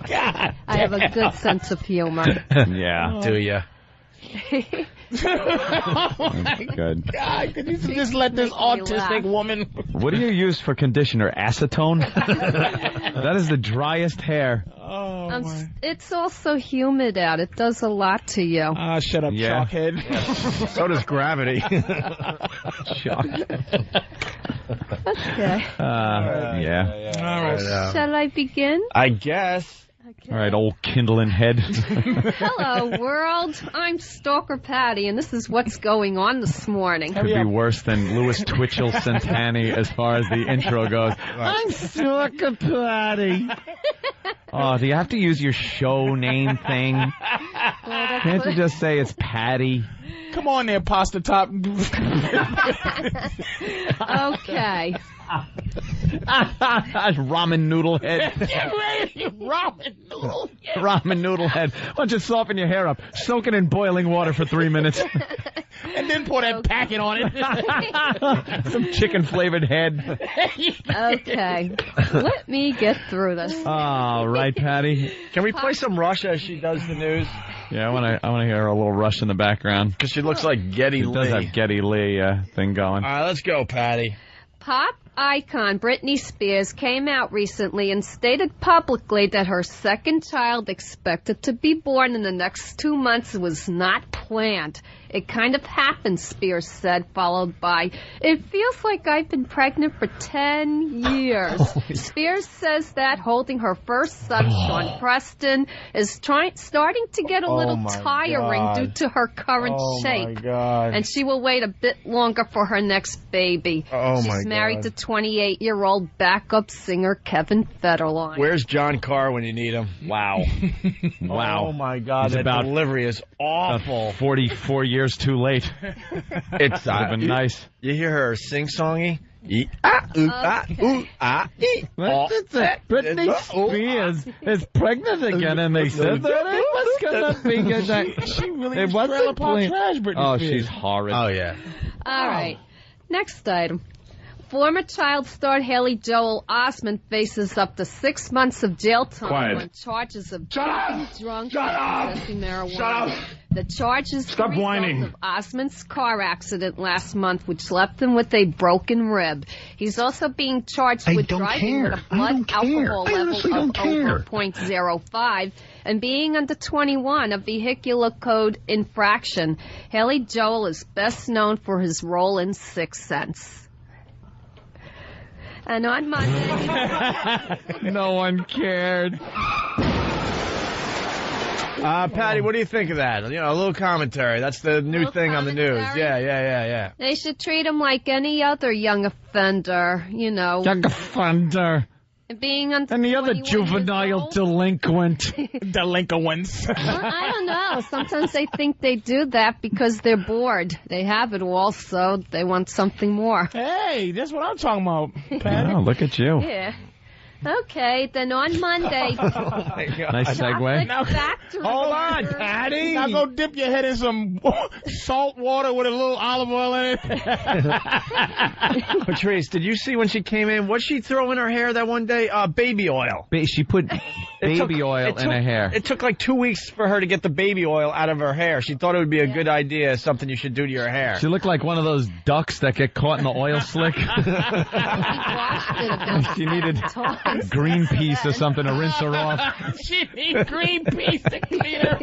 C: God.
H: I have a good sense of humor.
B: Yeah.
A: Do ya?
C: Oh my
B: Good.
C: God! Could you just let this autistic woman?
B: What do you use for conditioner? Acetone? That is the driest hair.
H: It's also humid out. It does a lot to you.
C: Shut up, chalkhead.
A: Yeah. So does gravity.
B: Chalk.
H: Okay.
B: Yeah.
C: All right.
H: Shall I begin?
A: I guess.
B: All right, old kindling head.
H: Hello, world. I'm Stalker Patty, and this is what's going on this morning.
B: Could be worse than Louis Twitchell Santani as far as the intro goes.
Q: I'm Stalker Patty.
B: Oh, do you have to use your show name thing? Can't you just say it's Patty?
C: Come on there, pasta top.
H: Okay.
B: Ramen noodle head.
C: Ramen noodle.
B: Ramen noodle head. Why don't you soften your hair up? Soak it in boiling water for 3 minutes.
C: And then pour that packet on it.
B: Some chicken flavored head.
H: Okay. Let me get through this.
B: All right, Patty.
A: Can we play some Rush as she does the news?
B: Yeah, I want to hear a little Rush in the background.
A: Because she looks like Geddy Lee.
B: It does have Geddy Lee thing going.
A: All right, let's go, Patty.
H: Pop icon Britney Spears came out recently and stated publicly that her second child, expected to be born in the next 2 months, was not planned. It kind of happened, Spears said, followed by, "It feels like I've been pregnant for 10 years." Spears says that holding her first son, Sean Preston, is starting to get a little tiring due to her current shape.
A: My God.
H: And she will wait a bit longer for her next baby. She's married to 28-year-old backup singer Kevin Federline.
A: Where's John Carr when you need him? Wow.
B: Wow.
A: Oh, my God.
B: He's
A: That
B: about
A: delivery is awful.
B: 44 years too late.
A: It's
B: been nice.
A: You hear her sing-songy?
Q: Britney Spears is pregnant again, and they said that it was going to be good.
C: She really
Q: It
C: is
Q: wasn't
C: trailer park
Q: planned.
C: trash, Britney
B: Oh,
C: Spears.
B: she's horrid.
A: Oh, yeah.
H: All right. Next item. Former child star Haley Joel Osment faces up to 6 months of jail time on charges of drunk and possessing marijuana. The charges
M: Stop
H: were a result
M: whining.
H: of Osment's car accident last month, which left him with a broken rib. He's also being charged with driving with a blood alcohol level of over 0.05 and being under 21, a vehicular code infraction. Haley Joel is best known for his role in Sixth Sense. And on Monday...
B: No one cared.
A: Patty, what do you think of that? You know, a little commentary. That's the new thing on the news. Yeah.
H: They should treat him like any other young offender, you know.
Q: Young offender.
H: Being under
Q: And the other
H: 21
Q: juvenile
H: years old.
Q: delinquent.
C: Delinquents.
H: Well, I don't know. Sometimes they think they do that because they're bored. They have it all, so they want something more.
C: Hey, that's what I'm talking about, Patty.
B: Oh, look at you.
H: Yeah. Okay, then on Monday...
B: Nice segue.
C: Hold on, Patty. Now go dip your head in some salt water with a little olive oil in it.
A: Patrice, did you see when she came in? What'd she throw in her hair that one day? Baby oil.
B: She put baby oil in her hair.
A: It took like 2 weeks for her to get the baby oil out of her hair. She thought it would be a good idea, something you should do to your hair.
B: She looked like one of those ducks that get caught in the oil slick. She needed Greenpeace or something to rinse her off.
C: She needs Greenpeace to clean her.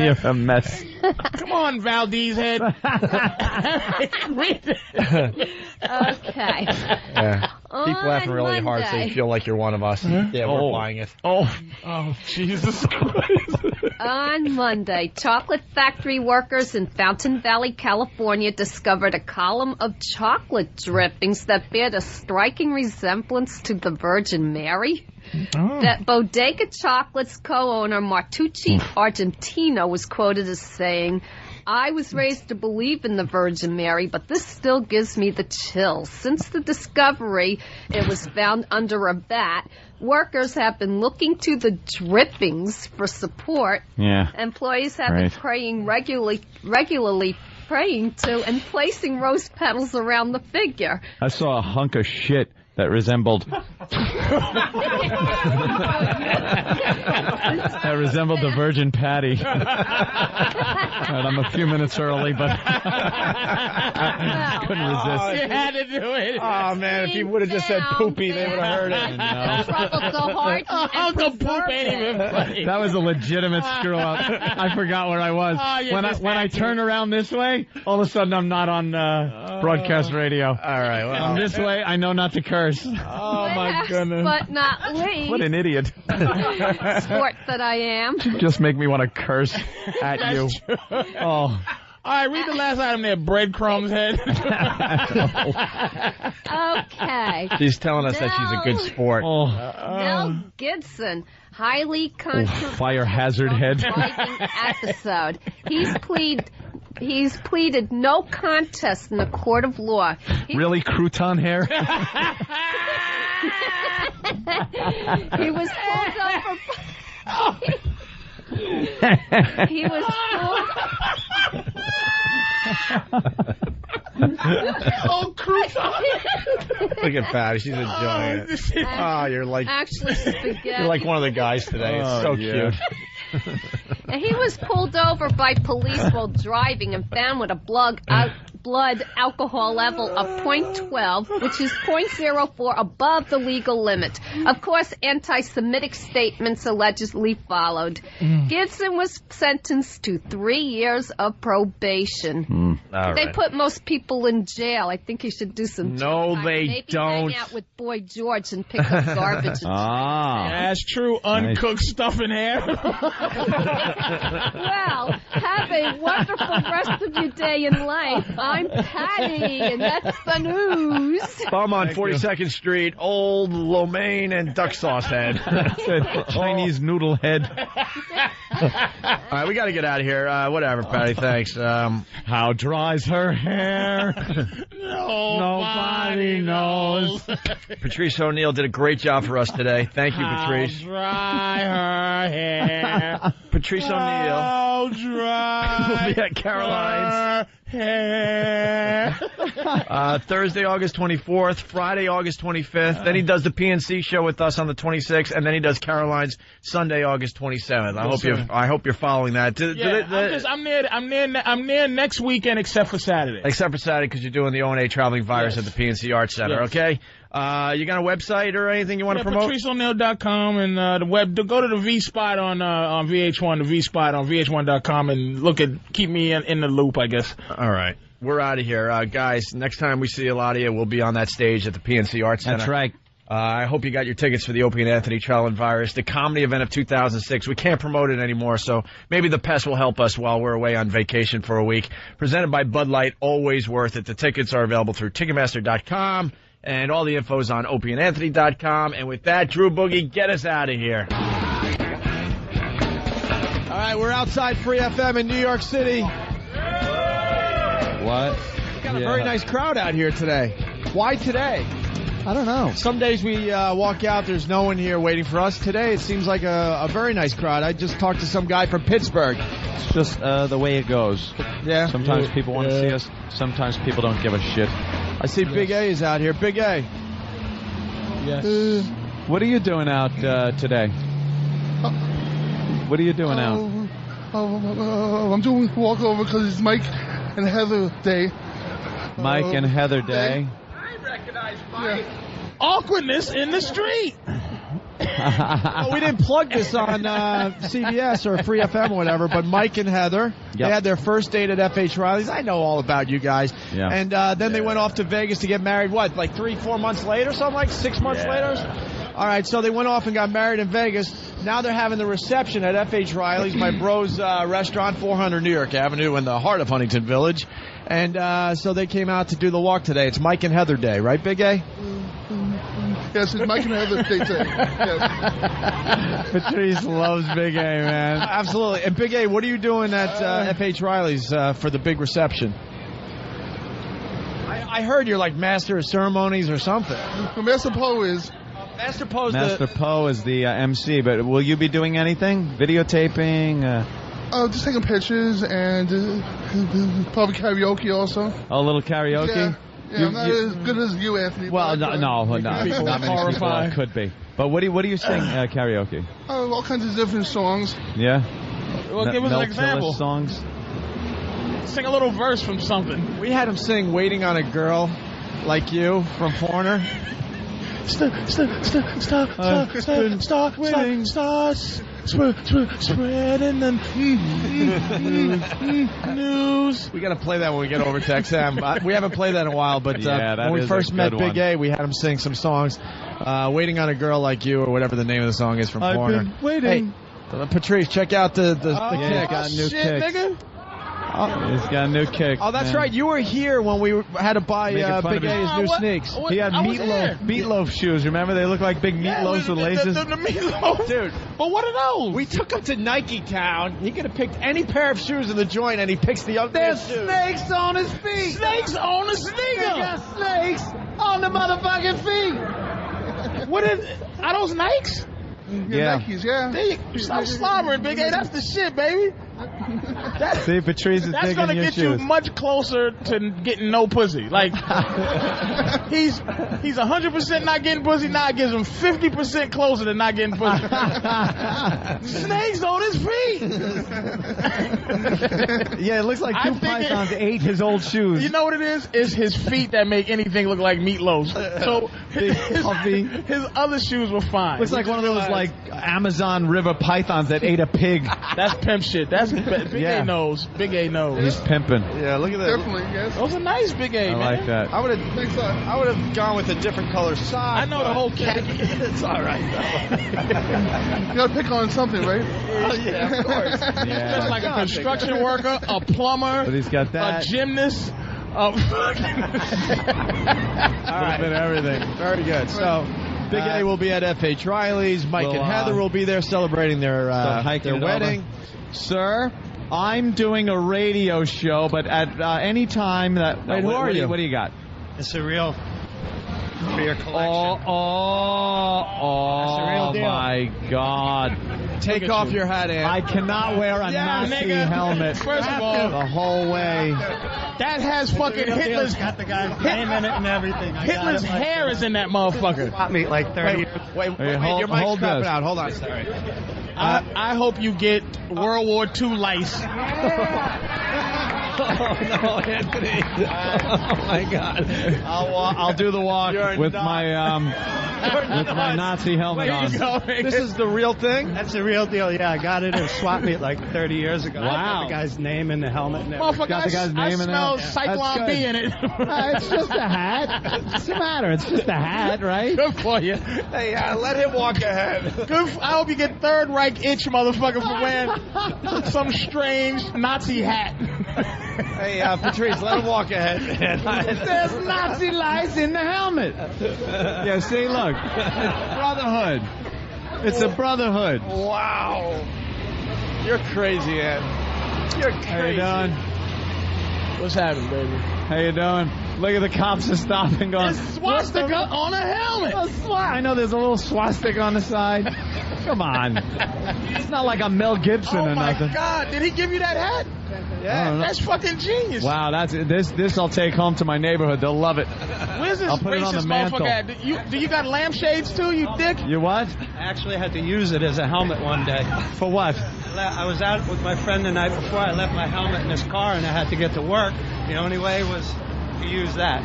B: You're a mess.
C: Come on, Valdez head.
H: Okay.
A: Yeah. Keep laughing really hard so you feel like you're one of us. Yeah, we're buying it.
C: Oh, Jesus Christ.
H: On Monday, chocolate factory workers in Fountain Valley, California discovered a column of chocolate drippings that bear a striking resemblance to the Virgin Mary. That Bodega Chocolate's co-owner, Martucci Argentino, was quoted as saying, "I was raised to believe in the Virgin Mary, but this still gives me the chills. Since the discovery, it was found under a vat. Workers have been looking to the drippings for support.
B: Yeah.
H: Employees have been praying regularly praying to and placing rose petals around the figure."
B: I saw a hunk of shit that resembled the Virgin Patty. Right, I'm a few minutes early, but couldn't resist.
C: You had to do it.
A: Oh, man, if you would have just said poopy, they would have heard it.
C: Uncle Poop ain't even funny.
B: That was a legitimate screw up. I forgot where I was. When I turn around this way, all of a sudden I'm not on broadcast radio.
A: All right, well.
B: I'm this way, I know not to curse.
C: Oh, my goodness.
H: But not least.
B: What an idiot.
H: Sport that I am.
B: Just make me want to curse at you.
C: True.
B: Oh.
C: All right, read the last item there, breadcrumbs head.
H: Okay.
A: She's telling us that she's a good sport.
H: Mel Gibson, highly controversial
B: fire hazard head.
H: driving episode. He's pleaded no contest in the court of law.
B: Really, crouton hair?
H: He was pulled over. He was pulled.
C: Oh, crouton.
A: Look at Patty. She's enjoying it. Oh, you're like...
H: Actually, spaghetti.
A: You're like one of the guys today. It's so cute.
H: And he was pulled over by police while driving and found with a blood alcohol level of 0.12, which is 0.04 above the legal limit. Of course, anti-Semitic statements allegedly followed. Gibson was sentenced to 3 years of probation. They put most people in jail. I think he should do some
A: No,
H: time.
A: they
H: Maybe
A: don't.
H: hang out with Boy George and pick up garbage.
C: That's true. Uncooked stuff in hair.
H: Well, have a wonderful rest of your day in life. I'm Patty, and that's the news.
A: Bum on 42nd Street, old lo mein and duck sauce head.
B: Chinese noodle head.
A: All right, we got to get out of here. Whatever, Patty, thanks.
B: How dries her hair? Nobody knows.
A: Patrice O'Neal did a great job for us today. Thank you, Patrice.
C: How dry her hair.
A: Patrice O'Neal.
C: How dry
A: We'll be at Caroline's.
C: hair.
A: Thursday, August 24th, Friday, August 25th. Then he does the PNC show with us on the 26th, and then he does Caroline's Sunday, August 27th. I hope you're following that.
C: I'm near next weekend except for Saturday.
A: Except for Saturday because you're doing the O&A Traveling Virus at the PNC Arts Center.
C: Yes.
A: Okay. You got a website or anything you want to promote?
C: PatriceO'Neal.com and the web. Go to the V Spot on VH1, the V Spot on VH1.com, and keep me in the loop, I guess.
A: All right. We're out of here. Guys, next time we see a lot of you, we'll be on that stage at the PNC Arts Center.
B: That's right.
A: I hope you got your tickets for the Opie and Anthony Traveling Virus, the comedy event of 2006. We can't promote it anymore, so maybe the pest will help us while we're away on vacation for a week. Presented by Bud Light, always worth it. The tickets are available through Ticketmaster.com, and all the info is on opieandanthony.com. And with that, Drew Boogie, get us out of here.
Q: All right, we're outside Free FM in New York City.
B: What?
Q: Got a very nice crowd out here today. Why today? I don't know. Some days we walk out, there's no one here waiting for us. Today it seems like a very nice crowd. I just talked to some guy from Pittsburgh.
B: It's just the way it goes.
Q: Yeah.
B: Sometimes people want to see us. Sometimes people don't give a shit.
Q: I see Big A is out here. Big A.
B: Yes. What are you doing out today? What are you doing out?
I: I'm doing walkover because it's Mike and Heather Day.
B: Mike and Heather Day.
C: Awkwardness in the street.
Q: Oh, we didn't plug this on CBS or Free FM or whatever, but Mike and Heather, they had their first date at F.H. Riley's. I know all about you guys.
B: Yeah.
Q: And then they went off to Vegas to get married, what, like 3-4 months later, something like 6 months later? All right, so they went off and got married in Vegas. Now they're having the reception at F.H. Riley's, my bro's restaurant, 400 New York Avenue in the heart of Huntington Village. And so they came out to do the walk today. It's Mike and Heather Day, right, Big A?
I: Yes, it's Mike and Heather Day today. Yes.
B: Patrice loves Big A, man.
Q: Absolutely. And Big A, what are you doing at F.H. Riley's for the big reception? I heard you're like master of ceremonies or something.
I: Master Poe is.
Q: Master Poe
B: is the MC, but will you be doing anything? Videotaping?
I: Just taking pictures and probably karaoke also.
B: Oh, a little karaoke?
I: Yeah, I'm not as good as you, Anthony.
B: Well, no. Not many people could be. But what do you sing karaoke?
I: All kinds of different songs.
B: Yeah.
C: Well, give us an example.
B: Songs.
C: Sing a little verse from something.
Q: We had him sing "Waiting on a Girl Like You" from Foreigner. Spreading the news. We got to play that when we get over to XM. We haven't played that in a while, but when we first met Big A, we had him sing some songs. "Waiting on a Girl Like You" or whatever the name of the song is from Foreigner.
M: I've been waiting.
Q: Hey, Patrice, check out the kick.
B: Got new
C: shit,
B: kicks.
C: nigga.
B: He's got a new kick.
Q: Oh, that's
B: man.
Q: right. You were here when we had to buy Big A's new sneaks.
B: He had meatloaf shoes. Remember? They look like big meatloafs with laces.
C: The meatloaf.
Q: Dude.
C: But what are those?
Q: We took him to Nike Town. He could have picked any pair of shoes in the joint, and he picks the ugliest shoes.
G: There's snakes on his feet.
C: Snakes on the sneaker.
G: They got snakes on the motherfucking feet.
C: Are those Nikes?
I: Yeah. Nikes, yeah.
C: Stop slobbering, Big A. That's the shit, baby.
B: See, Patrice is
C: that's
B: digging
C: gonna
B: your
C: get
B: shoes.
C: you much closer to getting no pussy. Like he's 100% not getting pussy. Now it gives him 50% closer to not getting pussy. Snakes on his feet.
B: Yeah, it looks like two pythons ate his old shoes.
C: You know what it is? It's his feet that make anything look like meatloaf. So his other shoes were fine.
B: Looks like one of those like Amazon River pythons that ate a pig.
C: That's pimp shit. That's Big A knows. Big A knows.
B: He's pimping.
Q: Yeah, look at that.
I: Definitely, yes.
C: Those are nice, Big A,
B: I
C: man.
B: like that.
Q: I would have gone with a different color sock.
C: I know the whole khaki.
Q: It's all right, though.
I: You gotta pick on something, right?
Q: Oh, yeah, of course.
B: Yeah.
C: Just like a construction worker, a plumber,
B: But he's got that.
C: a gymnast,
Q: All right.
B: Bit of everything.
Q: Very good. So, Big A will be at F.H. Riley's. Mike and Heather will be there celebrating their wedding.
B: Sir, I'm doing a radio show, but at any time that...
Q: Wait, who are you?
B: What do you got?
J: It's a real collection.
B: Oh my God.
Q: Take off your hat, Ann.
B: I cannot wear a Nazi
C: nigga.
B: helmet
C: First of all,
B: the whole way.
C: that has fucking Hitler's
J: got the guy's name in it and everything.
C: Hitler's hair is in that motherfucker.
J: Got me like 30 years.
Q: Wait,
B: hold-
Q: your mic's
B: hold
Q: crapping
B: this.
Q: out. Hold on. Sorry.
C: I hope you get World War II lice.
Q: Oh, no, Anthony. Oh, my God.
B: I'll do the walk with my Nazi helmet on.
Q: This is the real thing?
J: That's the real deal. Yeah, I got it at a swap meet like 30 years ago.
B: Wow.
J: I got the guy's name in the helmet. And everything.
C: Motherfucker,
B: Got the guy's name in it?
C: I smell
B: That's
C: Cyclone
B: good.
C: B in it.
B: It's just a hat. What's the matter? It's just a hat, right?
C: Good for you.
Q: Hey, let him walk ahead.
C: I hope you get Third Reich itch, motherfucker, for wearing some strange Nazi hat.
Q: Hey, Patrice, let him walk ahead.
B: There's Nazi lies in the helmet. Yeah, see, look. It's brotherhood. It's a brotherhood.
Q: Wow. You're crazy, Ed. You're crazy.
B: How you doing?
C: What's happening, baby?
B: How you doing? Look at the cops are stopping going.
C: There's swastika on a helmet.
B: I know there's a little swastika on the side. Come on. It's not like I'm Mel Gibson or nothing.
C: Oh, my God. Did he give you that hat?
Q: Yeah.
C: That's fucking genius.
B: Wow, this I'll take home to my neighborhood. They'll love it.
C: Where's this
B: I'll put it on the
C: racist
B: mantle.
C: motherfucker at? Do you got lampshades too, you dick?
B: You what?
J: I actually had to use it as a helmet one day.
B: For what?
J: I was out with my friend the night before. I left my helmet in his car and I had to get to work. The only way was to use that.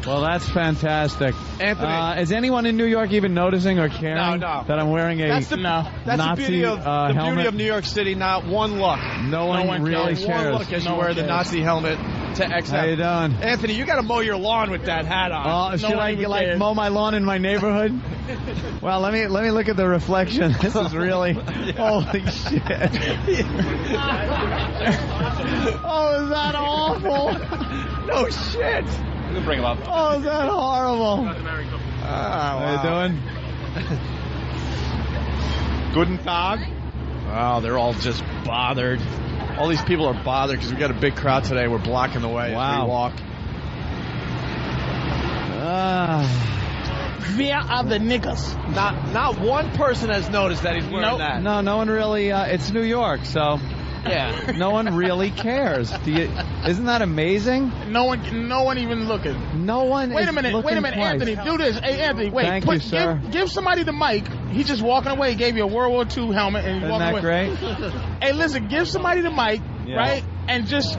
B: Well, that's fantastic.
Q: Anthony.
B: Is anyone in New York even noticing or caring that I'm wearing a
Q: That's the
B: Nazi
Q: beauty of
B: helmet?
Q: New York City. Not one look.
B: No one really cares.
Q: One look as you wear the Nazi helmet to XM.
B: How you doing?
Q: Anthony, you got to mow your lawn with that hat on.
B: Should I mow my lawn in my neighborhood? Well, let me look at the reflection. This is really holy shit. Oh, is that awful?
Q: No shit.
F: You can bring him up.
B: Oh, is that horrible? How you doing?
Q: Guten Tag. Oh, they're all just bothered. All these people are bothered because we got a big crowd today. We're blocking the way as we walk.
C: Where are the niggas?
Q: Not one person has noticed that he's wearing that.
B: No one really. It's New York, so
Q: yeah,
B: no one really cares. Do you?
K: Isn't that amazing?
C: No one even looking.
K: No one.
C: Wait a minute,
K: twice.
C: Anthony, do this. Hey, Anthony, wait.
K: Thank you, sir.
C: Give somebody the mic. He's just walking away. He gave you a World War II helmet and he's walking away.
K: Isn't that great?
C: Hey, listen, give somebody the mic, right? And just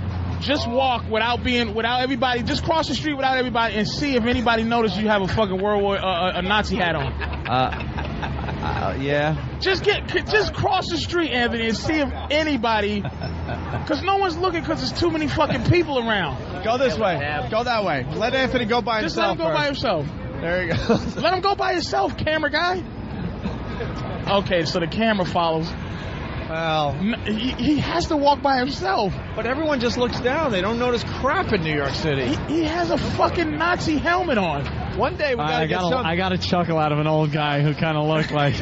C: walk without everybody. Just cross the street without everybody and see if anybody notices you have a fucking World War a Nazi hat on.
K: Yeah.
C: Just cross the street, Anthony, and see if anybody. Because no one's looking because there's too many fucking people around.
Q: Go this way. Go that way. Let Anthony go by himself.
C: Just let him go by himself.
Q: There you go.
C: Let him go by himself, camera guy. Okay, so the camera follows.
Q: Well,
C: he has to walk by himself.
Q: But everyone just looks down. They don't notice crap in New York City.
C: He has a fucking Nazi helmet on.
Q: One day we gotta get some.
M: I got a chuckle out of an old guy who kind of looked like,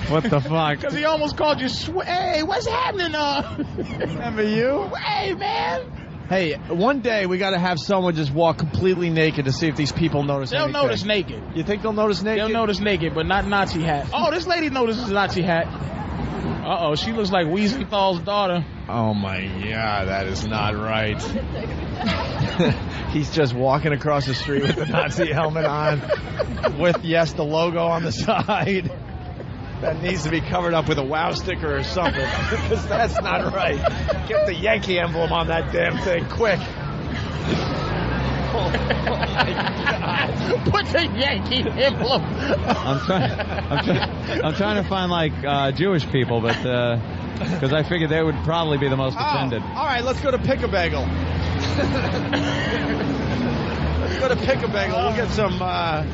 M: what the fuck?
C: Because he almost called you. Hey, what's happening?
Q: Remember you?
C: Hey, man.
Q: Hey, one day we got to have someone just walk completely naked to see if these people notice anything.
C: They'll notice naked.
Q: You think they'll notice naked?
C: They'll notice naked, but not Nazi hat. Oh, this lady notices Nazi hat. Uh-oh, she looks like Wiesenthal's daughter.
Q: Oh, my God, that is not right. He's just walking across the street with the Nazi helmet on with, yes, the logo on the side. That needs to be covered up with a WOW sticker or something, because that's not right. Get the Yankee emblem on that damn thing, quick. Oh, my God.
C: Put the Yankee emblem.
K: I'm trying to find, like, Jewish people, but, because I figured they would probably be the most offended.
Q: All right, let's go to Pick-a-Bagel. Let's go to Pick-a-Bagel. We'll get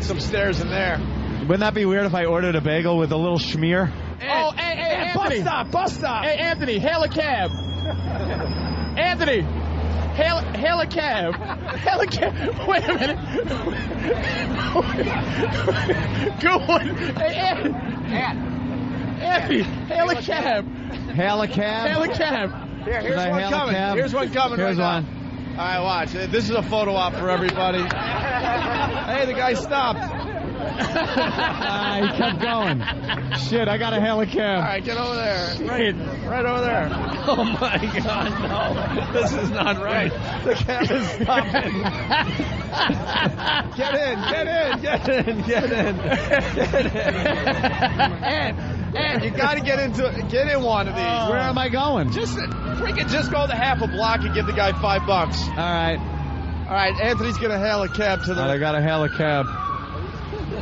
Q: some stairs in there.
K: Wouldn't that be weird if I ordered a bagel with a little schmear?
C: Hey, Anthony.
Q: Bus stop.
C: Hey, Anthony, hail a cab. Anthony, hail a cab. Hail a cab. Wait a minute. Good one. Hey, Anthony, hail a cab.
K: Hail a cab?
C: Hail a cab.
Q: Here's one coming. Here's one coming.
K: Here's
Q: right
K: one.
Q: Now. All right, watch. This is a photo op for everybody. Hey, the guy stopped.
K: He kept going. Shit, I got to hail a cab.
Q: All right, get over there. Right over there. Oh, my God, no. This is not right. The cab is stopping. Get in. And you got to get in one of these.
K: Where am I going?
Q: Just go the half a block and give the guy $5.
K: All right.
Q: All right, Anthony's going to hail a cab to the...
K: I got to hail a cab.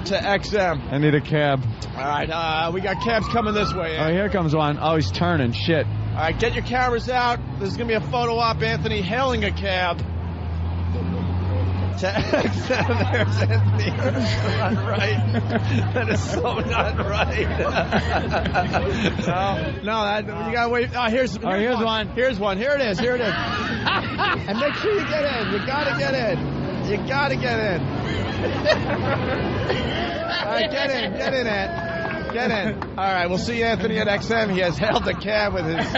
Q: To XM.
K: I need a cab.
Q: All right, we got cabs coming this way.
K: Oh, here comes one. Oh, he's turning. Shit.
Q: All right, get your cameras out. This is going to be a photo op. Anthony hailing a cab. To XM. There's Anthony. That's not right. That is so not right. No, you got to wait. Oh, here's one. Here's one. Here it is. And make sure you get in. You got to get in. You got to get in. All right, get in, Ed. Get in. All right, we'll see Anthony at XM. He has hailed a cab with his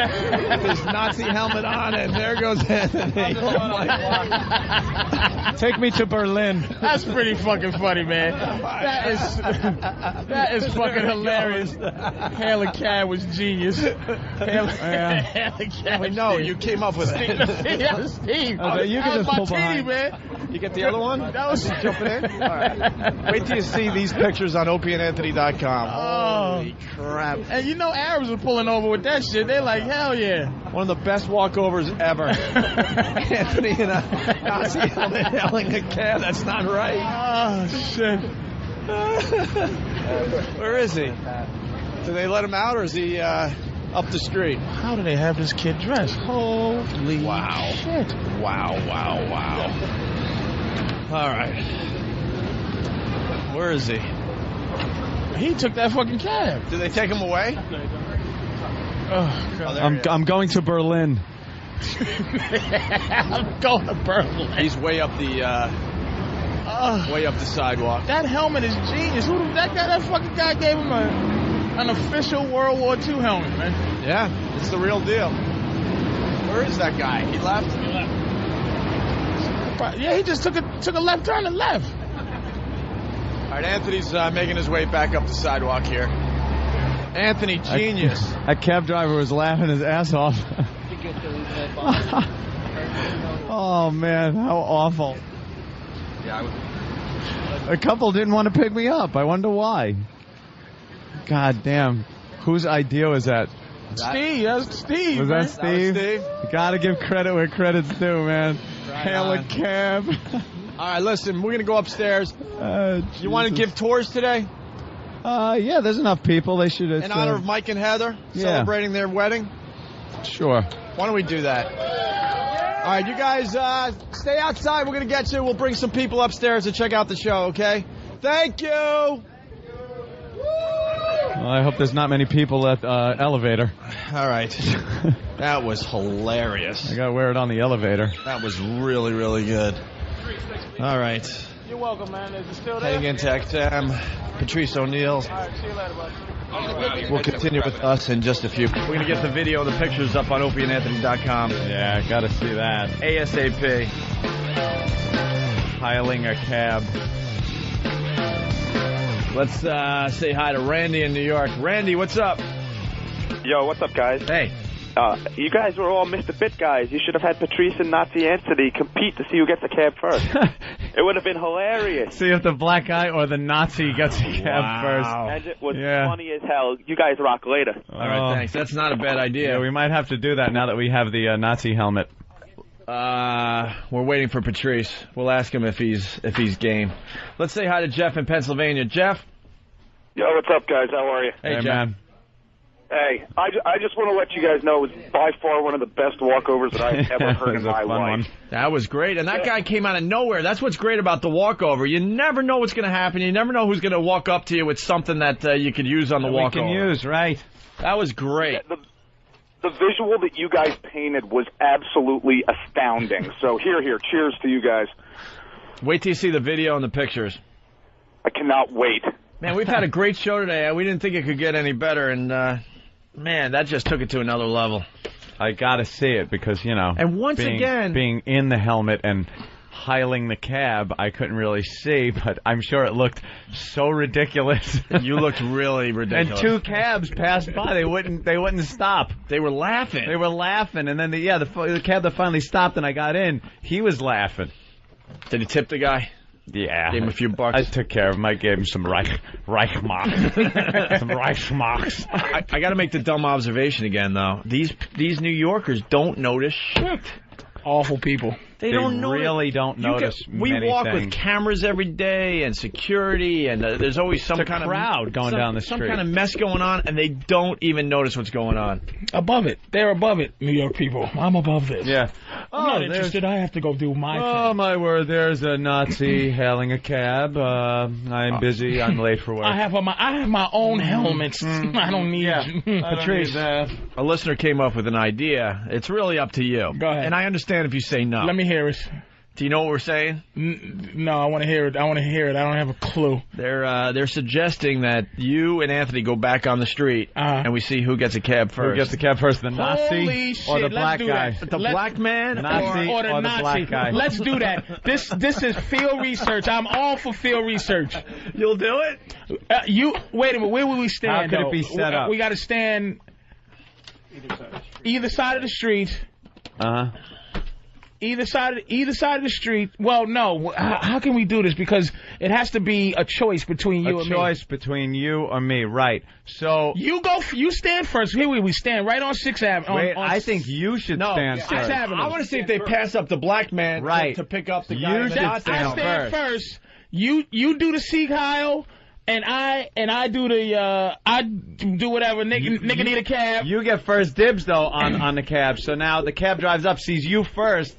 Q: Nazi helmet on, and there goes Anthony. Oh, my God.
K: Take me to Berlin.
C: That's pretty fucking funny, man. That is fucking hilarious. Hail a cab was genius. Hail a cab.
Q: Wait, no, you came up with it.
C: Yeah, Steve.
K: You can just pull behind.
C: Man.
Q: You get the other one?
C: That was
Q: jumping in. All right. Wait till you see these pictures on opieandanthony.com. Holy crap!
C: And you know Arabs are pulling over with that shit. They're like, hell yeah.
Q: One of the best walkovers ever. Anthony and a Nazi helmet hailing a cab. That's not right.
C: Oh shit.
Q: Where is he? Do they let him out, or is he up the street?
C: How do they have this kid dressed? Holy shit.
Q: Wow. All right. Where is he?
C: He took that fucking cab.
Q: Did they take him away?
C: Oh, God.
K: I'm going to Berlin.
C: I'm going to Berlin.
Q: He's way up the sidewalk.
C: That helmet is genius. That fucking guy gave him an official World War II helmet, man.
Q: Yeah, it's the real deal. Where is that guy? He left?
C: Yeah, he just took a left turn and left.
Q: All right, Anthony's making his way back up the sidewalk here. Anthony, genius.
K: That cab driver was laughing his ass off. Oh, man, how awful.
F: Yeah,
K: A couple didn't want to pick me up. I wonder why. God damn. Whose idea was that?
C: Steve, that's Steve.
K: Was
C: man.
K: that Steve? You gotta give credit where credit's due, man. Hail a cab.
Q: All right, listen, we're going to go upstairs. You want to give tours today?
K: Yeah, there's enough people. They should.
Q: In honor of Mike and Heather, celebrating their wedding?
K: Sure.
Q: Why don't we do that? All right, you guys stay outside. We're going to get you. We'll bring some people upstairs to check out the show, okay? Thank you.
K: Well, I hope there's not many people at elevator.
Q: All right. That was hilarious.
K: I got to wear it on the elevator.
Q: That was really, really good. All right.
C: You're welcome, man. Is it still there?
Q: Heading into XM, Patrice O'Neal.
C: All right, see you later, buddy.
Q: Will continue with us in just a few.
A: We're going to get the video and the pictures up on opieandanthony.com.
K: Yeah, got to see that.
A: ASAP.
K: Hiling a cab.
A: Let's say hi to Randy in New York. Randy, what's up?
N: Yo, what's up, guys?
A: Hey.
N: You guys were all Mr. Fit guys. You should have had Patrice and Nazi Anthony compete to see who gets a cab first. It would have been hilarious.
K: See if the black guy or the Nazi gets a cab first.
N: And it was funny as hell. You guys rock later.
A: All right, thanks. That's not a bad idea.
K: Yeah, we might have to do that now that we have the Nazi helmet.
A: We're waiting for Patrice. We'll ask him if he's game. Let's say hi to Jeff in Pennsylvania. Jeff?
N: Yo, what's up, guys? How are you?
A: Hey, Jeff.
K: Man.
N: Hey, I just want to let you guys know it was by far one of the best walkovers that I've ever heard in my life.
A: That was great, and that guy came out of nowhere. That's what's great about the walkover. You never know what's going to happen. You never know who's going to walk up to you with something that you could use on the walkover.
K: We can use, right.
A: That was great.
N: The visual that you guys painted was absolutely astounding. So here, cheers to you guys.
A: Wait till you see the video and the pictures.
N: I cannot wait.
A: Man, we've had a great show today. We didn't think it could get any better, and man, that just took it to another level.
K: I got to see it because, you know,
A: and once again,
K: being in the helmet and hiling the cab, I couldn't really see, but I'm sure it looked so ridiculous.
A: You looked really ridiculous.
K: And two cabs passed by. They wouldn't stop.
A: They were laughing.
K: And then the cab that finally stopped and I got in, he was laughing.
A: Did he tip the guy?
K: Yeah.
A: Gave him a few bucks.
K: I took care of him. I gave him some Reichmarks. Some Reichmarks.
A: I got to make the dumb observation again, though. These New Yorkers don't notice shit.
C: Awful people.
A: They don't
K: really don't notice
A: we
K: many
A: walk
K: things.
A: with cameras every day and security, and there's always some kind of
K: crowd going down the street.
A: Some kind of mess going on, and they don't even notice what's going on.
C: Above it. They're above it, New York people. I'm above this.
K: Yeah.
C: I'm not interested. I have to go do my thing.
K: Oh, my word. There's a Nazi hailing a cab. I'm busy. I'm late for work.
C: I have my own helmets. I don't need
A: Patrice, a listener came up with an idea. It's really up to you.
C: Go ahead.
A: And I understand if you say no.
C: Let me hear it.
A: Do you know what we're saying?
C: No, I want to hear it. I don't have a clue.
A: They're suggesting that you and Anthony go back on the street and we see who gets a cab first.
K: Who gets the cab first, the Nazi or the black guy?
A: The black man
K: Nazi
C: or the Nazi.
K: Black guy?
C: Let's do that. This is field research. I'm all for field research.
A: You'll do it?
C: Wait a minute. Where will we stand?
K: How could it be set up?
C: We got to stand either side of the street. Either side of the street. Well, no. How can we do this? Because it has to be a choice between you and me.
K: A choice between you or me, right? So
C: you stand first. Here we stand right on 6th Avenue.
K: Wait, I think you should stand first.
C: 6th Avenue.
A: I want to see if they pass up the black man to pick up the guy.
K: You should stand
C: first. You do the Sieg Heil. And I do the I do whatever. Nigga need a cab.
K: You get first dibs though on the cab. So now the cab drives up, sees you first.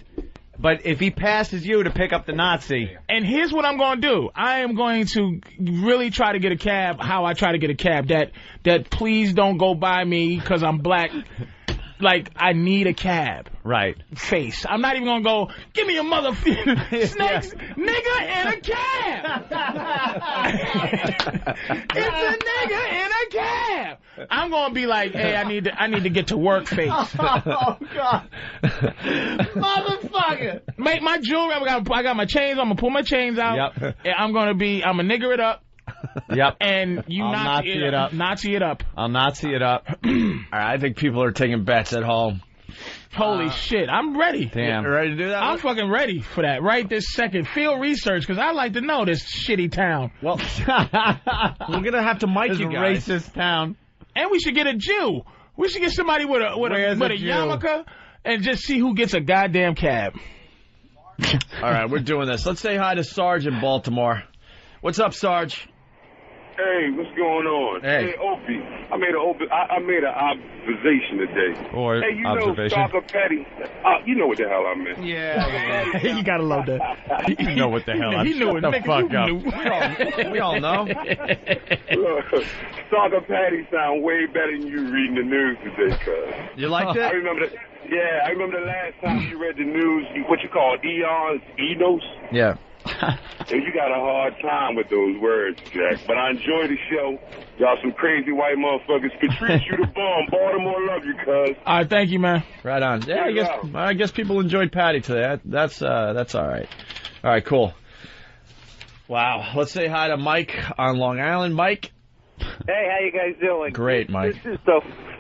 K: But if he passes you to pick up the Nazi.
C: And here's what I'm going to do. I am going to really try to get a cab how I try to get a cab. That please don't go by me because I'm black. Like, I need a cab.
K: Right.
C: Face. I'm not even going to go, give me a snakes, nigga, and a cab. It's a nigga and a cab. I'm going to be like, hey, I need to get to work, face.
K: Oh, God.
C: Motherfucker. Make my jewelry. I got my chains. I'm going to pull my chains out.
K: Yep.
C: I'm going to nigger it up.
K: Yep.
C: And
K: I'll Nazi it up.
C: Nazi it up.
K: I'll Nazi it up.
A: All right, I think people are taking bets at home.
C: Holy shit, I'm ready.
B: Damn.
A: You ready to do that?
C: I'm fucking ready for that right this second. Field research, because I like to know this shitty town.
A: Well, we're going to have to mic
K: This
A: you guys.
K: racist town.
C: And we should get a Jew. We should get somebody with a
K: Jew?
C: yarmulke and just see who gets a goddamn cab.
A: All right, we're doing this. Let's say hi to Sarge in Baltimore. What's up, Sarge?
O: Hey, what's going on?
A: Hey.
O: Opie, I made an observation today.
B: Or
O: hey, you
B: observation.
O: know, Stalker Patty. You know what the hell I meant.
C: Yeah. You gotta love that.
B: You know what the hell I meant.
C: He knew it.
B: Shut the
C: Nigga,
B: fuck
C: you
B: up.
C: knew.
A: We all know.
O: Look, Stalker Patty sound way better than you reading the news today, cuz.
A: You liked
O: I
A: it?
O: remember I remember the last time you read the news, what you call enos.
A: Yeah.
O: And you got a hard time with those words, Jack. But I enjoy the show. Y'all some crazy white motherfuckers. Patrice, you the bomb. Baltimore love you, cuz.
C: All right, thank you, man.
A: Right on. Yeah, I guess people enjoyed Patty today. That's all right. All right, cool. Wow. Let's say hi to Mike on Long Island. Mike.
L: Hey, how you guys doing?
A: Great, Mike.
L: This is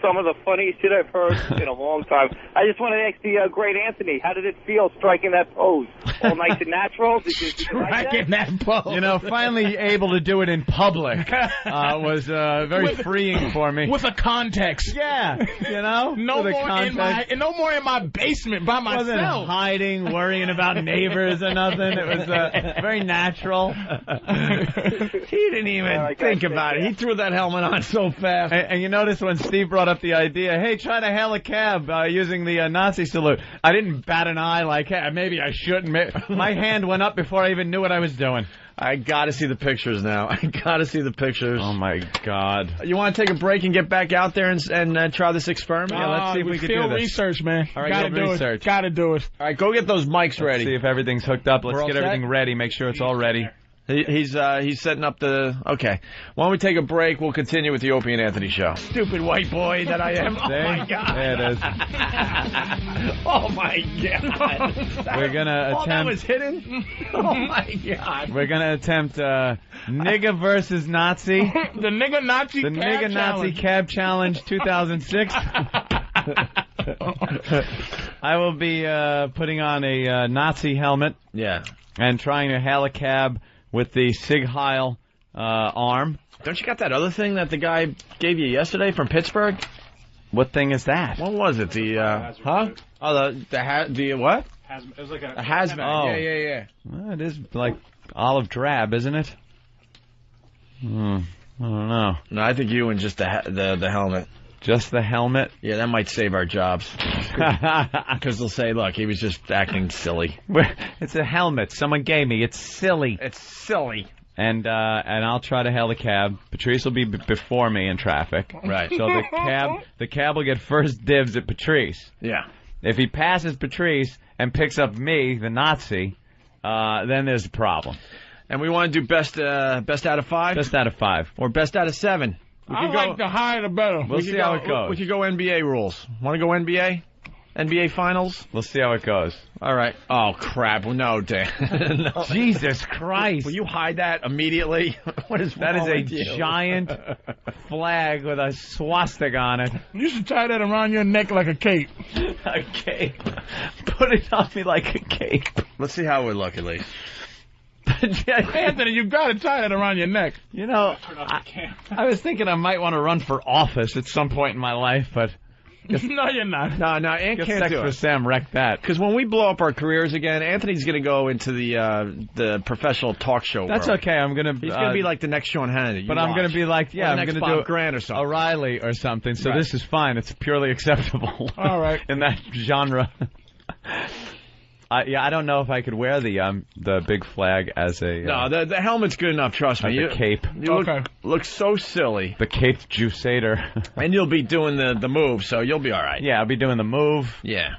L: some of the funniest shit I've heard in a long time. I just want to ask the great Anthony, how did it feel striking that pose? All nice and natural? Did you like that?
C: pose.
K: You know, finally able to do it in public was very freeing for me.
C: With a context.
K: Yeah, you know?
C: No more in my basement by myself.
K: Wasn't hiding, worrying about neighbors or nothing. It was very natural.
A: He didn't even think about it. He threw that helmet on so fast.
K: And you notice when Steve brought up the idea, hey, try to hail a cab using the Nazi salute. I didn't bat an eye like, hey, maybe I shouldn't. My hand went up before I even knew what I was doing.
A: I gotta see the pictures now. I gotta see the pictures.
K: Oh my God!
A: You want to take a break and get back out there and try this experiment?
K: Yeah, let's see if we can do this.
C: Research, man.
K: All right,
C: gotta do
K: research.
C: it. Gotta do it.
A: All right, go get those mics ready.
K: See if everything's hooked up. Let's
A: We're all
K: get
A: set?
K: everything ready. Make sure it's all ready.
A: He's setting up the... Okay. Why don't we take a break? We'll continue with the Opie and Anthony Show. Stupid white boy that I am. Oh, my God.
K: There it is.
A: Oh, my God.
K: We're going to attempt...
A: that was hidden? Oh, my God.
K: We're going to attempt Nigga versus Nazi.
C: The Nigga Nazi
K: The
C: Cab
K: Nigga Nazi
C: Challenge.
K: Cab Challenge 2006. I will be putting on a Nazi helmet.
A: Yeah.
K: And trying to hail a cab with the Sig Heil arm.
A: Don't you got that other thing that the guy gave you yesterday from Pittsburgh?
K: What thing is that?
A: What was it? The huh? Oh, the what?
M: It was like a
A: hazmat.
K: Oh.
A: Yeah.
K: Well, it is like olive drab, isn't it? I don't know.
A: No, I think you and just the helmet.
K: Just the helmet?
A: Yeah, that might save our jobs. Because they'll say, look, he was just acting silly.
K: It's a helmet someone gave me. It's silly.
A: It's silly.
K: And I'll try to hail the cab. Patrice will be before me in traffic.
A: Right.
K: So the cab will get first dibs at Patrice.
A: Yeah.
K: If he passes Patrice and picks up me, the Nazi, then there's a problem.
A: And we want to do best out of 5?
K: Best out of 5.
A: Or best out of 7.
C: I like the higher the better.
K: We'll see how it goes.
A: We could go NBA rules. Want to go NBA? NBA Finals?
K: We'll see how it goes.
A: All right. Oh, crap. Well, no, Dan. No.
K: Jesus Christ.
A: Will you hide that immediately? What is
K: That is
A: wrong
K: a
A: with you?
K: giant flag with a swastika on it.
C: You should tie that around your neck like a cape.
K: A cape. Put it on me like a cape.
A: Let's see how it would look, at least.
C: Anthony, you got to tie that around your neck.
K: You know, I was thinking I might want to run for office at some point in my life, but...
C: No, you're not.
A: No, Ant
K: Guess
A: can't
K: Sex
A: do
K: for
A: it.
K: Sam wrecked that.
A: Because when we blow up our careers again, Anthony's going to go into the professional talk show
K: That's
A: world.
K: okay. I'm going to...
A: He's going to be like the next Sean Hannity.
K: But I'm going to be like, yeah, I'm going to do
A: Grant or something.
K: O'Reilly or something, so
A: Right.
K: this is fine. It's purely acceptable.
C: All right.
K: In that genre. I don't know if I could wear the big flag as a...
A: No, the helmet's good enough, trust me.
K: As a cape.
A: You look so silly.
K: The caped Juicator.
A: And you'll be doing the move, so you'll be all right.
K: Yeah, I'll be doing the move.
A: Yeah.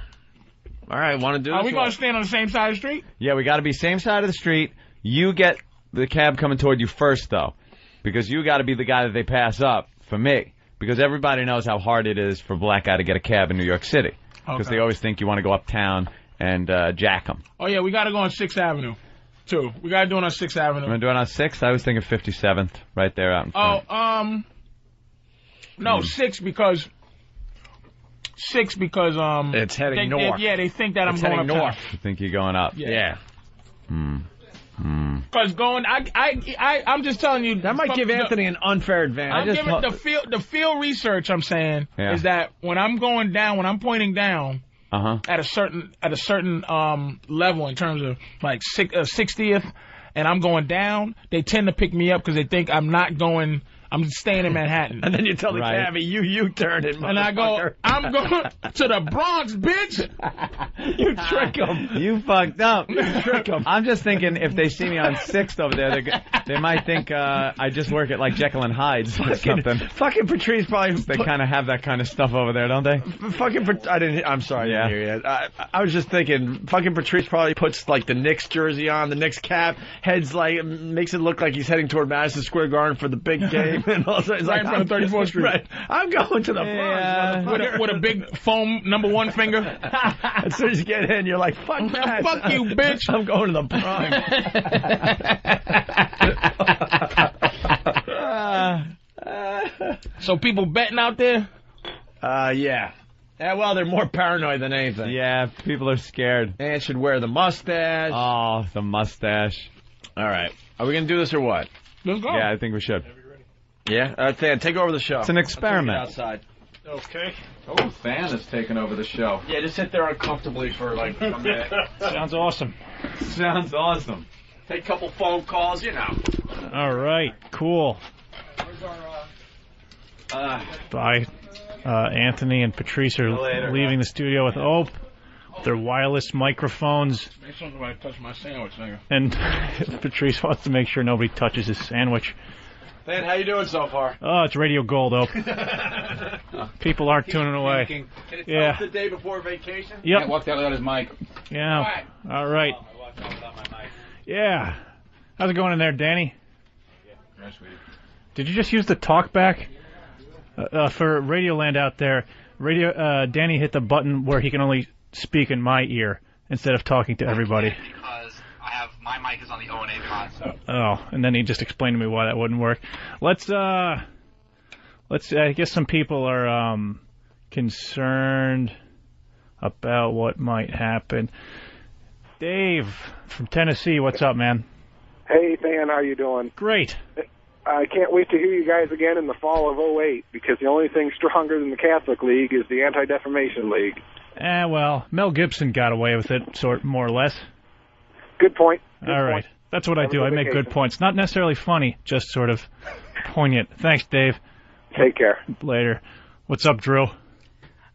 A: All right, want to do
C: Are
A: this?
C: we going to stand on the same side of the street?
K: Yeah, we got to be same side of the street. You get the cab coming toward you first, though, because you got to be the guy that they pass up for me, because everybody knows how hard it is for a black guy to get a cab in New York City, because they always think you want to go uptown and jack them.
C: Oh, yeah, we got to go on 6th Avenue, too. We got to do it on 6th Avenue.
K: I'm going to do it on 6th? I was thinking 57th, right there out in front.
C: No, 6th, because 6 because
A: it's heading north.
C: They think that I'm going up
A: north.
K: You think you're going up?
C: Yeah. Because I'm just telling you
A: that might give Anthony an unfair advantage.
C: The field research I'm saying is that when I'm going down, when I'm pointing down at a certain level in terms of like 60th, and I'm going down, they tend to pick me up because they think I'm not going. I'm staying in Manhattan.
A: And then you tell the cabbie, you turned it,
C: and I go, I'm going to the Bronx, bitch.
A: You trick them.
K: You fucked up. You trick them. I'm just thinking if they see me on 6th over there, they might think I just work at like Jekyll and Hyde's or something.
A: Fucking Patrice probably...
K: They kind of have that kind of stuff over there, don't they?
A: I'm sorry, I didn't hear you. I was just thinking, fucking Patrice probably puts like the Knicks jersey on, the Knicks cap, heads like, makes it look like he's heading toward Madison Square Garden for the big game. And also, he's
C: right in front of 34th Street.
A: Right. I'm going to the Bronx.
C: With a big foam #1 finger.
A: As soon as you get in, you're like, fuck that.
C: Fuck you, bitch.
A: I'm going to the Bronx.
C: So people betting out there?
A: Yeah. Yeah, well, they're more paranoid than anything.
K: Yeah, people are scared.
A: And should wear the mustache.
K: Oh, the mustache.
A: All right. Are we going to do this or what?
C: Let's go.
K: Yeah, I think we should.
A: Yeah? Than, take over the show.
K: It's an experiment.
A: Outside.
C: Okay.
K: Oh, Than is taking over the show.
A: Yeah, just sit there uncomfortably for like a minute.
M: Sounds awesome.
K: Sounds awesome.
A: Take a couple phone calls, you know.
M: All right, cool.
A: Where's our,
M: Bye. Anthony and Patrice are leaving the studio with Ope. Their wireless microphones.
C: Make sure nobody touch my sandwich, nigga.
M: And Patrice wants to make sure nobody touches his sandwich.
A: Dan, how you doing so far?
M: Oh, it's Radio Gold, Ope. People aren't tuning away.
A: And it's
M: Yeah.
A: the day before vacation?
M: Yep.
C: Can't walk out without his mic.
M: Yeah. All right. Yeah. How's it going in there, Danny?
C: Yeah, sweetie.
M: Did you just use the talkback? For Radioland out there, Danny hit the button where he can only speak in my ear instead of talking to everybody.
P: Because my mic is on the O&A pod, so.
M: Oh, and then he just explained to me why that wouldn't work. Let's I guess some people are concerned about what might happen. Dave from Tennessee, what's up, man?
D: Hey, Than, how you doing?
M: Great.
D: I can't wait to hear you guys again in the fall of 08, because the only thing stronger than the Catholic League is the Anti-Defamation League.
M: Well, Mel Gibson got away with it, more or less.
D: Good point.
M: All right. That's what I do. I make good points. Not necessarily funny, just sort of poignant. Thanks, Dave.
D: Take care.
M: Later. What's up, Drew?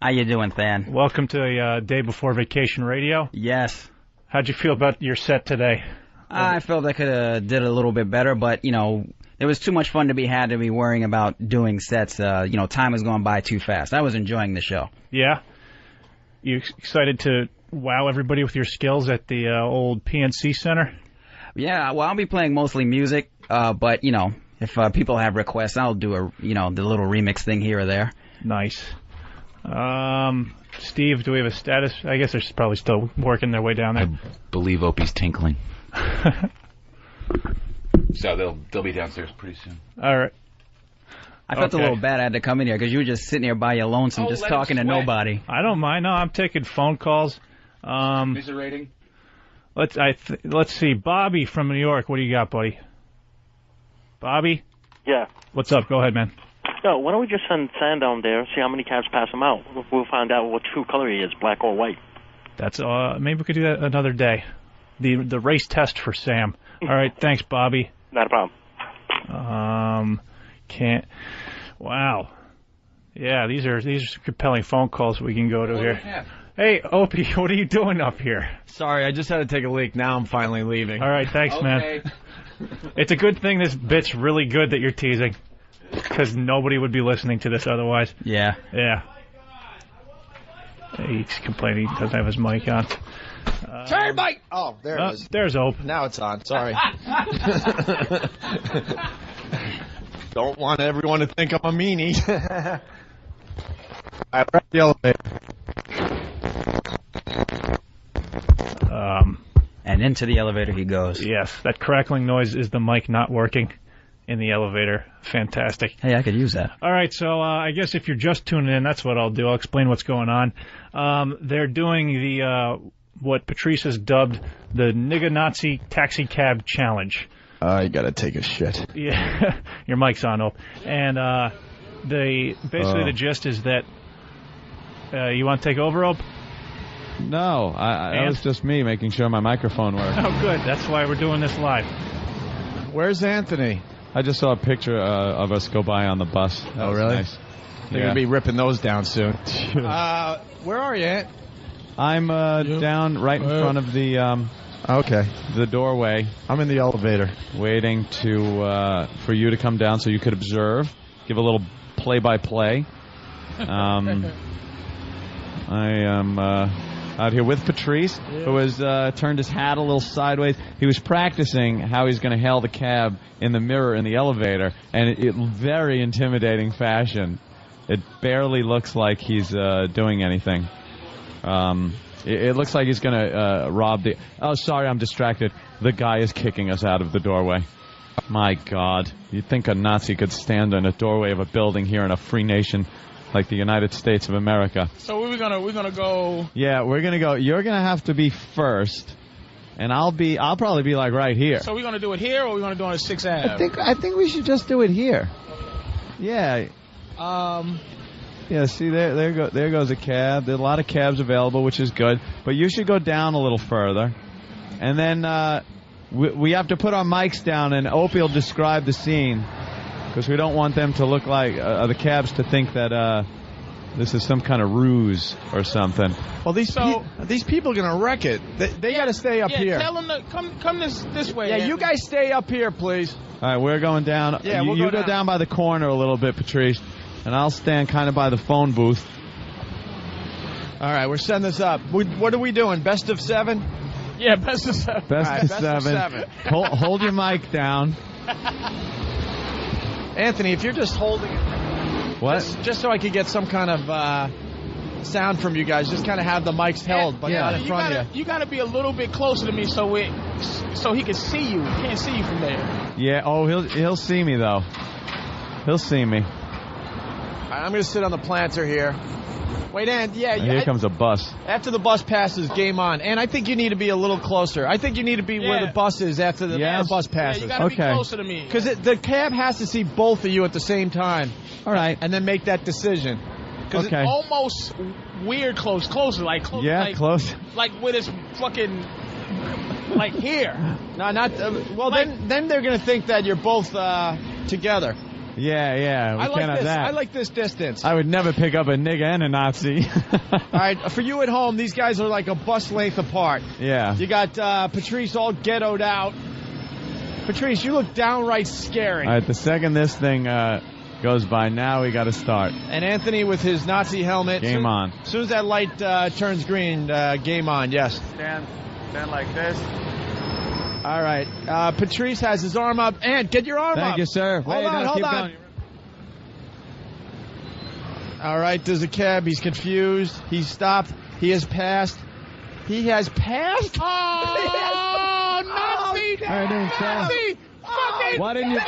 R: How you doing, Than?
M: Welcome to Day Before Vacation Radio.
R: Yes.
M: How'd you feel about your set today?
R: I felt I could have did a little bit better, but, you know, there was too much fun to be had to be worrying about doing sets. You know, time has gone by too fast. I was enjoying the show.
M: Yeah? You excited to wow everybody with your skills at the old PNC Center?
R: Yeah, well, I'll be playing mostly music, but, you know, if people have requests, I'll do the little remix thing here or there.
M: Nice. Steve, do we have a status? I guess they're probably still working their way down there.
F: I believe Opie's tinkling. So they'll be downstairs pretty soon.
M: All right.
R: I felt a little bad I had to come in here because you were just sitting here by your lonesome, just talking to nobody.
M: I don't mind. No, I'm taking phone calls.
F: Is it rating?
M: Let's see. Bobby from New York. What do you got, buddy? Bobby?
N: Yeah.
M: What's up? Go ahead, man.
N: No, why don't we just send Sam down there, see how many cabs pass him out? We'll find out what true color he is, black or white.
M: That's maybe we could do that another day. The race test for Sam. All right, thanks, Bobby.
N: Not a problem.
M: Can't. Wow. Yeah, these are compelling phone calls we can go to here. Hey, Opie, what are you doing up here?
A: Sorry, I just had to take a leak. Now I'm finally leaving.
M: All right, thanks, man. It's a good thing this bit's really good that you're teasing, because nobody would be listening to this otherwise.
R: Yeah.
M: Yeah. He's complaining he doesn't have his mic on.
Q: Turn mic! Oh, there it is.
M: There's Ope.
Q: Now it's on. Sorry.
A: Don't want everyone to think I'm a meanie.
Q: I pressed the elevator.
R: And into the elevator he goes.
M: Yes, that crackling noise is the mic not working. in the elevator. Fantastic.
R: Hey, I could use that.
M: All right, so I guess if you're just tuning in, that's what I'll do. I'll explain what's going on. They're doing the what Patrice has dubbed the Nigga Nazi Taxi Cab Challenge.
Q: You gotta take a shit.
M: Yeah, your mic's on, Op. And basically the gist is that you want to take over, Op?
B: No, that was just me making sure my microphone worked.
M: Oh, good. That's why we're doing this live.
Q: Where's Anthony?
B: I just saw a picture of us go by on the bus. That was
Q: really?
B: Nice.
Q: They're gonna be ripping those down soon. Where are you, Ant?
B: I'm down right in front of the the doorway.
Q: I'm in the elevator,
B: waiting to for you to come down so you could observe, give a little play-by-play. I am out here with Patrice, who has turned his hat a little sideways. He was practicing how he's going to hail the cab in the mirror in the elevator, and it very intimidating fashion. It barely looks like he's doing anything. It looks like he's going to rob the... Oh, sorry, I'm distracted. The guy is kicking us out of the doorway. My God. You'd think a Nazi could stand in a doorway of a building here in a free nation like the United States of America.
C: So we're gonna go...
B: Yeah, we're going to go... You're going to have to be first, and I'll probably be, like, right here.
C: So we're going to do it here, or we're going to do it on 6th Ave?
B: I think we should just do it here. Yeah. Yeah, see, there goes a cab. There are a lot of cabs available, which is good. But you should go down a little further. And then we have to put our mics down, and Opie will describe the scene. Because we don't want them to look like, the cabs to think that this is some kind of ruse or something.
Q: Well, these people are going to wreck it. They got to stay up here.
C: Tell them to come this way.
Q: Yeah, you guys stay up here, please.
B: All right, we're going down.
Q: Yeah,
B: you go down by the corner a little bit, Patrice. And I'll stand kind of by the phone booth.
Q: All right, we're setting this up. What are we doing? Best of 7?
C: Yeah, best of 7.
B: Best of 7. Hold your mic down.
Q: Anthony, if you're just holding it.
B: What?
Q: Just so I could get some kind of sound from you guys. Just kind of have the mics held, but not in front of you.
C: You got to be a little bit closer to me so he can see you. He can't see you from there.
B: Yeah, he'll see me, though. He'll see me.
Q: I'm going to sit on the planter here. Wait, Ant,
B: Here comes a bus.
Q: After the bus passes, game on. And I think you need to be a little closer. I think you need to be where the bus is after the bus passes.
C: Yeah, you got to be closer to me.
Q: Because the cab has to see both of you at the same time.
B: All right.
Q: And then make that decision.
C: Because it's almost weird closer. Like close.
B: Yeah,
C: like,
B: close.
C: Like with his fucking... Like here.
Q: No, not... well, like, then they're going to think that you're both together.
B: Yeah, we can't have that.
Q: I like this distance.
B: I would never pick up a nigga and a Nazi.
Q: All right, for you at home, these guys are like a bus length apart.
B: Yeah.
Q: You got Patrice all ghettoed out. Patrice, you look downright scary.
B: All right, the second this thing goes by, now we got to start.
Q: And Anthony with his Nazi helmet.
B: Game on.
Q: As soon as that light turns green, game on, yes.
B: Stand like this.
Q: All right. Patrice has his arm up. And get your arm up.
B: Thank you, sir.
Q: Hold on.
B: Going.
Q: All right. There's a cab. He's confused. He's stopped. He has passed. He has passed?
C: Oh, Nazi!
B: Nazi! Why didn't you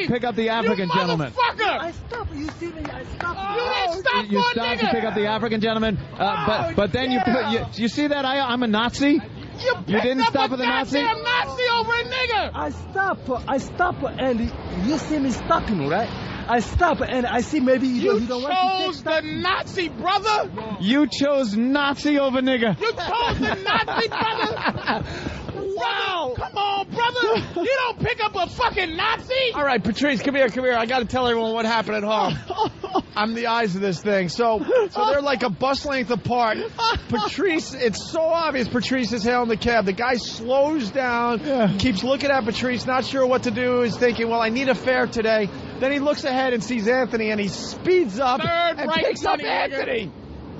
B: pick up the African gentleman?
C: I
G: stopped. You see me? I stopped.
C: You didn't stop
B: You stopped to pick up the African gentleman, but then you see that I'm a Nazi? You didn't stop with a Nazi?
C: I'm Nazi over a nigger.
G: I stop, and you see me stopping, right? I stop, and I see maybe you don't want to
C: chose the Nazi, brother.
B: You chose Nazi over nigger.
C: You chose the Nazi, brother. Wow. Come on, brother. You don't pick up a fucking Nazi.
Q: All right, Patrice, come here. I got to tell everyone what happened at home. I'm the eyes of this thing. So they're like a bus length apart. Patrice, it's so obvious Patrice is hailing the cab. The guy slows down, keeps looking at Patrice, not sure what to do. He's thinking, well, I need a fare today. Then he looks ahead and sees Anthony, and he speeds up and picks up Anthony.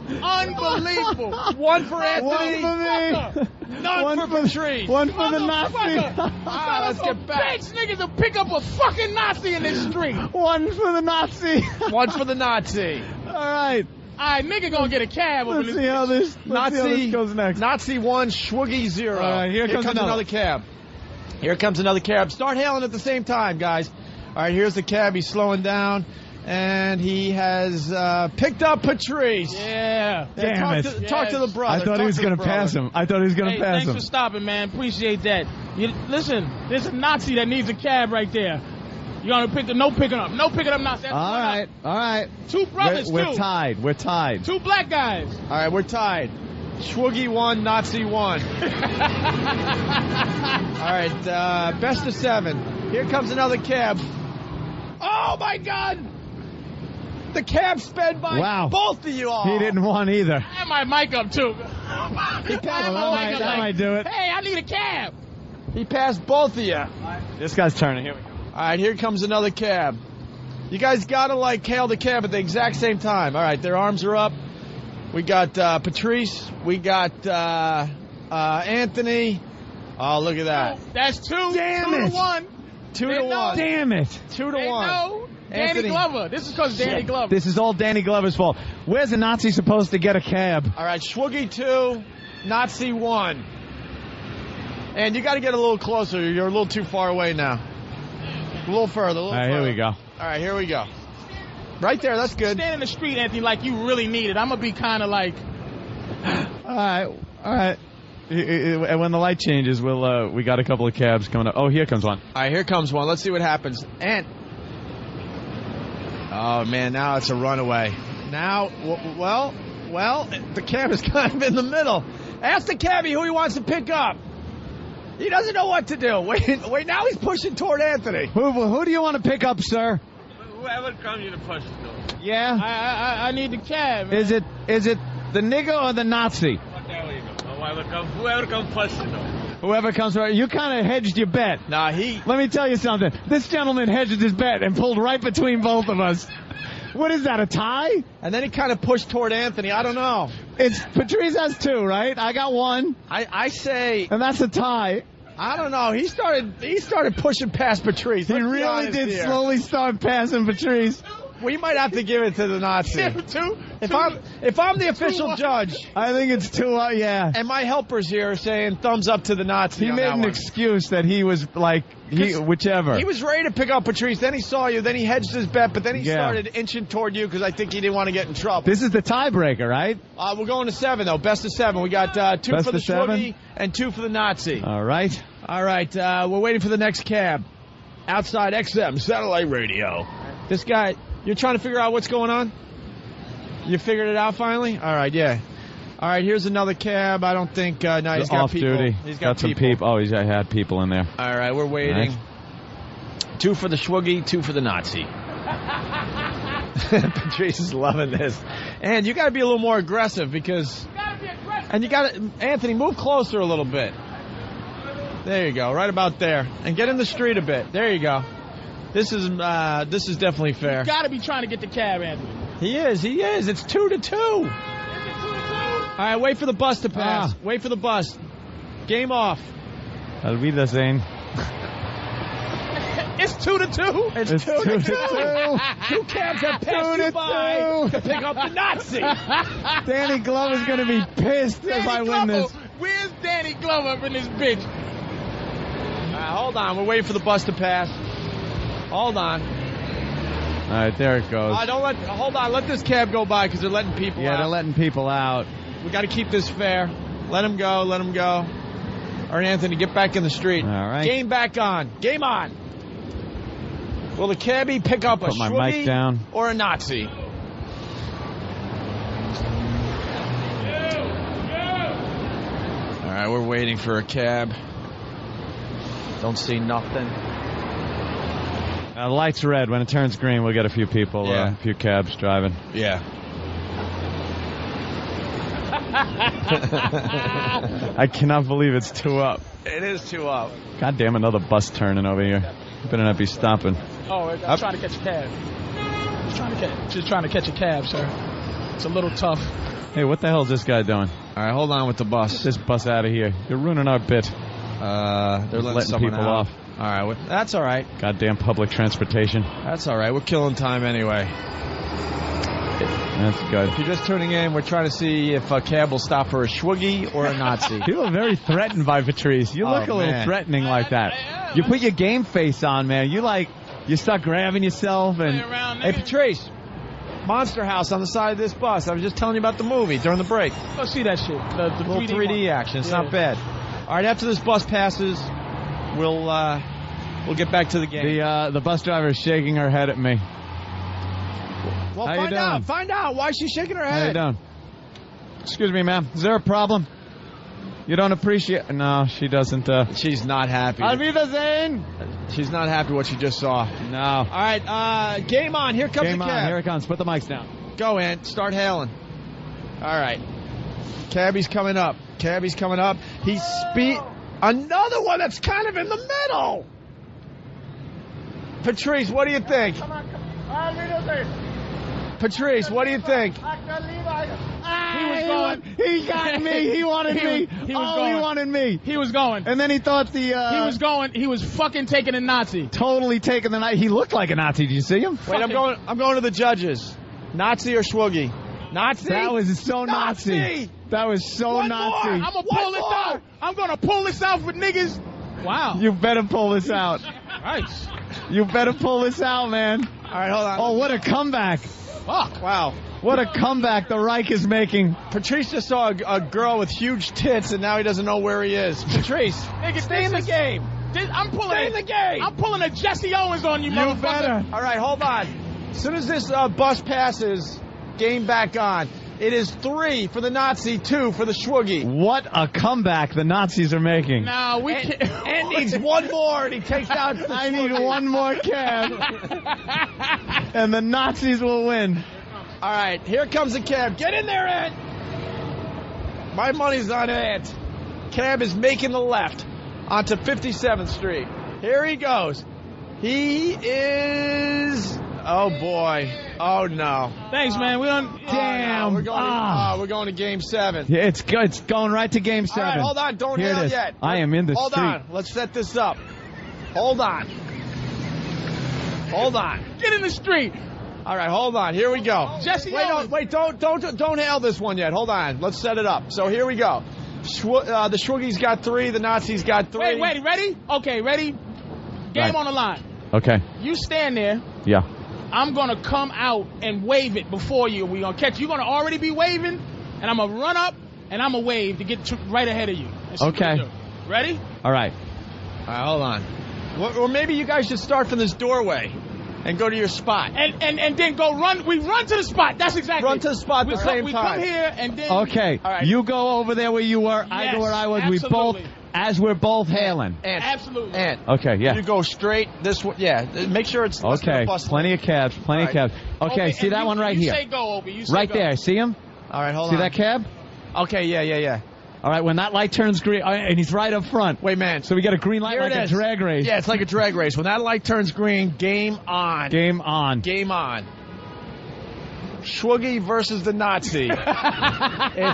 C: Unbelievable.
Q: One for Anthony.
B: One for me.
C: None for Patrice.
B: One for the Nazi.
C: Let's get back. Bitch, niggas will pick up a fucking Nazi in this street.
B: One for the Nazi.
Q: One for the Nazi.
B: All right.
C: Nigga gonna get a cab over
B: Let's see how this goes next.
Q: Nazi 1, Schwoogie 0.
B: All right, here comes
Q: another cab. Here comes another cab. Start hailing at the same time, guys. All right, here's the cab. He's slowing down. And he has picked up Patrice.
C: Yeah.
Q: Damn talk to the brother.
K: I thought he was going to pass him.
C: Thanks for stopping, man. Appreciate that. Listen, there's a Nazi that needs a cab right there. You want to pick no picking up. No picking up Nazi.
K: All right.
C: Two brothers,
K: We're tied. We're tied.
C: Two black guys.
Q: All right, we're tied. Schwoogie 1, Nazi 1. All right, best of 7. Here comes another cab. Oh, my God. The cab sped by both of you all.
K: He didn't want either.
C: I have my mic up, too.
Q: He passed
K: that might do it.
C: Hey, I need a cab.
Q: He passed both of you.
K: This guy's turning. Here we go.
Q: All right, here comes another cab. You guys got to, hail the cab at the exact same time. All right, their arms are up. We got Patrice. We got Anthony. Oh, look at that.
C: That's 2.
Q: Damn
C: 2
Q: it.
C: to 1.
Q: 2 to 1.
K: Damn it.
Q: 2 to 1.
C: No. Danny
Q: Anthony.
C: Glover. This is because Danny Glover.
K: This is all Danny Glover's fault. Where's a Nazi supposed to get a cab?
Q: All right, Schwoogie 2, Nazi 1. And you got to get a little closer. You're a little too far away now. A little further.
K: All right, here we go.
Q: All right, here we go. Right there, that's good.
C: Stand in the street, Anthony, like you really need it. I'm going to be kind of like...
K: All right. And when the light changes, we got a couple of cabs coming up. Oh, here comes one.
Q: All right, here comes one. Let's see what happens. And... Oh, man, now it's a runaway. Now, well, the cab is kind of in the middle. Ask the cabbie who he wants to pick up. He doesn't know what to do. Wait, now he's pushing toward Anthony.
K: Who do you want to pick up, sir?
C: Whoever comes you to push the door.
K: Yeah?
C: I need the cab.
K: Man. Is it the nigger or the Nazi?
C: Whoever comes push the door.
K: Whoever comes, you kind of hedged your bet.
Q: Nah,
K: Let me tell you something. This gentleman hedged his bet and pulled right between both of us. What is that, a tie?
Q: And then he kind of pushed toward Anthony. I don't know.
K: It's Patrice has 2, right? I got 1.
Q: I say...
K: And that's a tie.
Q: I don't know. He started pushing past Patrice.
K: He really did slowly start passing Patrice.
Q: We might have to give it to the Nazi. If I'm the official judge,
K: I think it's 2. Yeah.
Q: And my helpers here are saying thumbs up to the Nazi.
K: He made an excuse that he was whichever.
Q: He was ready to pick up Patrice. Then he saw you. Then he hedged his bet. But then he started inching toward you because I think he didn't want to get in trouble.
K: This is the tiebreaker, right?
Q: We're going to 7 though. Best of 7. We got 2
K: Best
Q: for the
K: of 7?
Q: Schwoogie and 2 for the Nazi.
K: All right.
Q: We're waiting for the next cab. Outside XM satellite radio. This guy. You're trying to figure out what's going on? You figured it out finally? All right, yeah. All right, here's another cab. I don't think... no, he's got
K: off
Q: people.
K: Duty.
Q: He's got
K: some people. Oh, he had people in there.
Q: All right, we're waiting. Right. 2 for the Schwoogie, 2 for the Nazi. Patrice is loving this. And you got to be a little more aggressive because...
C: You got to be aggressive.
Q: And you got to... Anthony, move closer a little bit. There you go, right about there. And get in the street a bit. There you go. This is definitely fair.
C: You got to be trying to get the cab, Anthony.
Q: He is. It's 2 to 2. All right, wait for the bus to pass. Wait for the bus. Game off.
K: I'll be the same.
C: It's 2 to 2.
Q: It's 2 to 2. 2 cabs have passed you by to pick up the Nazi.
K: Danny Glover's going to be pissed if I win this.
C: Where's Danny Glover up in this bitch?
Q: Hold on. We're waiting for the bus to pass. Hold on.
K: All right, there it goes.
Q: Hold on. Let this cab go by because they're letting people out.
K: Yeah, they're letting people out.
Q: We got to keep this fair. Let him go. Let him go. All right, Anthony, get back in the street.
K: All right.
Q: Game back on. Game on. Will the cabbie pick up a Schwoogie or a Nazi? All right, we're waiting for a cab. Don't see nothing.
K: The light's red. When it turns green, we'll get a few people, a few cabs driving.
Q: Yeah.
K: I cannot believe it's 2 up.
Q: It is 2 up.
K: God damn, another bus turning over here. Better not be stopping.
C: Oh, I'm trying to catch a cab. Just trying to catch a cab, sir. It's a little tough.
K: Hey, what the hell is this guy doing?
Q: All right, hold on with the bus.
K: Get this bus out of here. You're ruining our bit.
Q: They're letting
K: people off.
Q: All right, that's all right.
K: Goddamn public transportation.
Q: That's all right. We're killing time anyway.
K: That's good.
Q: If you're just tuning in, we're trying to see if a cab will stop for a Schwoogie or a Nazi.
K: You look very threatened by Patrice. You look a little threatening like that. You put your game face on, man. You start grabbing yourself and.
Q: Hey, Patrice. Monster House on the side of this bus. I was just telling you about the movie during the break.
C: Go see that shit. The
Q: little 3D action. It's not bad. All right, after this bus passes, we'll get back to the game.
K: The bus driver is shaking her head at me.
Q: Well,
K: How you doing?
Q: Find out. Why is she shaking her head?
K: How you doing? Excuse me, ma'am. Is there a problem? You don't appreciate... No, she doesn't.
Q: She's not happy.
K: Auf Wiedersehen.
Q: She's not happy what she just saw.
K: No.
Q: All right, game on. Here comes the cab.
K: Game on. Here it comes. Put the mics down.
Q: Go, Ant. Start hailing. All right. Cabby's coming up. He's Another one that's kind of in the middle. Patrice, what do you think? Patrice, what do you think?
C: He was going.
K: He got me. He wanted me.
C: He wanted me. He was going.
K: And then he thought He
C: was going. He was fucking taking a Nazi.
K: Totally taking the Nazi. He looked like a Nazi. Did you see him?
Q: Wait, I'm going to the judges. Nazi or Schwoogie? Nazi?
K: That was so Nazi. That was so Nazi.
C: I'm gonna pull this out. I'm gonna pull this out for niggas. Wow.
K: You better pull this out.
C: Nice.
K: You better pull this out, man.
Q: All right, hold on.
K: Oh, what a comeback.
C: Fuck.
Q: Wow.
K: What a comeback the Reich is making.
Q: Patrice just saw a girl with huge tits, and now he doesn't know where he is. Patrice, stay in the game.
C: Stay in the game. I'm pulling a Jesse Owens on you, motherfucker.
K: Better.
Q: All right, hold on. As soon as this bus passes, game back on. It is 3 for the Nazi, 2 for the Schwoogie.
K: What a comeback the Nazis are making.
C: No, we can't.
Q: And needs one more, and he takes out the
K: I need one more cab. And the Nazis will win.
Q: All right, here comes the cab. Get in there, Ed. My money's on Ed. Cab is making the left onto 57th Street. Here he goes. He is... Oh, boy. Oh, no.
C: Thanks, man. We don't...
K: Damn.
Q: No. We're going to Game 7.
K: Yeah, it's good. It's going right to Game 7.
Q: All right, hold on. Don't hail yet.
K: I am in the street.
Q: Hold on. Let's set this up. Hold on.
C: Get in the street.
Q: All right, hold on. Here we go.
C: Jesse
Q: Owens. Don't hail this one yet. Hold on. Let's set it up. So here we go. The Schwoogie's got 3. The Nazis got 3.
C: Wait. Ready? Okay, ready? Game on the line.
K: Okay.
C: You stand there.
K: Yeah.
C: I'm going to come out and wave it before you. We're going to catch you. You're going to already be waving, and I'm going to run up, and I'm going to wave to get right ahead of you.
K: Okay.
C: Ready?
K: All right.
Q: Hold on. Or maybe you guys should start from this doorway and go to your spot.
C: And then go run. We run to the spot. That's exactly.
Q: Run to the spot at the same time.
C: We come here, and then.
K: Okay.
Q: All right.
K: You go over there where you were. Yes, I go where I was.
C: Absolutely.
K: We're both hailing.
C: Absolutely.
K: Okay, yeah.
Q: You go straight this way. Yeah. Make sure it's
K: okay. Plenty of cabs. Okay, see that one right here.
C: You say go, Opie. You say
K: right
C: go.
K: there. See him?
Q: All right, hold on.
K: See that cab?
Q: Okay, yeah.
K: All right, when that light turns green, and he's right up front.
Q: Wait, man.
K: So we got a green light like a drag race.
Q: Yeah, it's like a drag race. When that light turns green, game on.
K: Game on.
Q: Schwoogie versus the Nazi. It's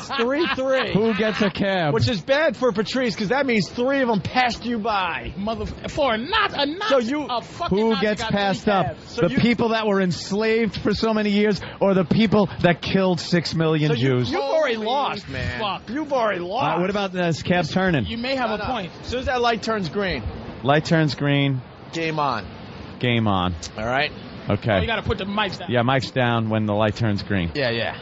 Q: 3-3.
K: Who gets a cab?
Q: Which is bad for Patrice, because that means 3 of them passed you by.
C: For a Nazi.
Q: So you,
K: who gets passed up? So the people that were enslaved for so many years, or the people that killed 6 million Jews?
Q: You've already lost, man.
C: Fuck.
Q: You've already lost.
K: What about this cab turning?
C: You may have a point.
Q: As soon as that light turns green.
K: Light turns green.
Q: Game on.
K: All
Q: right.
K: Okay.
C: You got to put the mics down.
K: Yeah, mics down when the light turns green.
Q: Yeah.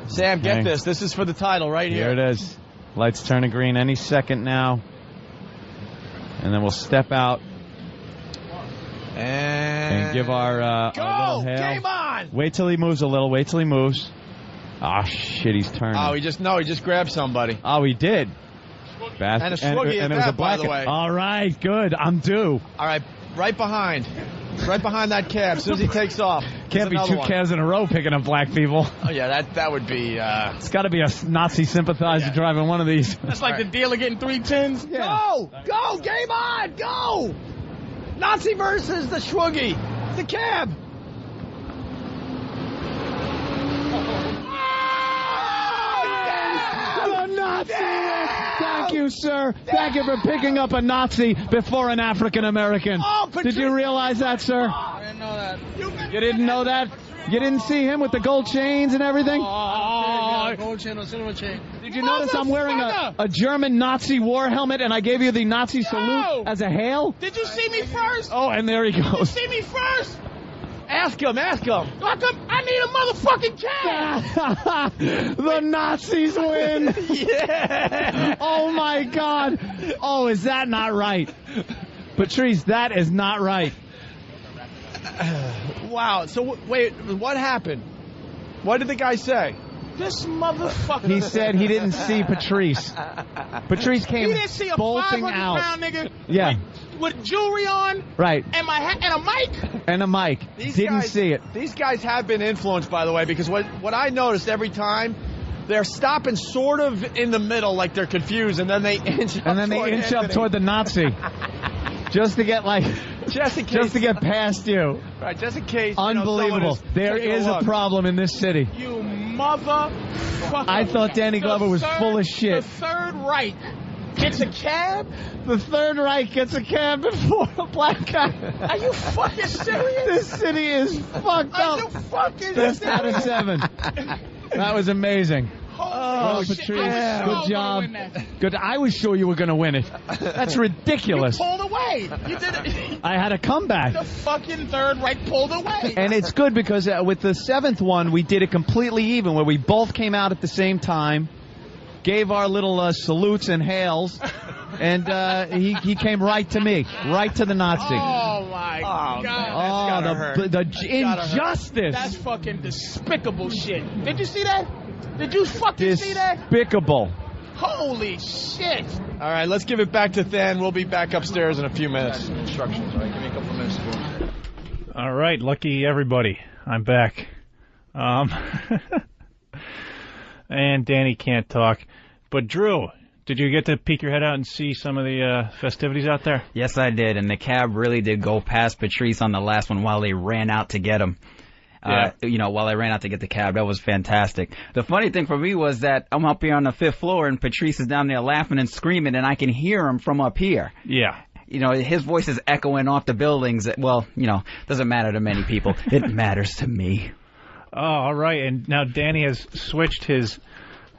Q: Sam, get this. This is for the title right here.
K: Here it is. Lights turning green any second now. And then we'll step out. And give our little hail.
Q: Game on!
K: Wait till he moves a little. Oh, shit, he's turning.
Q: Oh, he just grabbed somebody.
K: Oh, he did.
Q: And a Schwoogie
K: and it was a
Q: by the way.
K: All right, good. I'm due.
Q: All right, right behind that cab. As soon as he takes off.
K: Can't be 2 cabs in a row picking up black people.
Q: Oh, yeah, that would be...
K: It's got to be a Nazi sympathizer driving one of these.
C: That's like the dealer getting 3 tins.
Q: Yeah. Go! Game on! Go! Nazi versus the Schwoogie. The cab.
K: The Nazi! Thank you, sir. Thank you for picking up a Nazi before an African American.
Q: Oh,
K: did you realize that, sir?
C: I didn't know that.
K: You didn't know that?
S: You didn't see him with the gold chains and everything?
Q: Gold chain or silver chain.
S: Did you notice I'm wearing a German Nazi war helmet and I gave you the Nazi salute as a hail?
C: Did you see me first?
S: Oh, and there he
C: Did you
S: goes.
C: see me first?
Q: Ask him.
C: I need a motherfucking cab.
S: The Nazis win.
Q: Yeah.
S: Oh, my God. Oh, is that not right? Patrice, that is not right.
Q: Wow. So, wait, what happened? What did the guy say?
C: This motherfucker.
S: He said he didn't see Patrice. Patrice came
C: He didn't see a
S: bolting
C: 500-pound
S: out.
C: nigga
S: Yeah.
C: with jewelry on.
S: Right.
C: And my hat and a mic.
S: And a mic. Didn't see it.
Q: These guys have been influenced, by the way, because what I noticed every time, they're stopping sort of in the middle, like they're confused, and then they inch up
S: up toward the Nazi. Just to get
Q: just in case,
S: just to get past you.
Q: Right, just in case.
S: Unbelievable. There is a problem in this city.
C: You motherfucker.
S: I thought Danny Glover was full of shit.
C: The Third Reich gets a cab?
S: The Third Reich gets a cab before a black guy.
C: Are you fucking serious?
S: This city is fucked up.
C: Are you fucking
S: Best
C: serious?
S: out of 7. That was amazing.
C: Oh,
S: Patrice,
C: shit.
S: good job. Good. I was sure you were going to win it. That's ridiculous.
C: You pulled away. You did it.
S: I had a comeback.
C: The fucking Third Reich pulled away.
S: And it's good because with the 7th one, we did it completely even, where we both came out at the same time, gave our little salutes and hails, and he came right to me, right to the Nazi.
C: Oh, my God.
S: Oh, the injustice.
C: That's fucking despicable shit. Did you see that? Did you fucking see that?
S: Despicable.
C: Holy shit.
Q: All right, let's give it back to Than. We'll be back upstairs in a few minutes. Instructions, all right? Give me a couple minutes to go.
M: All right, lucky everybody. I'm back. And Danny can't talk. But Drew, did you get to peek your head out and see some of the festivities out there?
R: Yes, I did. And the cab really did go past Patrice on the last one while they ran out to get him. While I ran out to get the cab. That was fantastic. The funny thing for me was that I'm up here on the 5th floor and Patrice is down there laughing and screaming and I can hear him from up here.
M: Yeah.
R: His voice is echoing off the buildings. Well, doesn't matter to many people. It matters to me.
M: Oh, all right. And now Danny has switched his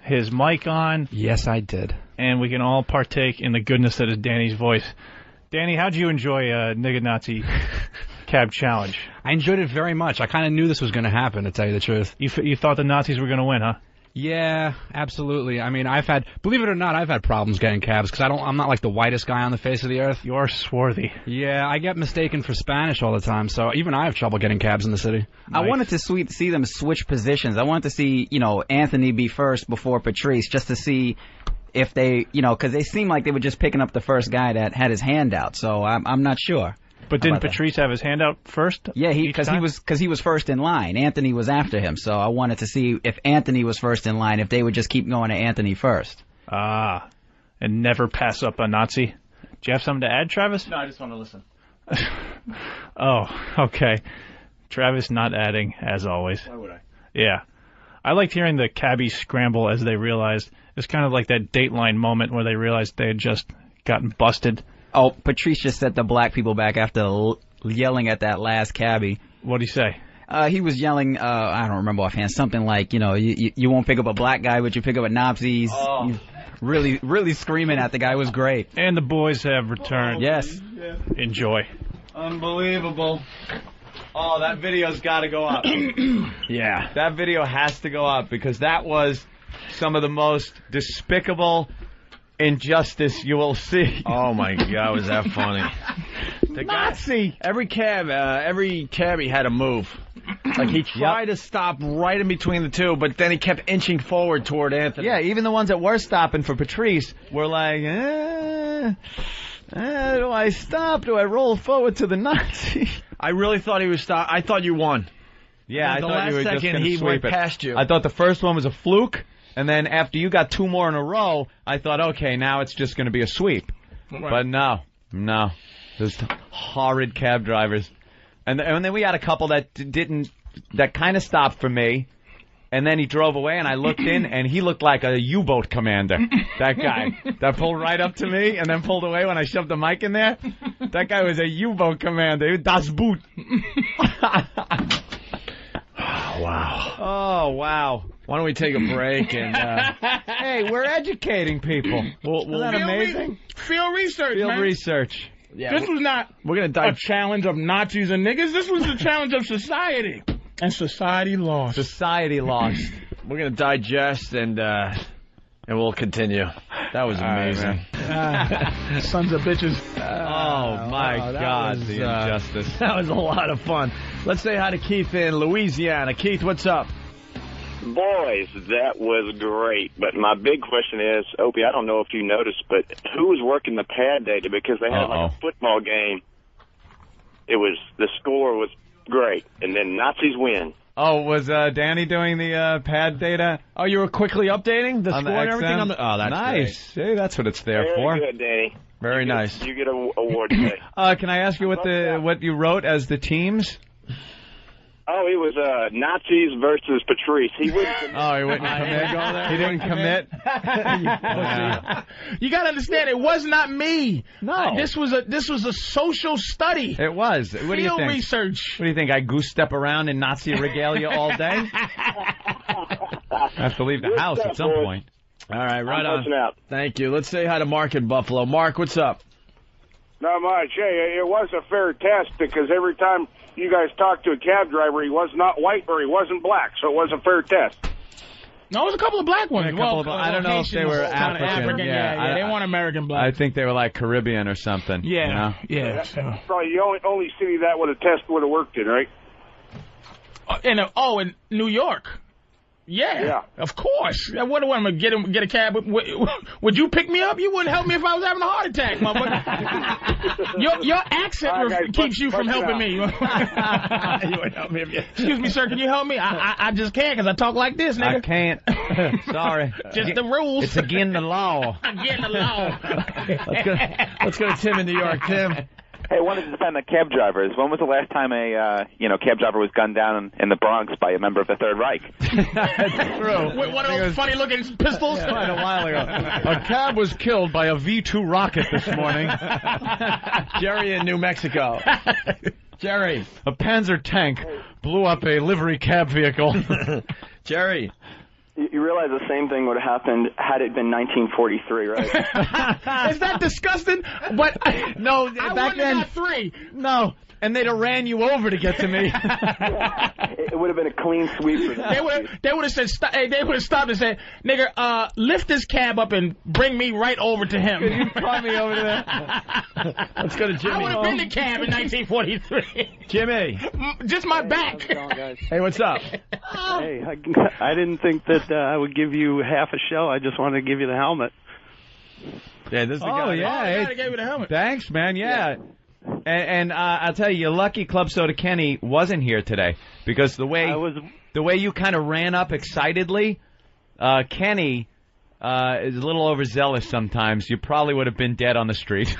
M: mic on.
R: Yes, I did.
M: And we can all partake in the goodness that is Danny's voice. Danny, how'd you enjoy Nigga Nazi Cab Challenge?
T: I enjoyed it very much. I kind of knew this was going to happen, to tell you the truth.
M: You thought the Nazis were going to win, huh?
T: Yeah, absolutely. I mean, believe it or not, I've had problems getting cabs because I'm not like the whitest guy on the face of the earth.
M: You're swarthy.
T: Yeah, I get mistaken for Spanish all the time, so even I have trouble getting cabs in the city.
R: Nice. I wanted to see them switch positions. I wanted to see, Anthony be first before Patrice, just to see if they, because they seemed like they were just picking up the first guy that had his hand out. So I'm not sure.
M: But didn't Patrice have his hand out first?
R: Yeah, because he was first in line. Anthony was after him, so I wanted to see if Anthony was first in line, if they would just keep going to Anthony first.
M: Ah, and never pass up a Nazi. Do you have something to add, Travis?
C: No, I just want to listen.
M: Oh, okay. Travis not adding, as always.
C: Why would I?
M: Yeah. I liked hearing the cabbies scramble as they realized. It's kind of like that Dateline moment where they realized they had just gotten busted.
R: Oh, Patrice just set the black people back after yelling at that last cabbie.
M: What'd he say?
R: He was yelling, I don't remember offhand, something like, you won't pick up a black guy, but you pick up a Nazi.
M: Oh.
R: Really, really screaming at the guy. It was great.
M: And the boys have returned.
R: Yes.
M: Yeah. Enjoy.
K: Unbelievable. Oh, that video's got to go up.
M: Yeah.
K: That video has to go up because that was some of the most despicable injustice you will see.
A: Oh my God, was that funny? The
K: Nazi!
A: Every cabbie had a move. Like he tried to stop right in between the two, but then he kept inching forward toward Anthony.
K: Yeah, even the ones that were stopping for Patrice were like, do I stop? Do I roll forward to the Nazi?
A: I really thought he was stop. I thought you won.
K: Yeah, I thought you were just going to
A: he
K: sweep
A: went
K: it.
A: past you.
K: I thought the first one was a fluke. And then after you got 2 more in a row, I thought, okay, now it's just going to be a sweep. Right. But no. Those horrid cab drivers. And then we had a couple that kind of stopped for me. And then he drove away, and I looked in, and he looked like a U-boat commander. That guy. That pulled right up to me and then pulled away when I shoved the mic in there. That guy was a U-boat commander. Das Boot. Oh, wow.
A: Why don't we take a break and...
K: Hey, we're educating people. Isn't that amazing?
C: Field research,
K: Field
C: man.
K: research.
A: Yeah,
C: This was not a challenge of Nazis and niggas. This was a challenge of society. And society lost.
K: Society lost.
A: We're going to digest and we'll continue. That was amazing.
C: Sons of bitches.
K: My God, the injustice.
A: That was a lot of fun. Let's say hi to Keith in Louisiana. Keith, what's up?
U: Boys, that was great. But my big question is, Opie, I don't know if you noticed, but who was working the pad data? Because they had like a football game. The score was great, and then Nazis win.
K: Oh, was Danny doing the pad data?
A: Oh, you were quickly updating the
K: on
A: score and everything?
K: Oh, that's nice. Great. Hey, that's what it's there for.
U: Very good, Danny.
A: Very nice.
U: You get an award today.
K: Can I ask you what you wrote as the teams?
U: Oh, it was Nazis versus Patrice. He wouldn't commit.
K: Oh, he wouldn't commit? He didn't commit?
C: You got to understand, it was not me.
K: No.
C: This was a social study.
K: It was. What do you think?
C: Field research.
K: What do you think? I goose step around in Nazi regalia all day? I have to leave the house at some point.
A: All right, right
U: I'm
A: on.
U: out.
A: Thank you. Let's say hi to Mark in Buffalo. Mark, what's up?
V: Not much. Hey, it was a fair test because every time you guys talked to a cab driver, he was not white or he wasn't black, so it was a fair test.
C: No, it was a couple of black ones.
K: I don't know if they were African.
C: Yeah, they weren't American black.
K: I think they were like Caribbean or something.
C: Yeah,
K: you know?
C: yeah.
V: That's probably the only city that would have test would have worked in, right?
C: In New York. Yeah, of course. What do I want to get a cab? Would you pick me up? You wouldn't help me if I was having a heart attack, motherfucker. Your accent keeps you from helping me. You wouldn't help me. Excuse me, sir. Can you help me? I just can't because I talk like this, nigga.
K: I can't. Sorry.
C: Just the rules.
K: It's against the law.
C: Against the law.
A: Let's go to Tim in New York. Tim.
W: Hey, I wanted to defend the cab drivers. When was the last time a cab driver was gunned down in the Bronx by a member of the Third Reich?
K: That's true.
C: Wait, one of those funny-looking pistols?
K: Quite a while ago. A cab was killed by a V-2 rocket this morning.
A: Jerry in New Mexico. Jerry.
K: A Panzer tank blew up a livery cab vehicle.
A: Jerry.
X: You realize the same thing would have happened had it been 1943, right?
C: Is that disgusting? But
K: no,
C: back then, got 3.
K: No, and they'd have ran you over to get to me.
X: It would have been a clean sweep for them.
C: They would have said, they would have stopped and said, "Nigga, lift this cab up and bring me right over to him."
K: Could you call me over there?
A: Let's go to Jimmy.
C: I would have been the cab in 1943.
A: Jimmy.
C: Just my back.
A: Hey, what's up?
Y: Hey, I didn't think that I would give you half a show. I just wanted to give you the helmet.
A: Yeah, this is the guy.
K: Oh, yeah.
C: Hey, I gave you the helmet.
K: Thanks, man. Yeah. And I'll tell you, you're lucky Club Soda Kenny wasn't here today because the way you kind of ran up excitedly, Kenny is a little overzealous sometimes. You probably would have been dead on the street.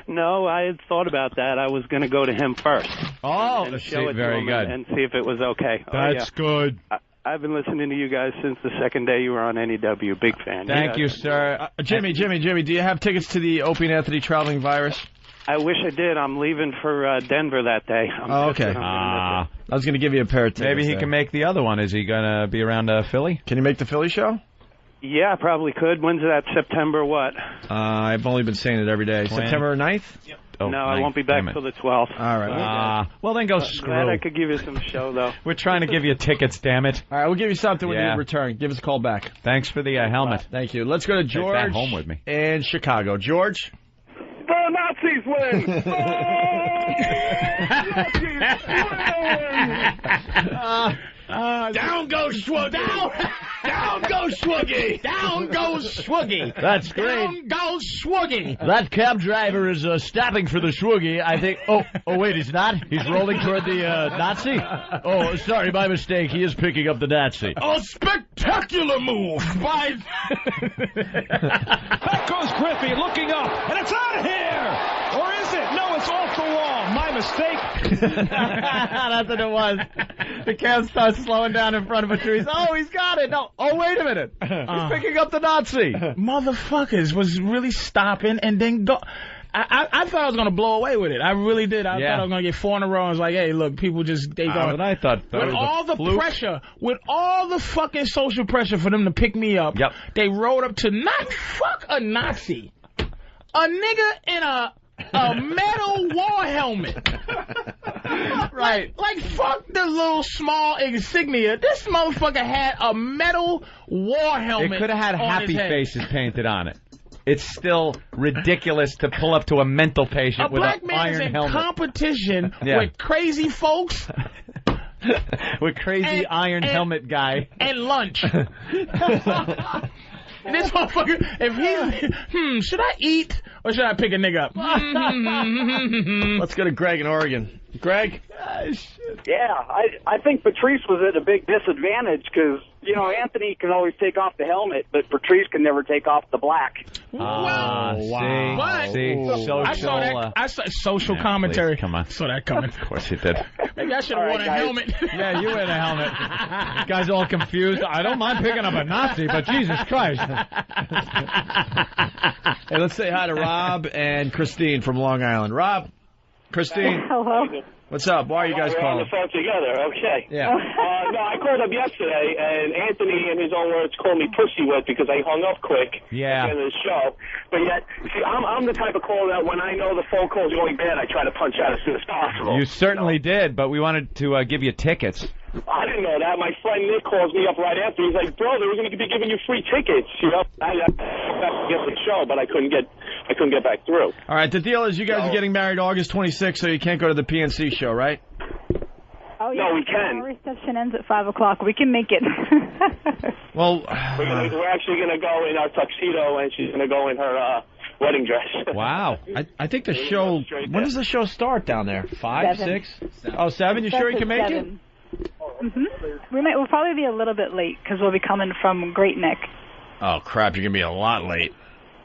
Y: No, I had thought about that. I was going to go to him first.
K: Oh,
Y: and show it
K: very
Y: to him
K: good.
Y: And see if it was okay.
K: That's good.
Y: I've been listening to you guys since the second day you were on NEW. Big fan.
K: Thank you, sir.
A: Jimmy, do you have tickets to the Opie and Anthony Traveling Virus?
Y: I wish I did. I'm leaving for Denver that day.
A: Okay. I was going to give you a pair of tickets.
K: Maybe he can make the other one. Is he going to be around Philly?
A: Can you make the Philly show?
Y: Yeah, probably could. When's that? September what?
A: I've only been saying it every day. September 9th?
Y: Yep. Oh, no, I won't be back till the 12th.
A: All right.
K: Well, then go screw.
Y: Glad I could give you some show, though.
K: We're trying to give you tickets, damn it.
A: All right, we'll give you something when you return. Give us a call back.
K: Thanks for the helmet.
A: Thank you. Let's go to George.
K: Take that home with me.
A: In Chicago. George?
O: The Nazis win!
C: Down goes Schwuggy! Down goes Schwuggy! Down goes Schwuggy!
K: That's great.
C: Down goes Schwuggy!
K: That cab driver is stopping for the Schwuggy. I think. Oh, wait, he's not. He's rolling toward the Nazi. Oh, sorry, my mistake. He is picking up the Nazi.
C: A spectacular move by.
Z: Back goes Griffey, looking up, and it's out of here. Or is it? No, it's off the wall. My mistake.
K: That's what it was. The cab starts slowing down in front of Patrice. Oh, he's got it. No. Oh, wait a minute. He's picking up the Nazi.
C: Motherfuckers was really stopping and then go. I thought I was gonna blow away with it. I really did. I thought I was gonna get 4 in a row. I was like, hey, look, people just they go.
K: I thought
C: with all the pressure, with all the fucking social pressure for them to pick me up, they rode up to not fuck a Nazi, a nigga in a metal war helmet. Right. Like fuck the little small insignia. This motherfucker had a metal war helmet.
K: It could have had happy faces painted on it. It's still ridiculous to pull up to a mental patient with an iron helmet.
C: A black man is in competition with crazy folks.
K: With crazy iron helmet guy.
C: And lunch. And this motherfucker, if he's, should I eat or should I pick a nigga up?
A: Let's go to Greg in Oregon. Greg?
E: Yeah, I think Patrice was at a big disadvantage because, you know, Anthony can always take off the helmet, but Patrice can never take off the black.
C: Wow. I saw social commentary.
K: Please, come on.
C: Saw that coming.
K: Of course you did.
C: Maybe I should have worn a helmet.
S: Yeah, you wear a helmet. This guy's all confused. I don't mind picking up a Nazi, but Jesus Christ.
A: Hey, let's say hi to Rob and Christine from Long Island. Rob, Christine.
H: Hello.
A: What's up? Why are you guys calling?
H: We're on the phone together. Okay.
A: Yeah.
H: No, I called up yesterday, and Anthony, in his own words, called me pussy whip because I hung up quick at the end of the show. But yet, see, I'm the type of caller that when I know the phone call's going bad, I try to punch out as soon as possible.
K: You certainly did, but we wanted to give you tickets.
H: I didn't know that. My friend Nick calls me up right after. He's like, bro, they were going to be giving you free tickets. You know, I got to get the show, but I couldn't get back through.
A: All right, the deal is you guys are getting married August 26th, so you can't go to the PNC show, right?
H: Oh, yeah. No, we can. Our reception ends at 5 o'clock. We can make it.
A: Well,
H: we're actually going to go in our tuxedo, and she's going to go in her wedding dress.
A: Wow. I think the show, when does the show start down there? 5, 6? Oh, 7? You sure you can make it?
H: We'll probably be a little bit late because we'll be coming from Great Neck.
A: Oh, crap, you're going to be a lot late.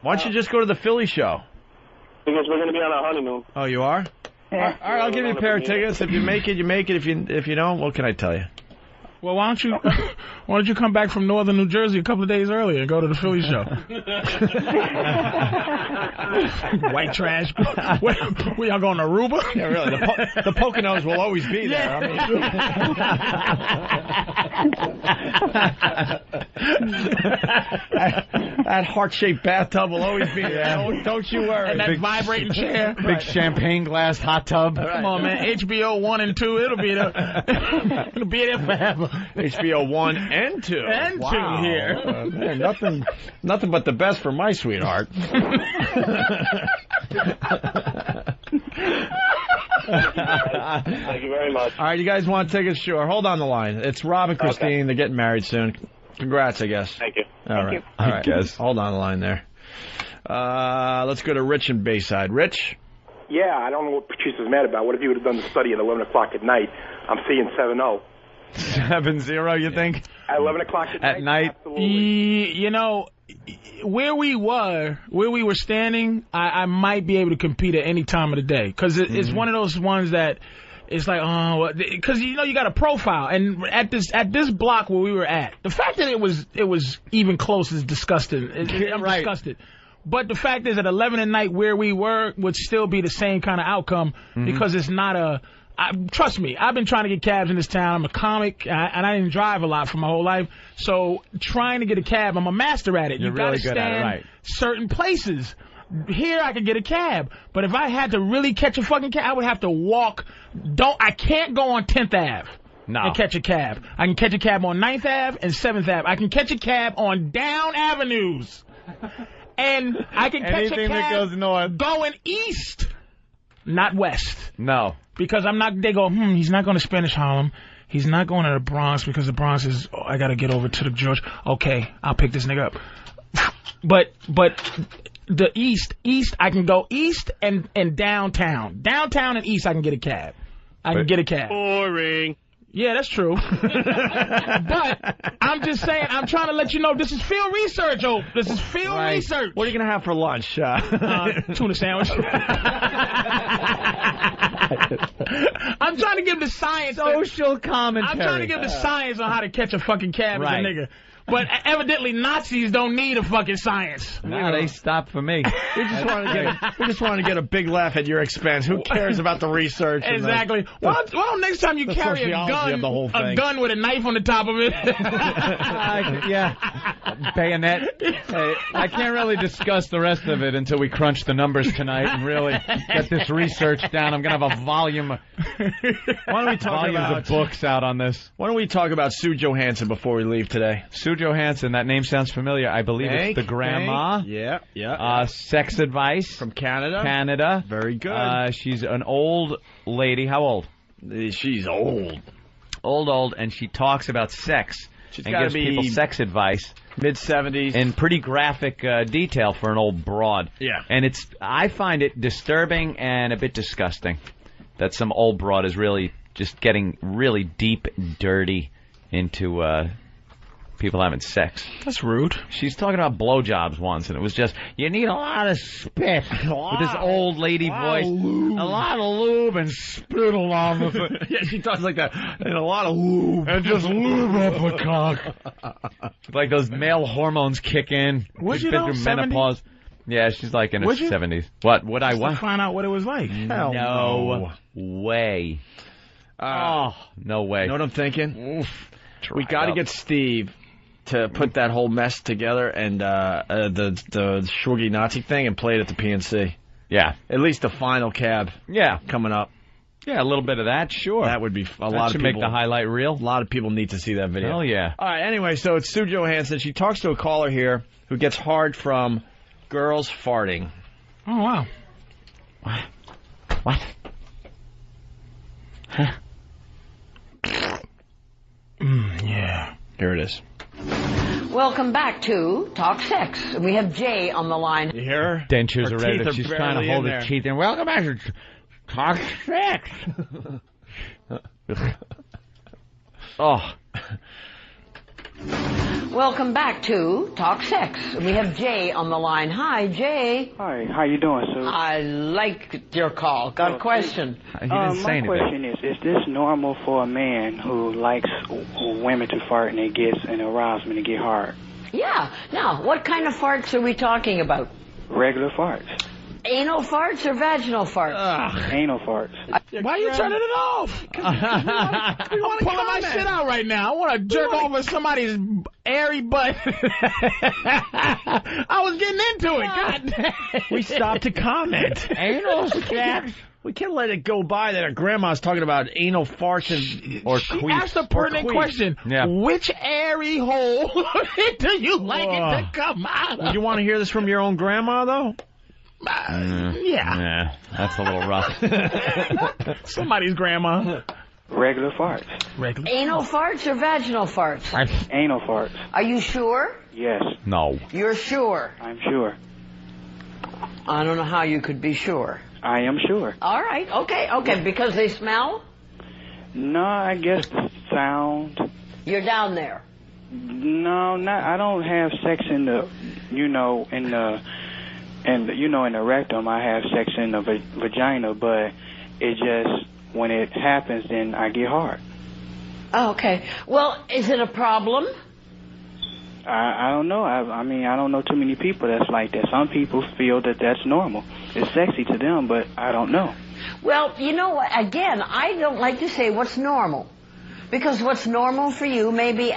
A: Why don't you just go to the Philly show?
H: Because we're going to be on our honeymoon.
A: Oh, you are?
H: Yeah.
A: All right, I'll give you a pair of tickets. If you make it, you make it. If you don't, what can I tell you?
C: Well, why don't you come back from northern New Jersey a couple of days earlier and go to the Philly show? White trash. We are going to Aruba?
A: Yeah, really. The Poconos will always be there. I mean, that heart-shaped bathtub will always be there. Don't you worry.
C: And that vibrating chair.
K: Big champagne glass hot tub.
C: Come on, man. HBO 1 and 2. It'll be there. It'll be there forever.
A: HBO 1 and 2.
C: And 2 here.
A: Man, nothing but the best for my sweetheart.
H: Thank you very much.
A: All right, you guys want tickets? Sure. Hold on the line. It's Rob and Christine. Okay. They're getting married soon. Congrats, I guess.
H: Thank you.
A: All right. I guess. Hold on the line there. Let's go to Rich in Bayside. Rich?
I: Yeah, I don't know what Patrice is mad about. What if he would have done the study at 11 o'clock at night? I'm seeing 7-0.
K: 7-0, you think?
I: At 11 o'clock
K: at night?
I: Absolutely.
C: You know, where we were standing, I might be able to compete at any time of the day. Because it's one of those ones that it's like, because, you know, you got a profile. And at this block where we were at, the fact that it was even close is disgusting. I'm disgusted. But the fact is, at 11 at night, where we were would still be the same kind of outcome because it's not trust me, I've been trying to get cabs in this town. I'm a comic, and I didn't drive a lot for my whole life. So trying to get a cab, I'm a master at it.
K: You're really good at it, right?
C: Certain places. Here I could get a cab, but if I had to really catch a fucking cab, I would have to walk. I can't go on 10th Ave.
K: No.
C: And catch a cab. I can catch a cab on 9th Ave and 7th Ave. I can catch a cab on down avenues. And I can catch
K: anything
C: a cab
K: that goes north.
C: Going east, not west.
K: No.
C: Because they go, he's not going to Spanish Harlem. He's not going to the Bronx because the Bronx is, I got to get over to the George. Okay, I'll pick this nigga up. But the east, I can go east and downtown. Downtown and east, I can get a cab. I can get a cab.
I: Boring.
C: Yeah, that's true. But I'm just saying, I'm trying to let you know this is field research, This is field research.
A: What are you going to have for lunch?
C: Tuna sandwich. I'm trying to give the science.
S: Social commentary.
C: I'm trying to give the science on how to catch a fucking cab as a nigga. But evidently Nazis don't need a fucking science.
K: Nah, they stopped for me.
A: We just want to get a big laugh at your expense. Who cares about the research?
C: Exactly. Why don't next time you carry a gun with a knife on the top of it?
K: Yeah. Bayonet. Hey, I can't really discuss the rest of it until we crunch the numbers tonight and really get this research down. I'm going to have a volume.
A: Why don't we talk
K: about of books out on this?
A: Why don't we talk about Sue Johansson before we leave today?
K: Sue Johansson, that name sounds familiar. I believe it's the grandma.
A: Yeah.
K: Sex advice
A: from Canada.
K: Canada.
A: Very good.
K: She's an old lady. How old?
A: She's old.
K: Old, and she talks about sex.
A: She's
K: and
A: got to
K: gives
A: be
K: people sex advice.
A: Mid-70s.
K: In pretty graphic detail for an old broad.
A: Yeah.
K: And I find it disturbing and a bit disgusting that some old broad is really just getting really deep and dirty into people having sex.
C: That's rude.
K: She's talking about blowjobs once, and it was just, you need a lot of spit. With this old lady voice. A lot of lube and spit along with it.
A: Yeah, she talks like that. And a lot of lube.
K: And just lube up a cock. Like those male hormones kick in.
C: Would you
K: been
C: know,
K: through
C: 70?
K: menopause. Yeah, she's like in her
C: Would you?
K: 70s. What? Would I
C: Just
K: what?
C: to find out what it was like.
A: Hell
K: no way. No way.
A: You know what I'm thinking? We got to get Steve to put that whole mess together and the Shwoogie Nazi thing and play it at the PNC.
K: Yeah.
A: At least the final cab.
K: Yeah.
A: Coming up.
K: Yeah, a little bit of that, sure.
A: That would be a lot of people.
K: That should make the highlight reel.
A: A lot of people need to see that video.
K: Hell yeah.
A: All right, anyway, so it's Sue Johansson. She talks to a caller here who gets hard from girls farting.
C: Oh, wow.
K: What?
C: Huh? Yeah.
A: Here it is.
D: Welcome back to Talk Sex. We have Jay on the line.
A: You hear her?
K: Dentures are ready.
A: teeth are
K: She's
A: barely
K: trying to hold
A: in
K: her
A: there.
K: teeth in. Welcome back to Talk Sex. Oh.
D: Welcome back to Talk Sex. We have Jay on the line. Hi, Jay.
Y: Hi, how you doing, Sue?
D: I like your call. Got a question?
K: He didn't say anything.
Y: My question is this normal for a man who likes women to fart and it gets an arousement and get hard?
D: Yeah. Now, what kind of farts are we talking about?
Y: Regular farts.
D: Anal farts or vaginal farts?
Y: Anal farts.
C: Why are you turning it off? I'm pulling my shit out right now. I want to jerk off with somebody's airy butt. I was getting into it. God damn.
A: We stopped to comment.
C: Anal sex.
A: We can't let it go by that our grandma's talking about anal farts or
C: She
A: queefs.
C: asked a pertinent question.
K: Yeah.
C: Which airy hole do you like it to come out of?
A: Would you want to hear this from your own grandma, though?
C: Yeah.
K: That's a little rough.
C: Somebody's grandma.
Y: Regular farts.
C: Regular.
D: Anal farts or vaginal farts?
Y: Anal farts.
D: Are you sure?
Y: Yes.
K: No.
D: You're sure?
Y: I'm sure.
D: I don't know how you could be sure.
Y: I am sure.
D: All right. Okay. Because they smell?
Y: No, I guess the sound.
D: You're down there.
Y: No, I don't have sex in the rectum. I have sex in the vagina, but it just, when it happens, then I get hard.
D: Oh, okay. Well, is it a problem?
Y: I don't know. I mean, I don't know too many people that's like that. Some people feel that that's normal. It's sexy to them, but I don't know.
D: Well, you know what? Again, I don't like to say what's normal. Because what's normal for you may be,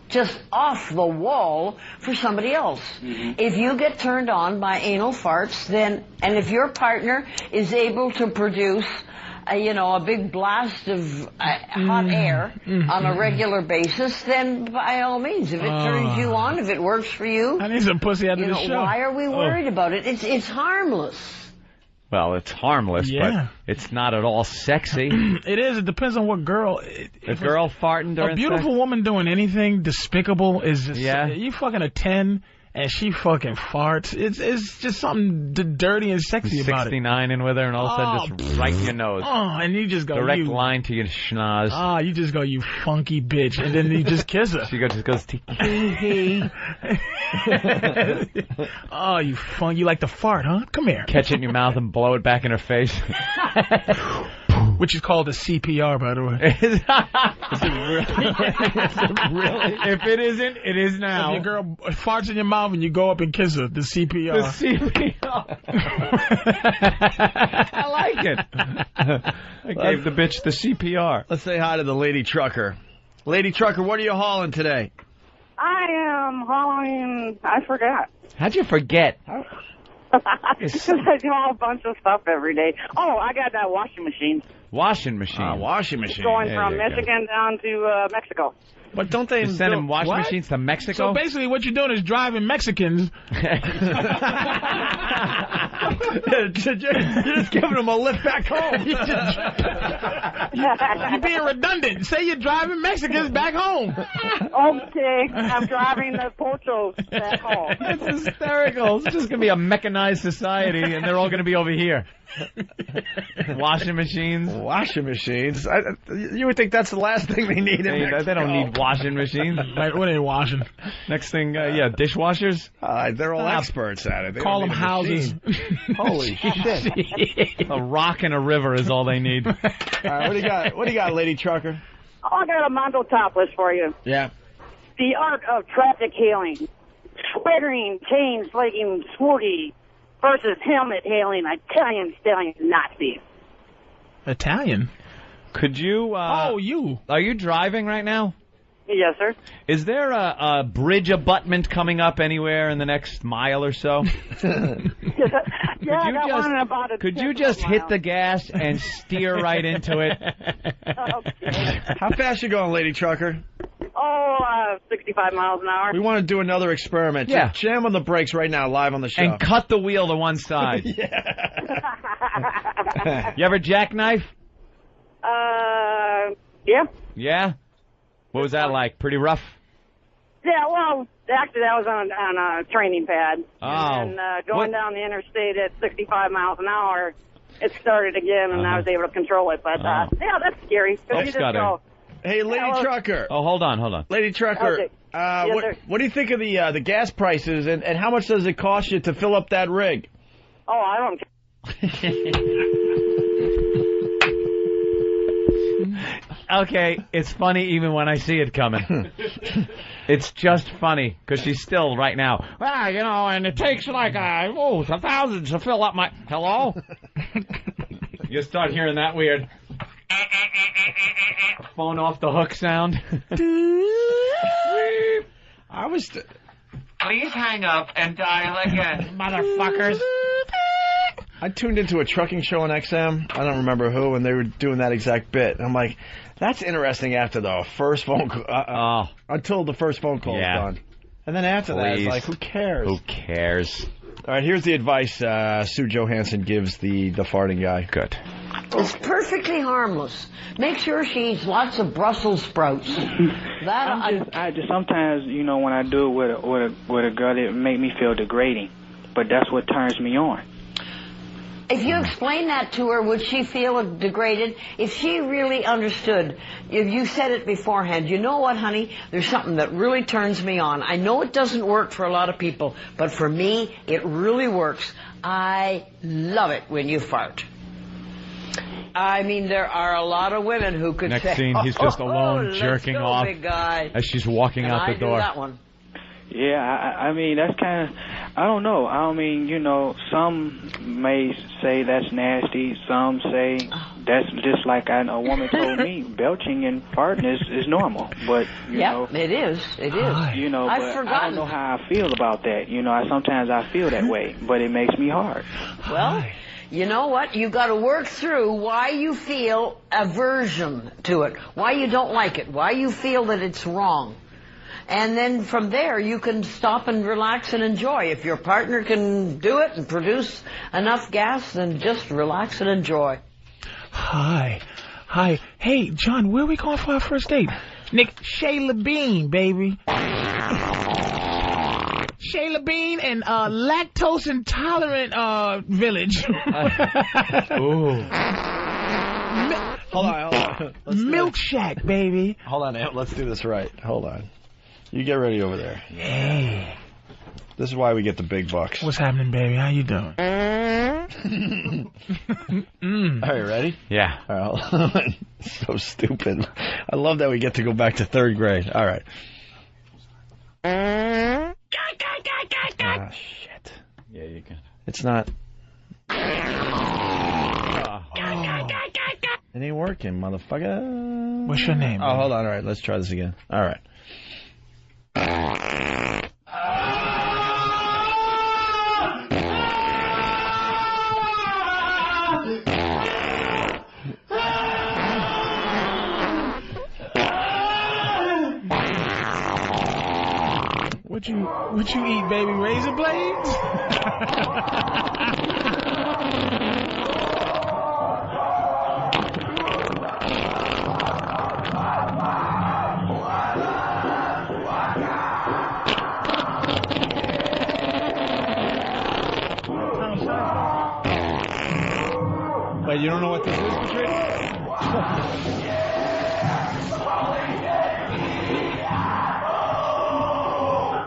D: just off the wall for somebody else. Mm-hmm. If you get turned on by anal farts, and if your partner is able to produce, a big blast of hot air on a regular basis, then by all means, if it turns you on, if it works for you,
C: I need some pussy out of the show.
D: Why are we worried about it? It's harmless.
K: Well, it's harmless, but it's not at all sexy.
C: It is. It depends on what girl.
K: A girl farting during
C: a beautiful
K: sex?
C: woman doing anything despicable is just...
K: Yeah.
C: You fucking a 10 and she fucking farts. It's just something dirty and sexy about it.
K: 69 in with her and all of a sudden just right in your nose.
C: Oh, and you just go...
K: Direct line to your schnoz.
C: Ah, you just go, you funky bitch, and then you just kiss her.
K: She just goes, hee.
C: Oh, you you like to fart, huh? Come here.
K: Catch it in your mouth and blow it back in her face.
C: Which is called a CPR, by the way.
K: Is it really? If it isn't, it is now.
C: If your girl farts in your mouth and you go up and kiss her, the CPR.
K: The CPR. I like it. I gave the bitch the CPR.
A: Let's say hi to the lady trucker. Lady trucker, what are you hauling today?
F: I am hauling, I forgot.
K: How'd you forget?
F: I haul a bunch of stuff every day. Oh, I got that washing machine.
K: Washing machine.
A: Washing machine.
F: Going from Michigan down to Mexico.
A: But don't they
K: send them washing machines to Mexico?
C: So basically what you're doing is driving Mexicans.
A: You're just giving them a lift back home.
C: You're being redundant. Say you're driving Mexicans back home.
F: Okay, I'm driving the pochos back home.
K: It's hysterical. It's just going to be a mechanized society, and they're all going to be over here. Washing machines.
A: Washing machines. You would think that's the last thing they need in Mexico.
K: They don't need washing machines.
C: What are they washing?
K: Next thing, dishwashers.
A: They're all experts at it. They
C: call them houses.
A: Holy shit.
K: A rock and a river is all they need.
A: All right, what do you got, lady trucker?
F: Oh, I got a Mondo top list for you.
A: Yeah.
F: The art of traffic hailing. Swearing, chain slagging, sporty versus helmet hailing, Italian stallion Nazi.
C: Italian?
K: Could you...
C: you.
K: Are you driving right now?
F: Yes, sir.
K: Is there a bridge abutment coming up anywhere in the next mile or so? Could you just hit the gas and steer right into it?
F: Okay.
A: How fast you going, lady trucker?
F: 65 miles an hour.
A: We want to do another experiment.
K: Yeah.
A: Jam on the brakes right now, live on the show.
K: And cut the wheel to one side. You ever jackknife?
F: Yeah.
K: Yeah? What was that like? Pretty rough?
F: Yeah, well, actually that was on a training pad.
K: Oh.
F: And going down the interstate at 65 miles an hour, it started again, and I was able to control it. But, yeah, that's scary.
A: Hey, lady trucker.
K: Oh, hold on.
A: Lady trucker,
F: Okay.
A: what do you think of the gas prices, and how much does it cost you to fill up that rig?
F: Oh, I don't care.
K: Okay, it's funny even when I see it coming. It's just funny, because she's still right now. Well, and it takes like thousands to fill up my... Hello? You start hearing that weird... phone off the hook sound. Please hang up and dial again, motherfuckers.
A: I tuned into a trucking show on XM. I don't remember who, and they were doing that exact bit. I'm like, that's interesting after the first phone call. Until the first phone call is done. And then after that, it's like, who cares?
K: Who cares?
A: All right, here's the advice Sue Johansson gives the farting guy.
K: Good.
D: It's perfectly harmless. Make sure she eats lots of Brussels sprouts.
Y: I just sometimes, when I do it with a girl, it make me feel degrading. But that's what turns me on.
D: If you explain that to her, would she feel degraded? If she really understood, if you said it beforehand, you know what, honey, there's something that really turns me on. I know it doesn't work for a lot of people, but for me, it really works. I love it when you fart. I mean, there are a lot of women who could say...
K: Next scene, he's just alone jerking off
D: big guy.
K: as she's walking out the door.
D: I do that one.
Y: Yeah, I mean, that's kind of, I don't know. I mean, some may say that's nasty. Some say that's just like a woman told me, belching and farting is normal. But,
D: it is. It is.
Y: I've forgotten. I don't know how I feel about that. Sometimes I feel that way, but it makes me hard.
D: Well, you know what? You got to work through why you feel aversion to it, why you don't like it, why you feel that it's wrong. And then from there, you can stop and relax and enjoy. If your partner can do it and produce enough gas, then just relax and enjoy.
C: Hi. Hey, John, where are we going for our first date? Nick, Shayla Bean, baby. Shayla Bean and lactose intolerant village.
K: Ooh.
A: Hold on.
C: Milk Shack, baby.
A: Hold on, let's do this right. Hold on. You get ready over there.
C: Yeah.
A: This is why we get the big bucks.
C: What's happening, baby? How you doing?
A: Are you ready?
K: Yeah.
A: All right. So stupid. I love that we get to go back to 3rd grade. All right. Ah, shit.
K: Yeah, you can.
A: It's not. It ain't working, motherfucker.
C: What's your name?
A: Oh, hold on. All right, let's try this again. All right.
C: What you eat, baby? Razor blades?
Q: Wait, you don't know what this is, Patrice?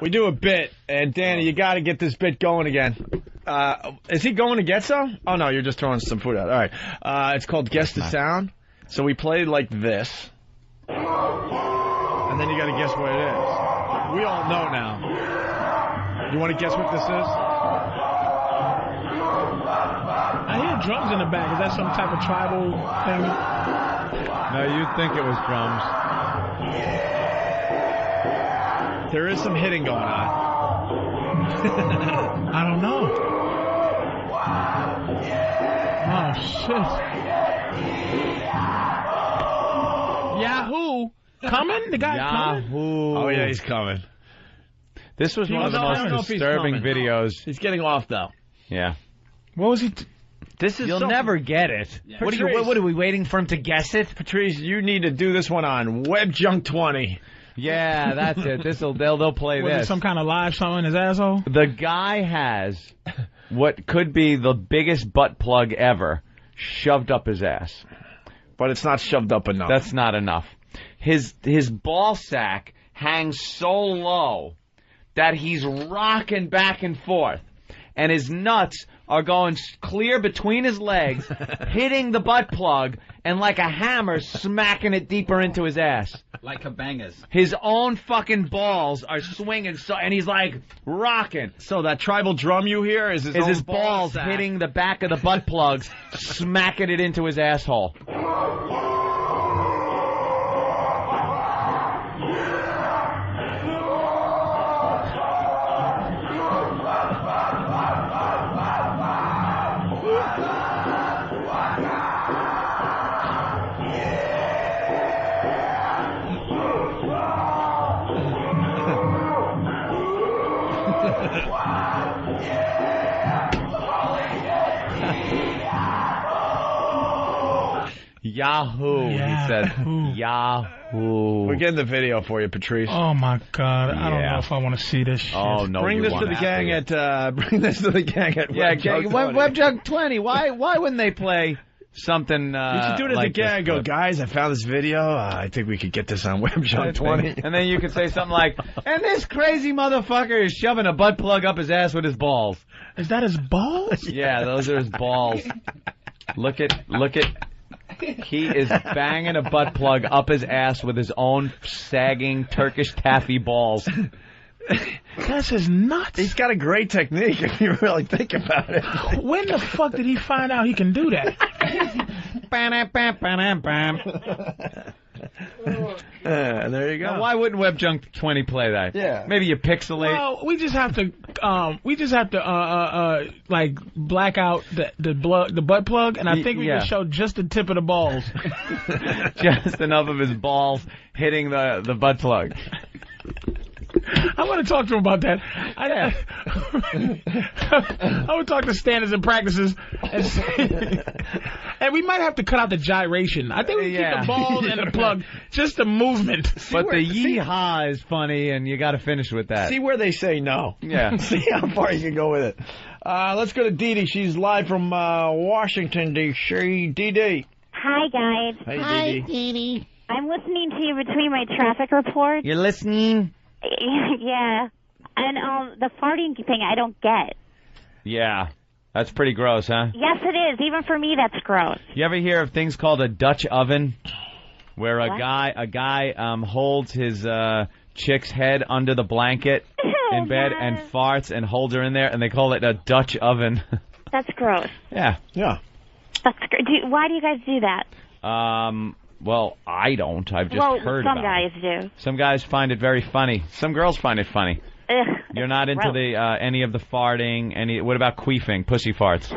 Q: We do a bit, and Danny, you got to get this bit going again. Is he going to get some? Oh, no, you're just throwing some food out. All right. It's called Guess the Sound. So we play like this, and then you got to guess what it is. We all know now. You want to guess what this is?
C: I hear drums in the back. Is that some type of tribal thing?
K: No, you'd think it was drums.
Q: There is some hitting going on.
C: I don't know. Oh, shit. Yahoo! Coming? The guy coming?
K: Yahoo!
A: Oh, yeah, he's coming.
K: This was one of the most disturbing videos.
A: He's getting off, though.
K: Yeah.
C: What was he...
K: You'll never get it.
A: Yeah.
K: What are we waiting for him to guess it?
A: Patrice, you need to do this one on WebJunk 20.
K: Yeah, that's it. They'll play
C: Was
K: this.
C: it some kind of live something in his asshole?
K: The guy has what could be the biggest butt plug ever shoved up his ass.
A: But it's not shoved up enough.
K: That's not enough. His ball sack hangs so low that he's rocking back and forth. And his nuts are going clear between his legs, hitting the butt plug, and like a hammer smacking it deeper into his ass.
R: Like Cabangas.
K: His own fucking balls are swinging, and he's like rocking.
A: So that tribal drum you hear is his
K: balls hitting the back of the butt plugs, smacking it into his asshole. Yahoo, he said. Yahoo.
A: We're getting the video for you, Patrice.
C: Oh my God, I don't know if I want to see this shit.
K: Oh no,
A: bring this to the gang at
K: WebJunk 20. Why wouldn't they play something?
A: You should do it as a gang. Go, guys, I found this video. I think we could get this on WebJunk 20.
K: And then you could say something like, and this crazy motherfucker is shoving a butt plug up his ass with his balls.
C: Is that his balls?
K: Yeah, those are his balls. Look at. He is banging a butt plug up his ass with his own sagging Turkish taffy balls.
C: That's his nuts.
A: He's got a great technique if you really think about it.
C: When the fuck did he find out he can do that?
A: There you go.
K: Now, why wouldn't WebJunk 20 play that?
A: Yeah.
K: Maybe you pixelate.
C: Well, we just have to like black out the butt plug, and I think we can show just the tip of the balls.
K: Just enough of his balls hitting the butt plug.
C: I want to talk to him about that. I would talk to standards and practices, and we might have to cut out the gyration. I think we keep the balls and the plug, just the movement.
K: But the yee-haw is funny, and you got to finish with that.
A: See where they say no.
K: Yeah.
A: See how far you can go with it. Let's go to Dee Dee. She's live from Washington, D.C. Dee Dee.
B: Hi, guys.
A: Hey,
B: Hi,
A: Dee
B: Dee. I'm listening to you between my traffic reports.
K: You're listening?
B: Yeah. And the farting thing I don't get.
K: Yeah. That's pretty gross, huh?
B: Yes, it is. Even for me, that's gross.
K: You ever hear of things called a Dutch oven? where a guy holds his chick's head under the blanket in bed and farts and holds her in there, and they call it a Dutch oven.
B: That's gross.
K: Yeah.
B: That's why do you guys do that?
K: Well, I don't. I've just heard about it.
B: Some guys do.
K: Some guys find it very funny. Some girls find it funny.
B: Ugh,
K: You're not into the any of the farting. What about queefing? Pussy farts.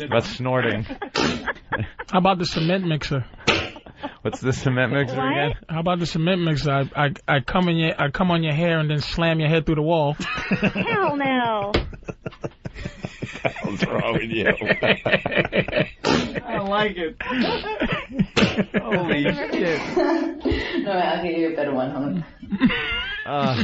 K: About snorting.
C: How about the cement mixer?
K: What's the cement mixer again?
C: How about the cement mixer? I come on your hair and then slam your head through the wall.
B: Hell no.
A: What's wrong with you?
K: I like it. Holy shit.
G: No, I'll give you a better one. Hold on.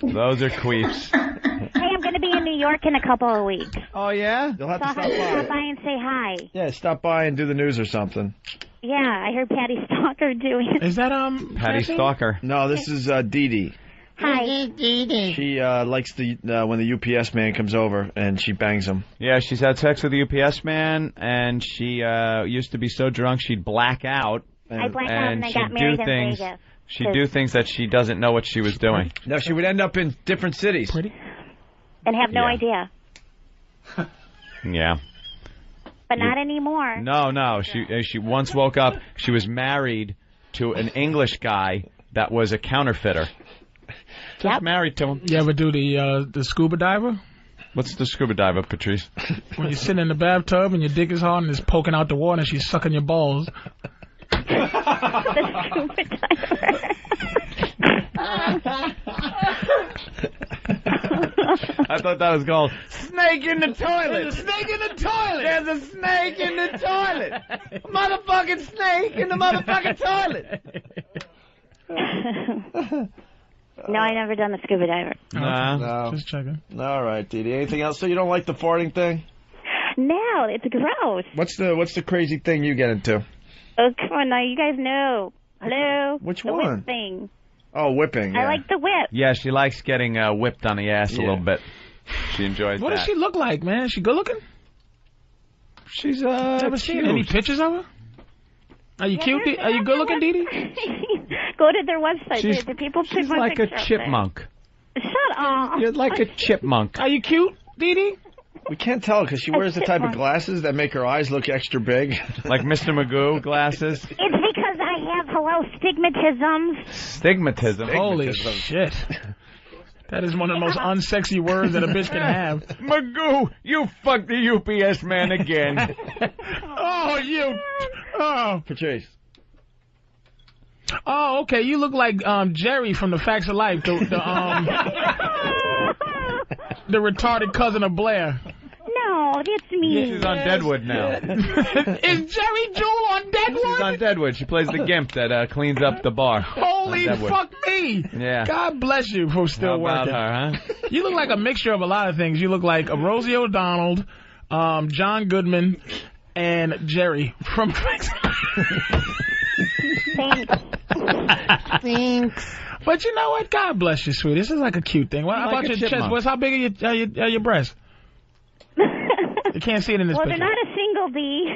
K: Those are queefs.
B: Hey, I'm going to be in New York in a couple of weeks.
A: Oh, yeah? You'll have to stop by.
B: Stop by and say hi.
A: Yeah, stop by and do the news or something.
B: Yeah, I heard Patty Stalker doing it.
C: Is that,
K: Patty Stalker?
A: No, this is Dee Dee.
B: Hi.
A: She likes when the UPS man comes over and she bangs him.
K: Yeah, she's had sex with the UPS man, and she used to be so drunk she'd black out.
B: I blacked out and I got married in Vegas.
K: She'd do things that she doesn't know what she was doing.
A: No, she would end up in different cities.
B: And have no idea.
K: Yeah.
B: But not anymore.
K: No. She once woke up. She was married to an English guy that was a counterfeiter. Just married to him.
C: You ever do the scuba diver?
K: What's the scuba diver, Patrice?
C: When you're sitting in the bathtub and your dick is hard and it's poking out the water and she's sucking your balls.
B: The scuba diver.
K: I thought that was called Snake in the Toilet.
Q: There's a snake in the toilet.
K: There's a snake in the toilet. A motherfucking snake in the motherfucking toilet.
B: No, I never done the scuba diver.
A: No.
C: Just checking.
A: All right, Dee Dee. Anything else? So you don't like the farting thing?
B: No, it's gross.
A: What's the crazy thing you get into?
B: Oh, come on now. You guys know. Hello?
A: Which
B: the
A: one?
B: Whip thing.
A: Oh, whipping.
B: I like the whip.
K: Yeah, she likes getting whipped on the ass a little bit. She enjoys
C: What
K: that.
C: does she look like, man? Is she good looking?
K: She's
C: Never seen any pictures of her? Are you cute? Are you good looking, Dee Dee?
B: Go to their website. The people
K: She's like a chipmunk.
B: Shut up.
K: You're like a chipmunk.
C: Are you cute, Dee Dee?
A: We can't tell because she wears the type of glasses that make her eyes look extra big.
K: Like Mr. Magoo glasses?
B: It's because I have, stigmatism.
K: Stigmatism?
C: Holy shit. That is one of the most unsexy words that a bitch can have.
K: Magoo, you fucked the UPS man again.
A: Patrice.
C: Oh, okay. You look like Jerry from The Facts of Life, the retarded cousin of Blair.
B: No, that's me.
K: She's on Deadwood now.
C: Is Jerry Jewel on Deadwood?
K: She's on Deadwood. She plays the gimp that cleans up the bar.
C: Holy fuck me.
K: Yeah.
C: God bless you for still working.
K: How about her, huh?
C: You look like a mixture of a lot of things. You look like a Rosie O'Donnell, John Goodman, and Jerry from
B: Thanks.
C: Thanks. But you know what? God bless you, sweetie. This is like a cute thing. How about your chest? How big are your breasts? You can't see it in this picture.
B: They're not a single D.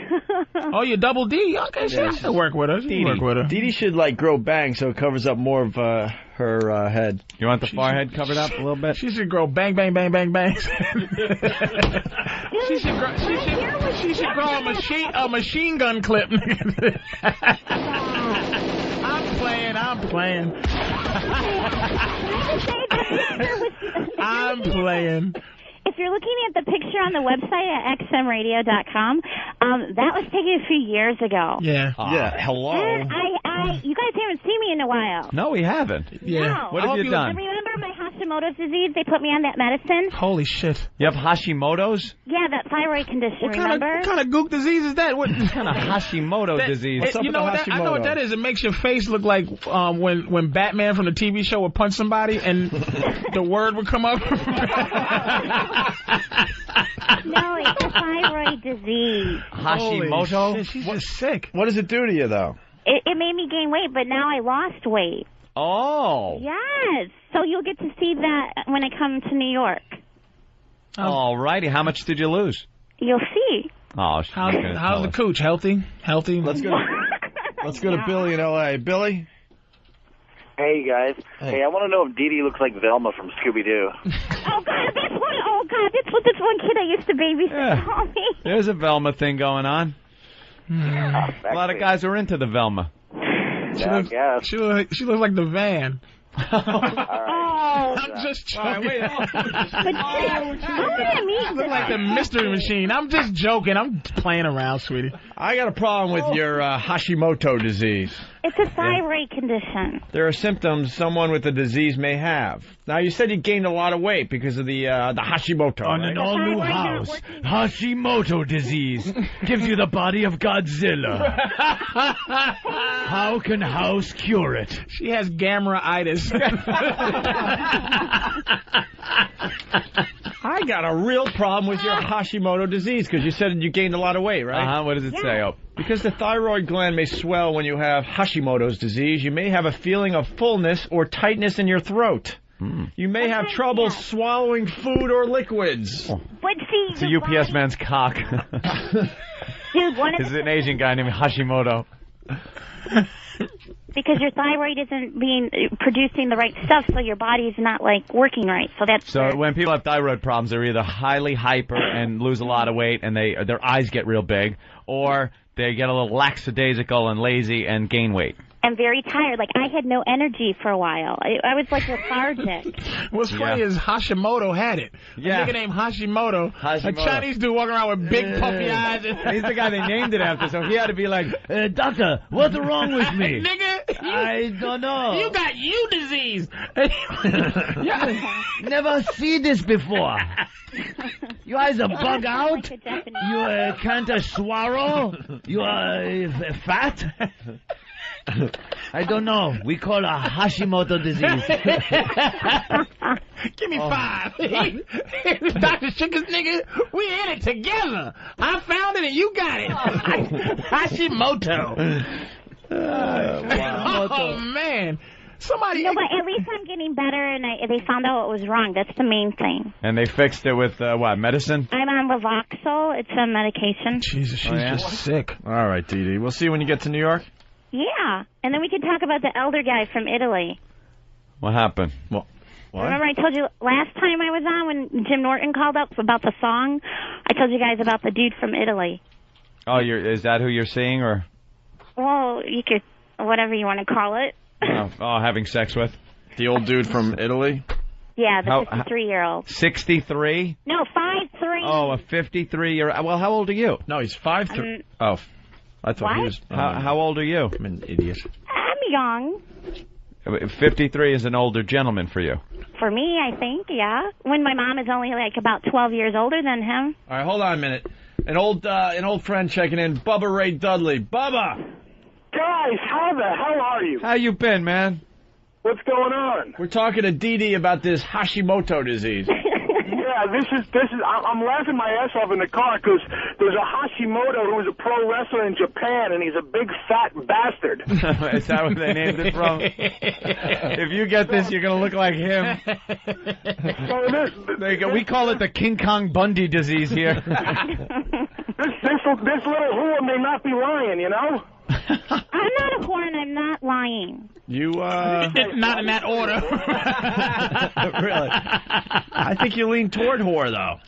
C: Oh, you're double D? Okay, she has to work with her.
A: Dee Dee should grow bangs so it covers up more of her head.
K: You want the forehead covered up a little bit?
C: She should grow bang, bang, bang, bang, bangs. She should grow a machine gun clip. I'm playing. I'm playing.
B: If you're looking at the picture on the website at xmradio.com, that was taken a few years ago.
C: Yeah.
A: Hello.
B: And you guys haven't seen me in a while.
K: No, we haven't.
C: Yeah.
B: No.
K: What have you done?
B: Remember my Hashimoto's disease? They put me on that medicine.
C: Holy shit.
K: You have Hashimoto's?
B: Yeah, that thyroid condition, remember?
C: What kind of gook disease is that? What
K: kind of Hashimoto disease?
C: You know what? I know what that is. It makes your face look like when Batman from the TV show would punch somebody and the word would come up.
B: No, it's a thyroid disease.
K: Hashimoto?
C: She's just sick.
A: What does it do to you, though?
B: It made me gain weight, but now I lost weight.
K: Oh.
B: Yes. So you'll get to see that when I come to New York.
K: All righty. How much did you lose?
B: You'll see.
K: Oh,
C: how's the cooch? Healthy?
A: Let's go to Billy in L.A. Billy?
J: Hey, guys. Hey, I want to know if Dee Dee looks like Velma from Scooby-Doo.
B: Oh, God, that's what this one kid I used to babysit called me.
K: There's a Velma thing going on. A lot of guys are into the Velma.
C: She looks like the van. I'm just joking.
B: What do you mean?
C: Look like the mystery machine. I'm just joking. I'm playing around, sweetie.
A: I got a problem with your Hashimoto disease.
B: It's a thyroid condition.
A: There are symptoms someone with the disease may have. Now, you said you gained a lot of weight because of the Hashimoto.
L: On an all-new house, Hashimoto disease gives you the body of Godzilla. How can house cure it?
C: She has gamma-itis.
A: I got a real problem with your Hashimoto disease because you said you gained a lot of weight, right?
K: What does it say? Oh.
A: Because the thyroid gland may swell when you have Hashimoto's disease, you may have a feeling of fullness or tightness in your throat. You may have trouble swallowing food or liquids.
B: But see,
K: it's a UPS man's cock.
B: Dude,
K: this is an Asian guy named Hashimoto.
B: Because your thyroid isn't producing the right stuff, so your body's not working right. So
K: when people have thyroid problems, they're either highly hyper and lose a lot of weight, and their eyes get real big, or they get a little lackadaisical and lazy and gain weight.
B: I'm very tired. I had no energy for a while. I was lethargic.
C: What's funny is Hashimoto had it. A nigga named Hashimoto. A Chinese dude walking around with big puffy eyes.
K: He's the guy they named it after, so he had to be like,
L: Doctor, what's wrong with me?
C: Nigga,
L: I don't know.
C: You got you disease.
L: Never see this before. You guys are bug out? You can't swallow? You are fat? I don't know. We call it Hashimoto disease.
C: Give me 5. Dr. Sugar's nigga, we in it together. I found it and you got it. Hashimoto.
A: Wow.
C: Oh, man. Somebody.
B: No, but at least I'm getting better, and they found out what was wrong. That's the main thing.
K: And they fixed it with, medicine?
B: I'm on Levoxyl. It's a medication.
C: Jesus, she's just sick.
A: All right, Dee Dee. We'll see you when you get to New York.
B: Yeah, and then we can talk about the elder guy from Italy.
K: What happened?
A: What?
B: Remember I told you last time I was on when Jim Norton called up about the song? I told you guys about the dude from Italy.
K: Oh, is that who you're seeing, or?
B: Well, you could, whatever you want to call it.
K: Having sex with?
A: The old dude from Italy?
B: Yeah, the 53-year-old.
K: 63?
B: No, 5'3".
K: Oh, a 53-year-old. Well, how old are you?
A: No, he's 5'3". I thought he was...
K: How old are you?
A: I'm an idiot.
B: I'm young.
K: 53 is an older gentleman for you.
B: For me, I think, yeah. When my mom is only about 12 years older than him.
A: All right, hold on a minute. An old friend checking in, Bubba Ray Dudley. Bubba!
O: Guys, how the hell are you?
K: How you been, man?
O: What's going on?
A: We're talking to Dee Dee about this Hashimoto disease.
O: Yeah, this is. I'm laughing my ass off in the car because there's a Hashimoto who's a pro wrestler in Japan, and he's a big fat bastard.
K: Is that what they named it from? If you get this, you're gonna look like him. We call it the King Kong Bundy disease here.
O: This little whore may not be lying, you know.
B: I'm not a whore, and I'm not lying.
A: You,
C: not in that order.
A: Really? I think you lean toward whore, though.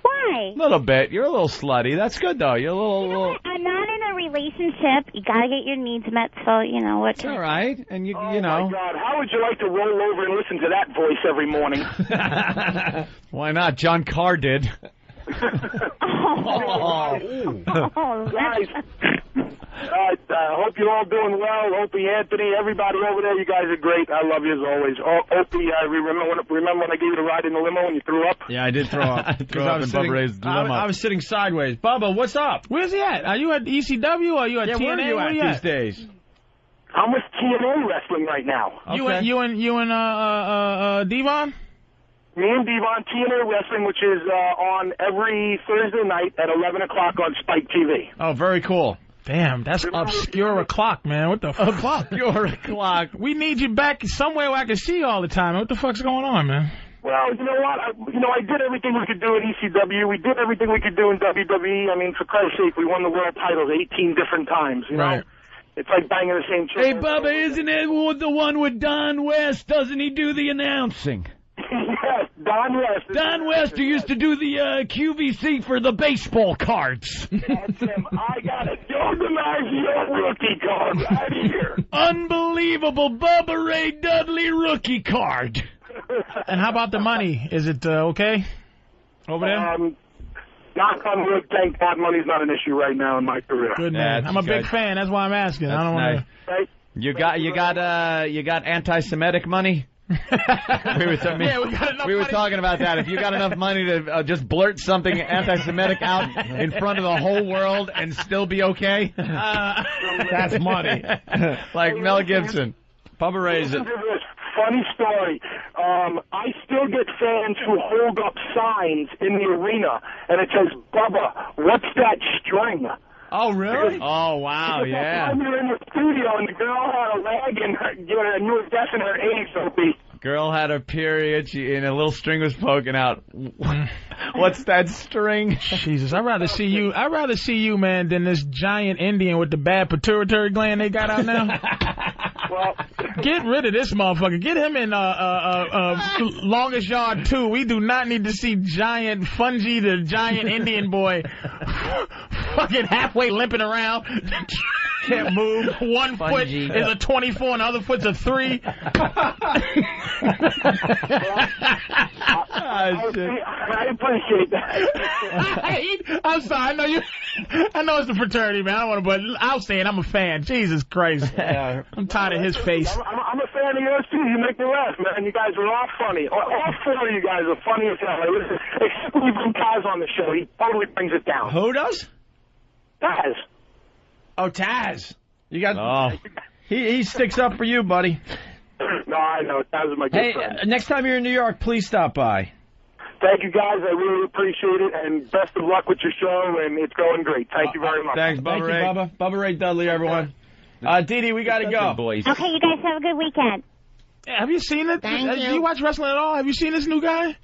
B: Why?
K: A little bit. You're a little slutty. That's good, though. You're a little...
B: I'm not in a relationship. You gotta get your needs met, so, you know what.
K: It's all right. And, you know...
O: Oh, my God. How would you like to roll over and listen to that voice every morning?
K: Why not? John Carr did.
O: Guys, I hope you're all doing well. Opie, Anthony, everybody over there, you guys are great. I love you as always. Opie, I remember when I gave you the ride in the limo and you threw up?
A: Yeah, I did throw up.
K: I
A: was sitting sideways. Bubba, what's up?
C: Where's he at? Are you at ECW or are you at TNA?
A: Where are you at these days?
O: I'm with TNA Wrestling right now.
C: Okay. You and Devon?
O: Me and Devon, TNA Wrestling, which is on every Thursday night at 11 o'clock on Spike TV.
A: Oh, very cool.
C: Damn, that's obscure o'clock, man. What the fuck?
K: Obscure o'clock.
C: We need you back somewhere where I can see you all the time. What the fuck's going on, man?
O: Well, you know what? I did everything we could do in ECW. We did everything we could do in WWE. I mean, for Christ's sake, we won the world titles 18 different times, you know?
Q: Right.
O: It's like banging the same chick.
L: Hey, Bubba, isn't it the one with Don West? Doesn't he do the announcing?
O: Yes, Don West.
L: Don West, who used to do the QVC for the baseball cards.
O: That's him. I got a Joe DiMaggio rookie card right here.
L: Unbelievable Bubba Ray Dudley rookie card.
Q: And how about the money? Is it okay over there?
O: Knock on wood, thank God money's not an issue right now in my career.
Q: Good man. I'm a big fan. That's why I'm asking.
K: That's
Q: I don't
K: nice.
Q: want
K: to. You got anti-Semitic money? we were talking about that. If you got enough money to just blurt something anti-Semitic out in front of the whole world and still be okay,
Q: that's money.
K: Like Mel Gibson. Bubba Ray's it.
O: Funny story. I still get fans who hold up signs in the arena, and it says, "Bubba, what's that string?"
K: Oh, really? Oh, wow, yeah.
O: We were in the studio, and the girl had a leg in her, I knew it guessing her age, Opie.
K: Girl had a period, and a little string was poking out. What's that string?
Q: Jesus, I'd rather see you, man, than this giant Indian with the bad pituitary gland they got out now.
O: Well,
Q: get rid of this motherfucker. Get him in Longest Yard 2. We do not need to see giant Fungi, the giant Indian boy, fucking halfway limping around. Can't move. One foot is a 24 and the other foot's a 3.
O: I appreciate that.
Q: I'm sorry. I know it's the fraternity, man. I don't want to, but I'll say it. I'm a fan. Jesus Christ. I'm tired of his face.
O: I'm a fan of yours, too. You make me laugh, man. You guys are all funny. All four of you guys are funny as hell. Except when you bring Taz on the show. He totally brings it down.
A: Who does?
O: Taz.
A: Oh, Taz. You got... Oh. He sticks up for you, buddy.
O: No, I know. Taz is my good friend.
A: Next time you're in New York, please stop by.
O: Thank you, guys. I really appreciate it, and best of luck with your show, and it's going great. Thank you very much.
A: Thanks, Bubba Ray. Bubba. Bubba Ray Dudley, everyone. Dee Dee, we got to go.
B: Okay, you guys have a good weekend.
Q: Have you seen it?
B: Thank you.
Q: Do you watch wrestling at all? Have you seen this new guy?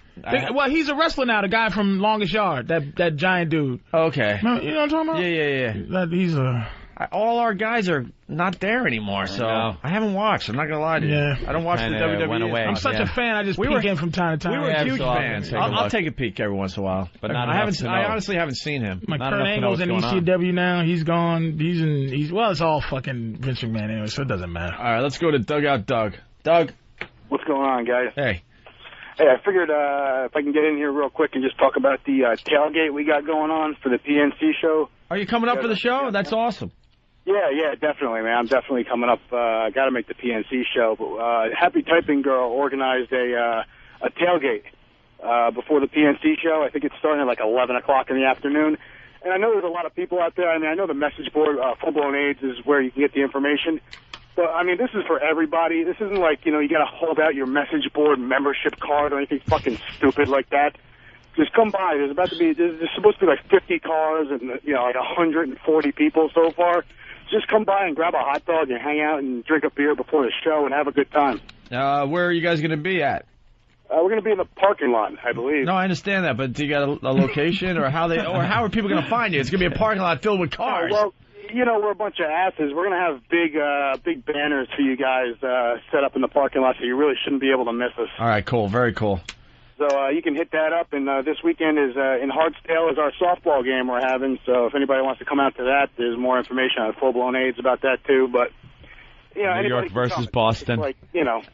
Q: Well, he's a wrestler now, the guy from Longest Yard, that giant dude.
A: Okay.
Q: You know what I'm talking about?
A: Yeah.
Q: He's a...
A: All our guys are not there anymore, so I haven't watched. I'm not going to lie to you.
Q: Yeah.
A: I don't watch the WWE.
K: Went away.
Q: I'm such a fan, I just peek in from time to time.
A: We were huge fans. I'll take a peek every once in a while. But I honestly haven't seen him.
Q: Kurt Angle's in ECW now. He's gone. Well, it's all fucking Vince McMahon anyway, so it doesn't matter.
A: All right, let's go to Dugout Doug. Doug.
M: What's going on, guys?
A: Hey,
M: I figured if I can get in here real quick and just talk about the tailgate we got going on for the PNC show.
A: Are you coming up for the show? That's awesome.
M: Yeah, definitely, man. I'm definitely coming up. I got to make the PNC show. But Happy Typing Girl organized a tailgate before the PNC show. I think it's starting at like 11 o'clock in the afternoon. And I know there's a lot of people out there. I mean, I know the message board, Full Blown AIDS, is where you can get the information. But, I mean, this is for everybody. This isn't like, you got to hold out your message board membership card or anything fucking stupid like that. Just come by. There's supposed to be like 50 cars and, like 140 people so far. Just come by and grab a hot dog and hang out and drink a beer before the show and have a good time.
A: Where are you guys going to be at?
M: We're going to be in the parking lot, I believe.
A: No, I understand that, but do you got a location or how are people going to find you? It's going to be a parking lot filled with cars.
M: Well, we're a bunch of asses. We're going to have big banners for you guys set up in the parking lot, so you really shouldn't be able to miss us.
A: All right, cool. Very cool.
M: So you can hit that up, and this weekend is in Hartsdale is our softball game we're having. So if anybody wants to come out to that, there's more information on Full Blown AIDS about that too. But
K: New York versus Boston.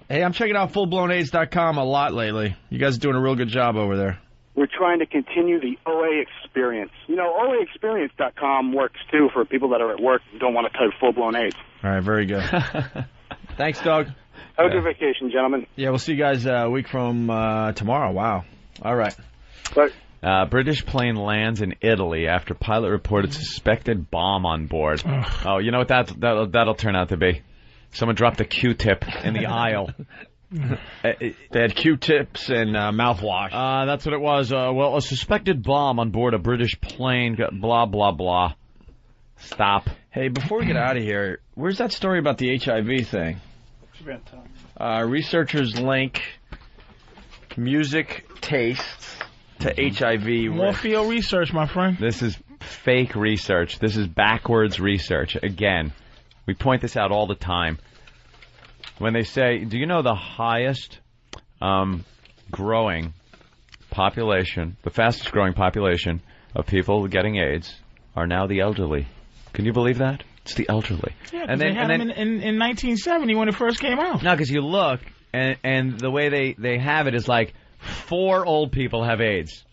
A: Hey, I'm checking out FullBlownAIDS.com a lot lately. You guys are doing a real good job over there.
M: We're trying to continue the OA experience. OAexperience.com works too for people that are at work and don't want to type Full Blown AIDS.
A: All right, very good. Thanks, Doug.
M: Have a good vacation, gentlemen.
A: Yeah, we'll see you guys a week from tomorrow. Wow. All right.
K: British plane lands in Italy after pilot reported suspected bomb on board. Oh, you know what that'll turn out to be? Someone dropped a Q-tip in the aisle.
A: They had Q-tips and mouthwash.
K: That's what it was. Well, a suspected bomb on board a British plane. Blah, blah, blah. Stop.
A: Hey, before we get out of here, where's that story about the HIV thing? Researchers link music tastes to HIV.
C: More field research, my friend.
K: This is fake research. This is backwards research. Again, we point this out all the time. When they say, do you know the highest growing population, the fastest growing population of people getting AIDS are now the elderly? Can you believe that? It's the elderly.
C: Yeah, and they had them in 1970 when it first came out.
K: No, because you look, and the way they have it is like 4 old people have AIDS.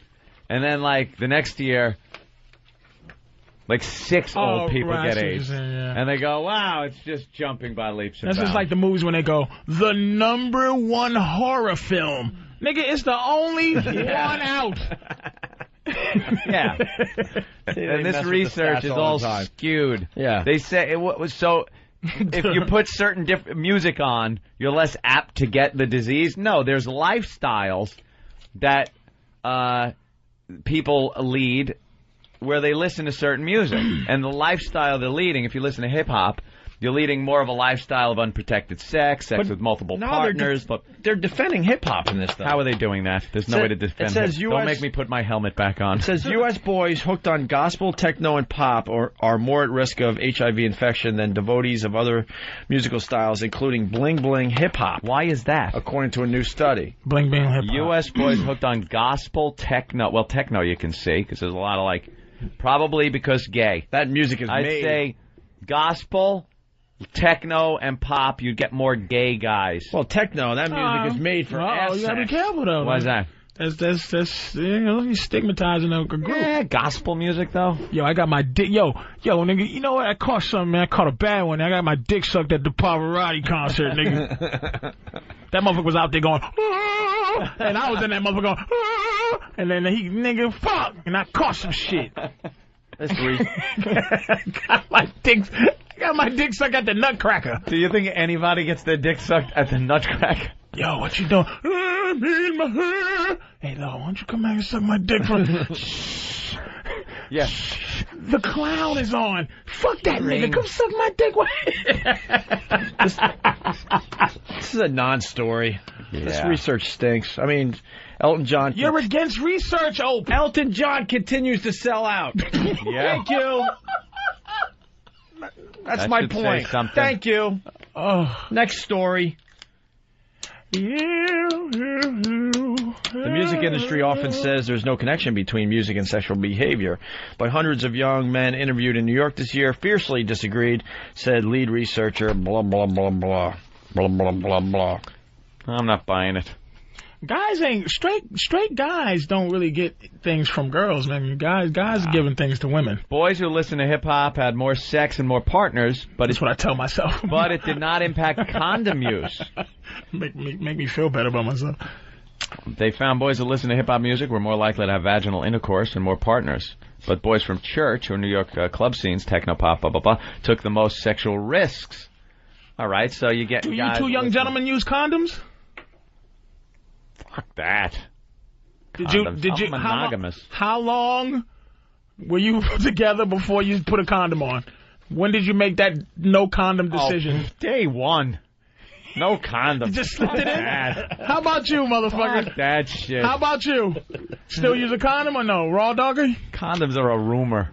K: And then, like, the next year, like 6 old people get AIDS. And they go, wow, it's just jumping by leaps and bounds.
C: That's just like the movies when they go, the #1 horror film. Nigga, it's the only one out.
K: Yeah. And this research is all skewed.
A: Yeah.
K: They say it was so. If you put certain different music on, you're less apt to get the disease. No, there's lifestyles that people lead where they listen to certain music. And the lifestyle they're leading, if you listen to hip-hop, you're leading more of a lifestyle of unprotected sex with multiple partners. But
A: they're defending hip-hop in this stuff.
K: How are they doing that? There's no way to defend it. Don't make me put my helmet back on.
A: It says U.S. boys hooked on gospel, techno, and pop are more at risk of HIV infection than devotees of other musical styles, including bling-bling hip-hop.
K: Why is that?
A: According to a new study.
C: Bling-bling hip-hop.
K: U.S. boys hooked on gospel, techno. Well, techno you can see, because there's a lot of, like, probably because gay.
A: That music is made.
K: I'd say gospel, techno, and pop, you'd get more gay guys.
A: Well, techno, that music is made for ass
C: you gotta
A: sex.
C: be careful, though.
K: Why is that?
C: That's you're stigmatizing a group.
K: Yeah, gospel music, though.
C: Yo, I got my dick. Yo, nigga, you know what? I caught something, man. I caught a bad one. I got my dick sucked at the Pavarotti concert, nigga. That motherfucker was out there going, ah! And I was in that motherfucker going, ah! And then he, nigga, fuck. And I caught some shit.
A: That's
C: got my dick sucked at the Nutcracker.
K: Do you think anybody gets their dick sucked at the Nutcracker?
C: Yo, what you doing? Hey, Lo, why don't you come back and suck my dick from...
K: Yeah.
C: The clown is on. Fuck that nigga. Come suck my dick.
A: This is a non-story.
K: Yeah.
A: This research stinks. I mean, Elton John...
C: You're against research, Ope.
A: Elton John continues to sell out.
K: Yeah.
A: Thank you. That's my point. Thank you. Next story. The music industry often says there's no connection between music and sexual behavior, but hundreds of young men interviewed in New York this year fiercely disagreed, said lead researcher, blah, blah, blah, blah, blah, blah, blah, blah.
K: I'm not buying it.
C: Guys ain't straight guys don't really get things from girls, man. Guys are giving things to women.
K: Boys who listen to hip hop had more sex and more partners, but
C: that's what I tell myself.
K: But it did not impact condom use.
C: Make me feel better about myself.
K: They found boys who listen to hip hop music were more likely to have vaginal intercourse and more partners. But boys from church or New York club scenes, techno pop, blah blah blah, took the most sexual risks. All right, so you get.
C: Do you two young gentlemen use condoms?
K: Fuck that.
C: Did you?
K: I'm monogamous.
C: How long were you together before you put a condom on? When did you make that no condom decision?
K: Day one. No condom.
C: You just slipped it in? How about you, motherfucker?
K: Fuck that shit.
C: How about you? Still use a condom or no? Raw doggy?
K: Condoms are a rumor.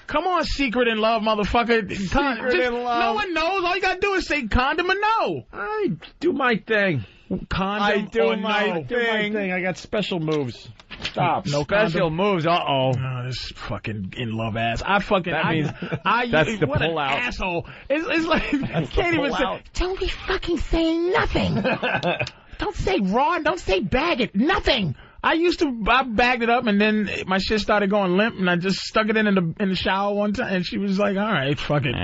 C: Come on, secret in love, motherfucker.
A: Secret in love.
C: No one knows. All you gotta do is say condom or no.
A: I do my thing.
C: Condom
A: I do
C: or
A: my
C: no.
A: thing. I got special moves. Stop.
C: No
K: special moves.
C: Oh, this fucking in love ass. That means
K: that's the
C: what
K: pull
C: an
K: out.
C: Asshole. It's like I can't even say. Don't be fucking saying nothing. Don't say raw. Don't say bag it. Nothing. I bagged it up and then my shit started going limp and I just stuck it in the shower one time and she was like, all right, fuck it.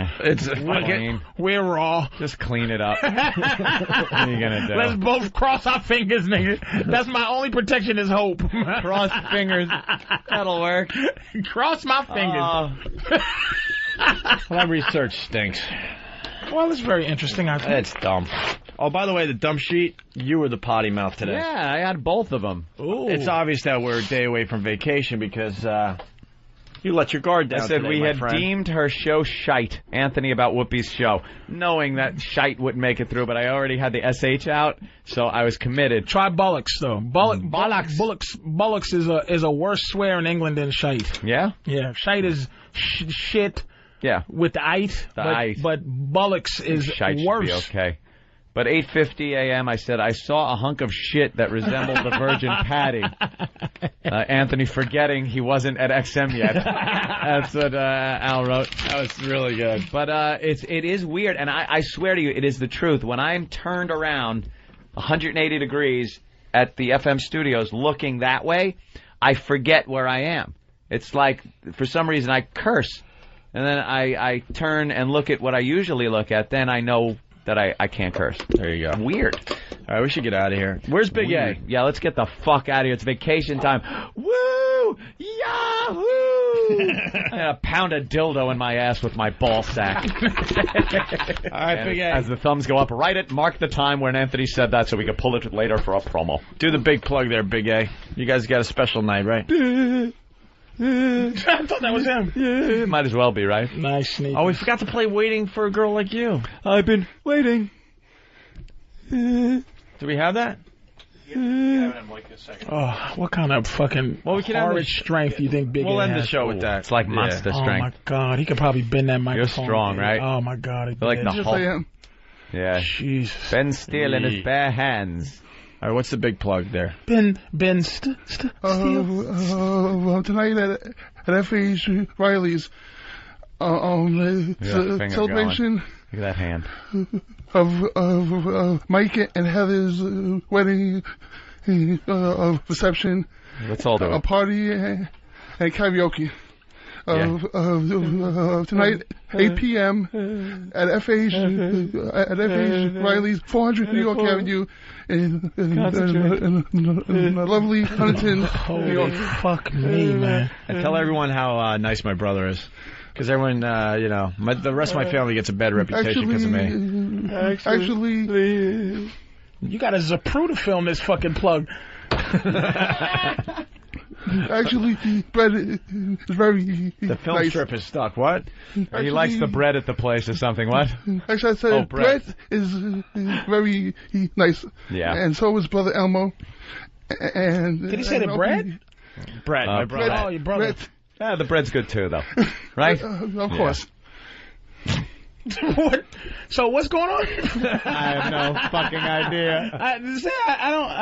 C: We're raw.
K: Just clean it up. What are you gonna do?
C: Let's both cross our fingers, nigga. That's my only protection is hope.
K: Cross fingers. That'll work.
C: Cross my fingers.
A: My research stinks.
C: Well, it's very interesting. I think.
A: It's dumb. Oh, by the way, the dumb sheet, you were the potty mouth today.
K: Yeah, I had both of them.
C: Ooh.
A: It's obvious that we're a day away from vacation because, You let your guard down.
K: I said
A: today,
K: we
A: my
K: had
A: friend.
K: deemed her show shite, Anthony, about Whoopi's show, knowing that shite wouldn't make it through, but I already had the SH out, so I was committed.
C: Try bollocks, though. Bollocks is a worse swear in England than shite.
K: Yeah?
C: Yeah, shite is shit.
K: Yeah.
C: With the ite. But bollocks is
K: shite
C: worse.
K: Should be okay. But 8:50 a.m., I said, I saw a hunk of shit that resembled the Virgin Patty. Anthony forgetting he wasn't at XM yet. That's what Al wrote.
A: That was really good.
K: But it is weird, and I swear to you, it is the truth. When I'm turned around 180 degrees at the FM studios looking that way, I forget where I am. It's like, for some reason, I curse. And then I turn and look at what I usually look at, then I know that I can't curse.
A: There you go.
K: Weird.
A: All right, we should get out of here. Where's Big A?
K: Yeah, let's get the fuck out of here. It's vacation time. Woo! Yahoo! I had a pound of dildo in my ass with my ball sack.
A: All right, Big A.
K: As the thumbs go up, write it, mark the time when Anthony said that so we could pull it later for a promo.
A: Do the big plug there, Big A. You guys got a special night, right?
C: I thought that was him.
K: Yeah, might as well be, right?
C: Nice sneak.
A: Oh, we forgot to play Waiting for a Girl Like You.
K: I've been waiting.
A: Do we have that?
C: Oh, what kind of fucking horrid strength do you think Big A
A: We'll end
C: has?
A: the show with that.
K: It's like monster strength.
C: Oh, my God. He could probably bend that microphone.
K: You're strong, right?
C: Oh, my God.
K: You're like the Hulk. Yeah.
C: Jesus.
K: Ben Steele in his bare hands.
A: All right, what's the big plug there?
C: Ben
N: Steele. Tonight at F.H. Riley's celebration.
K: Look at that hand.
N: Of Mike and Heather's wedding reception.
K: Let's all do it.
N: A party and karaoke. Tonight, 8 p.m. at F.H. Riley's, 400 New York Avenue in lovely Huntington, New York.
C: Fuck me, man.
A: And tell everyone how nice my brother is. Because everyone, the rest of my family gets a bad reputation because of me.
N: Actually,
C: you got a Zapruder film this fucking plug.
N: Actually, the bread is very
A: The film
N: nice.
A: strip is stuck. What?
K: Actually, he likes the bread at the place or something. What?
N: Actually, I said bread is very nice.
K: Yeah.
N: And so is Brother Elmo. And
C: did he say the bread?
A: Bread, my brother.
C: Oh, your brother.
N: Bread.
K: Yeah, the bread's good too, though. Right?
N: Of course.
C: What? So what's going on?
K: I have no fucking idea.
C: I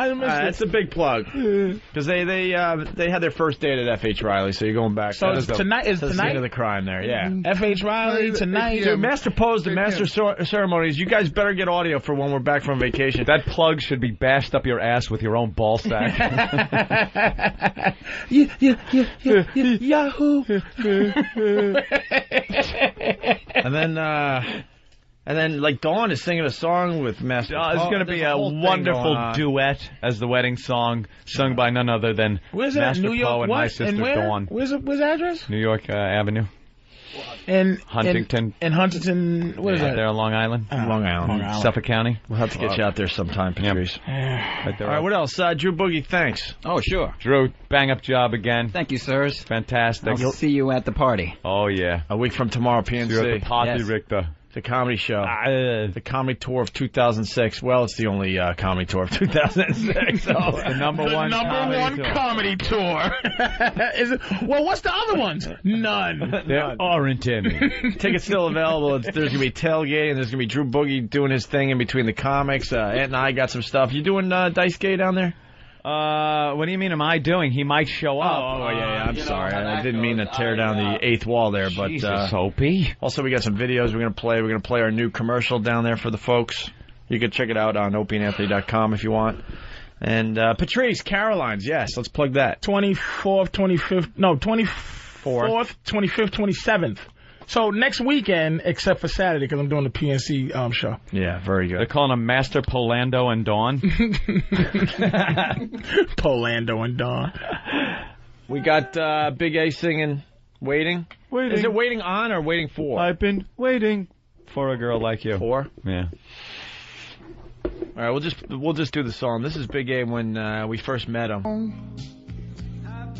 C: don't miss it.
A: It's a big plug because they had their first date at F.H. Riley, so you're going back.
C: So tonight is
A: the
C: tonight
A: scene of the crime there. Yeah,
C: F.H. Riley tonight.
A: Dude, Master Pose, the Master Ceremonies. You guys better get audio for when we're back from vacation.
K: That plug should be bashed up your ass with your own ball sack.
C: Yahoo.
A: And then, like, Dawn is singing a song with Master.
K: It's going to be a wonderful duet as the wedding song, sung by none other than Master
C: New York,
K: Poe and my sister Dawn.
C: Where's the address?
K: New York Avenue.
C: In
K: Huntington.
C: In Huntington, what is that?
K: There on Long Island.
A: Long Island.
K: Suffolk County.
A: We'll have to get you out there sometime, Patrice.
K: Right there.
A: All right, what else? Drew Boogie, thanks.
R: Oh, sure.
K: Drew, bang up job again.
R: Thank you, sirs.
K: Fantastic.
R: I'll see you at the party.
K: Oh, yeah.
A: A week from tomorrow, PNC.
K: You're at the party,
R: Yes.
K: Richter.
A: The comedy show. The comedy tour of 2006. Well, it's the only comedy tour of 2006. So.
K: The number one
C: comedy tour. Is it, well, what's the other ones? None.
K: There aren't any.
A: Tickets still available. There's going to be tailgating. There's going to be Drew Boogie doing his thing in between the comics. Ant and I got some stuff. You doing Dice Gay down there?
K: What do you mean am I doing? He might show up.
A: Oh yeah. I'm sorry. I didn't mean to tear down the eighth wall there, but
K: Jesus, Opie.
A: Also, we got some videos we're going to play. We're going to play our new commercial down there for the folks. You can check it out on opieandanthony.com if you want. And Patrice, Caroline's, yes, let's plug that.
C: 24th, 25th, no, 24th, 25th, 27th. So next weekend, except for Saturday, because I'm doing the PNC show.
A: Yeah, very good.
K: They're calling them Master Polando and Dawn.
C: Polando and Dawn.
A: We got Big A singing Waiting. Is it Waiting on or Waiting for?
K: I've been waiting for a girl like you.
A: For?
K: Yeah.
A: All right, we'll just do the song. This is Big A when we first met him.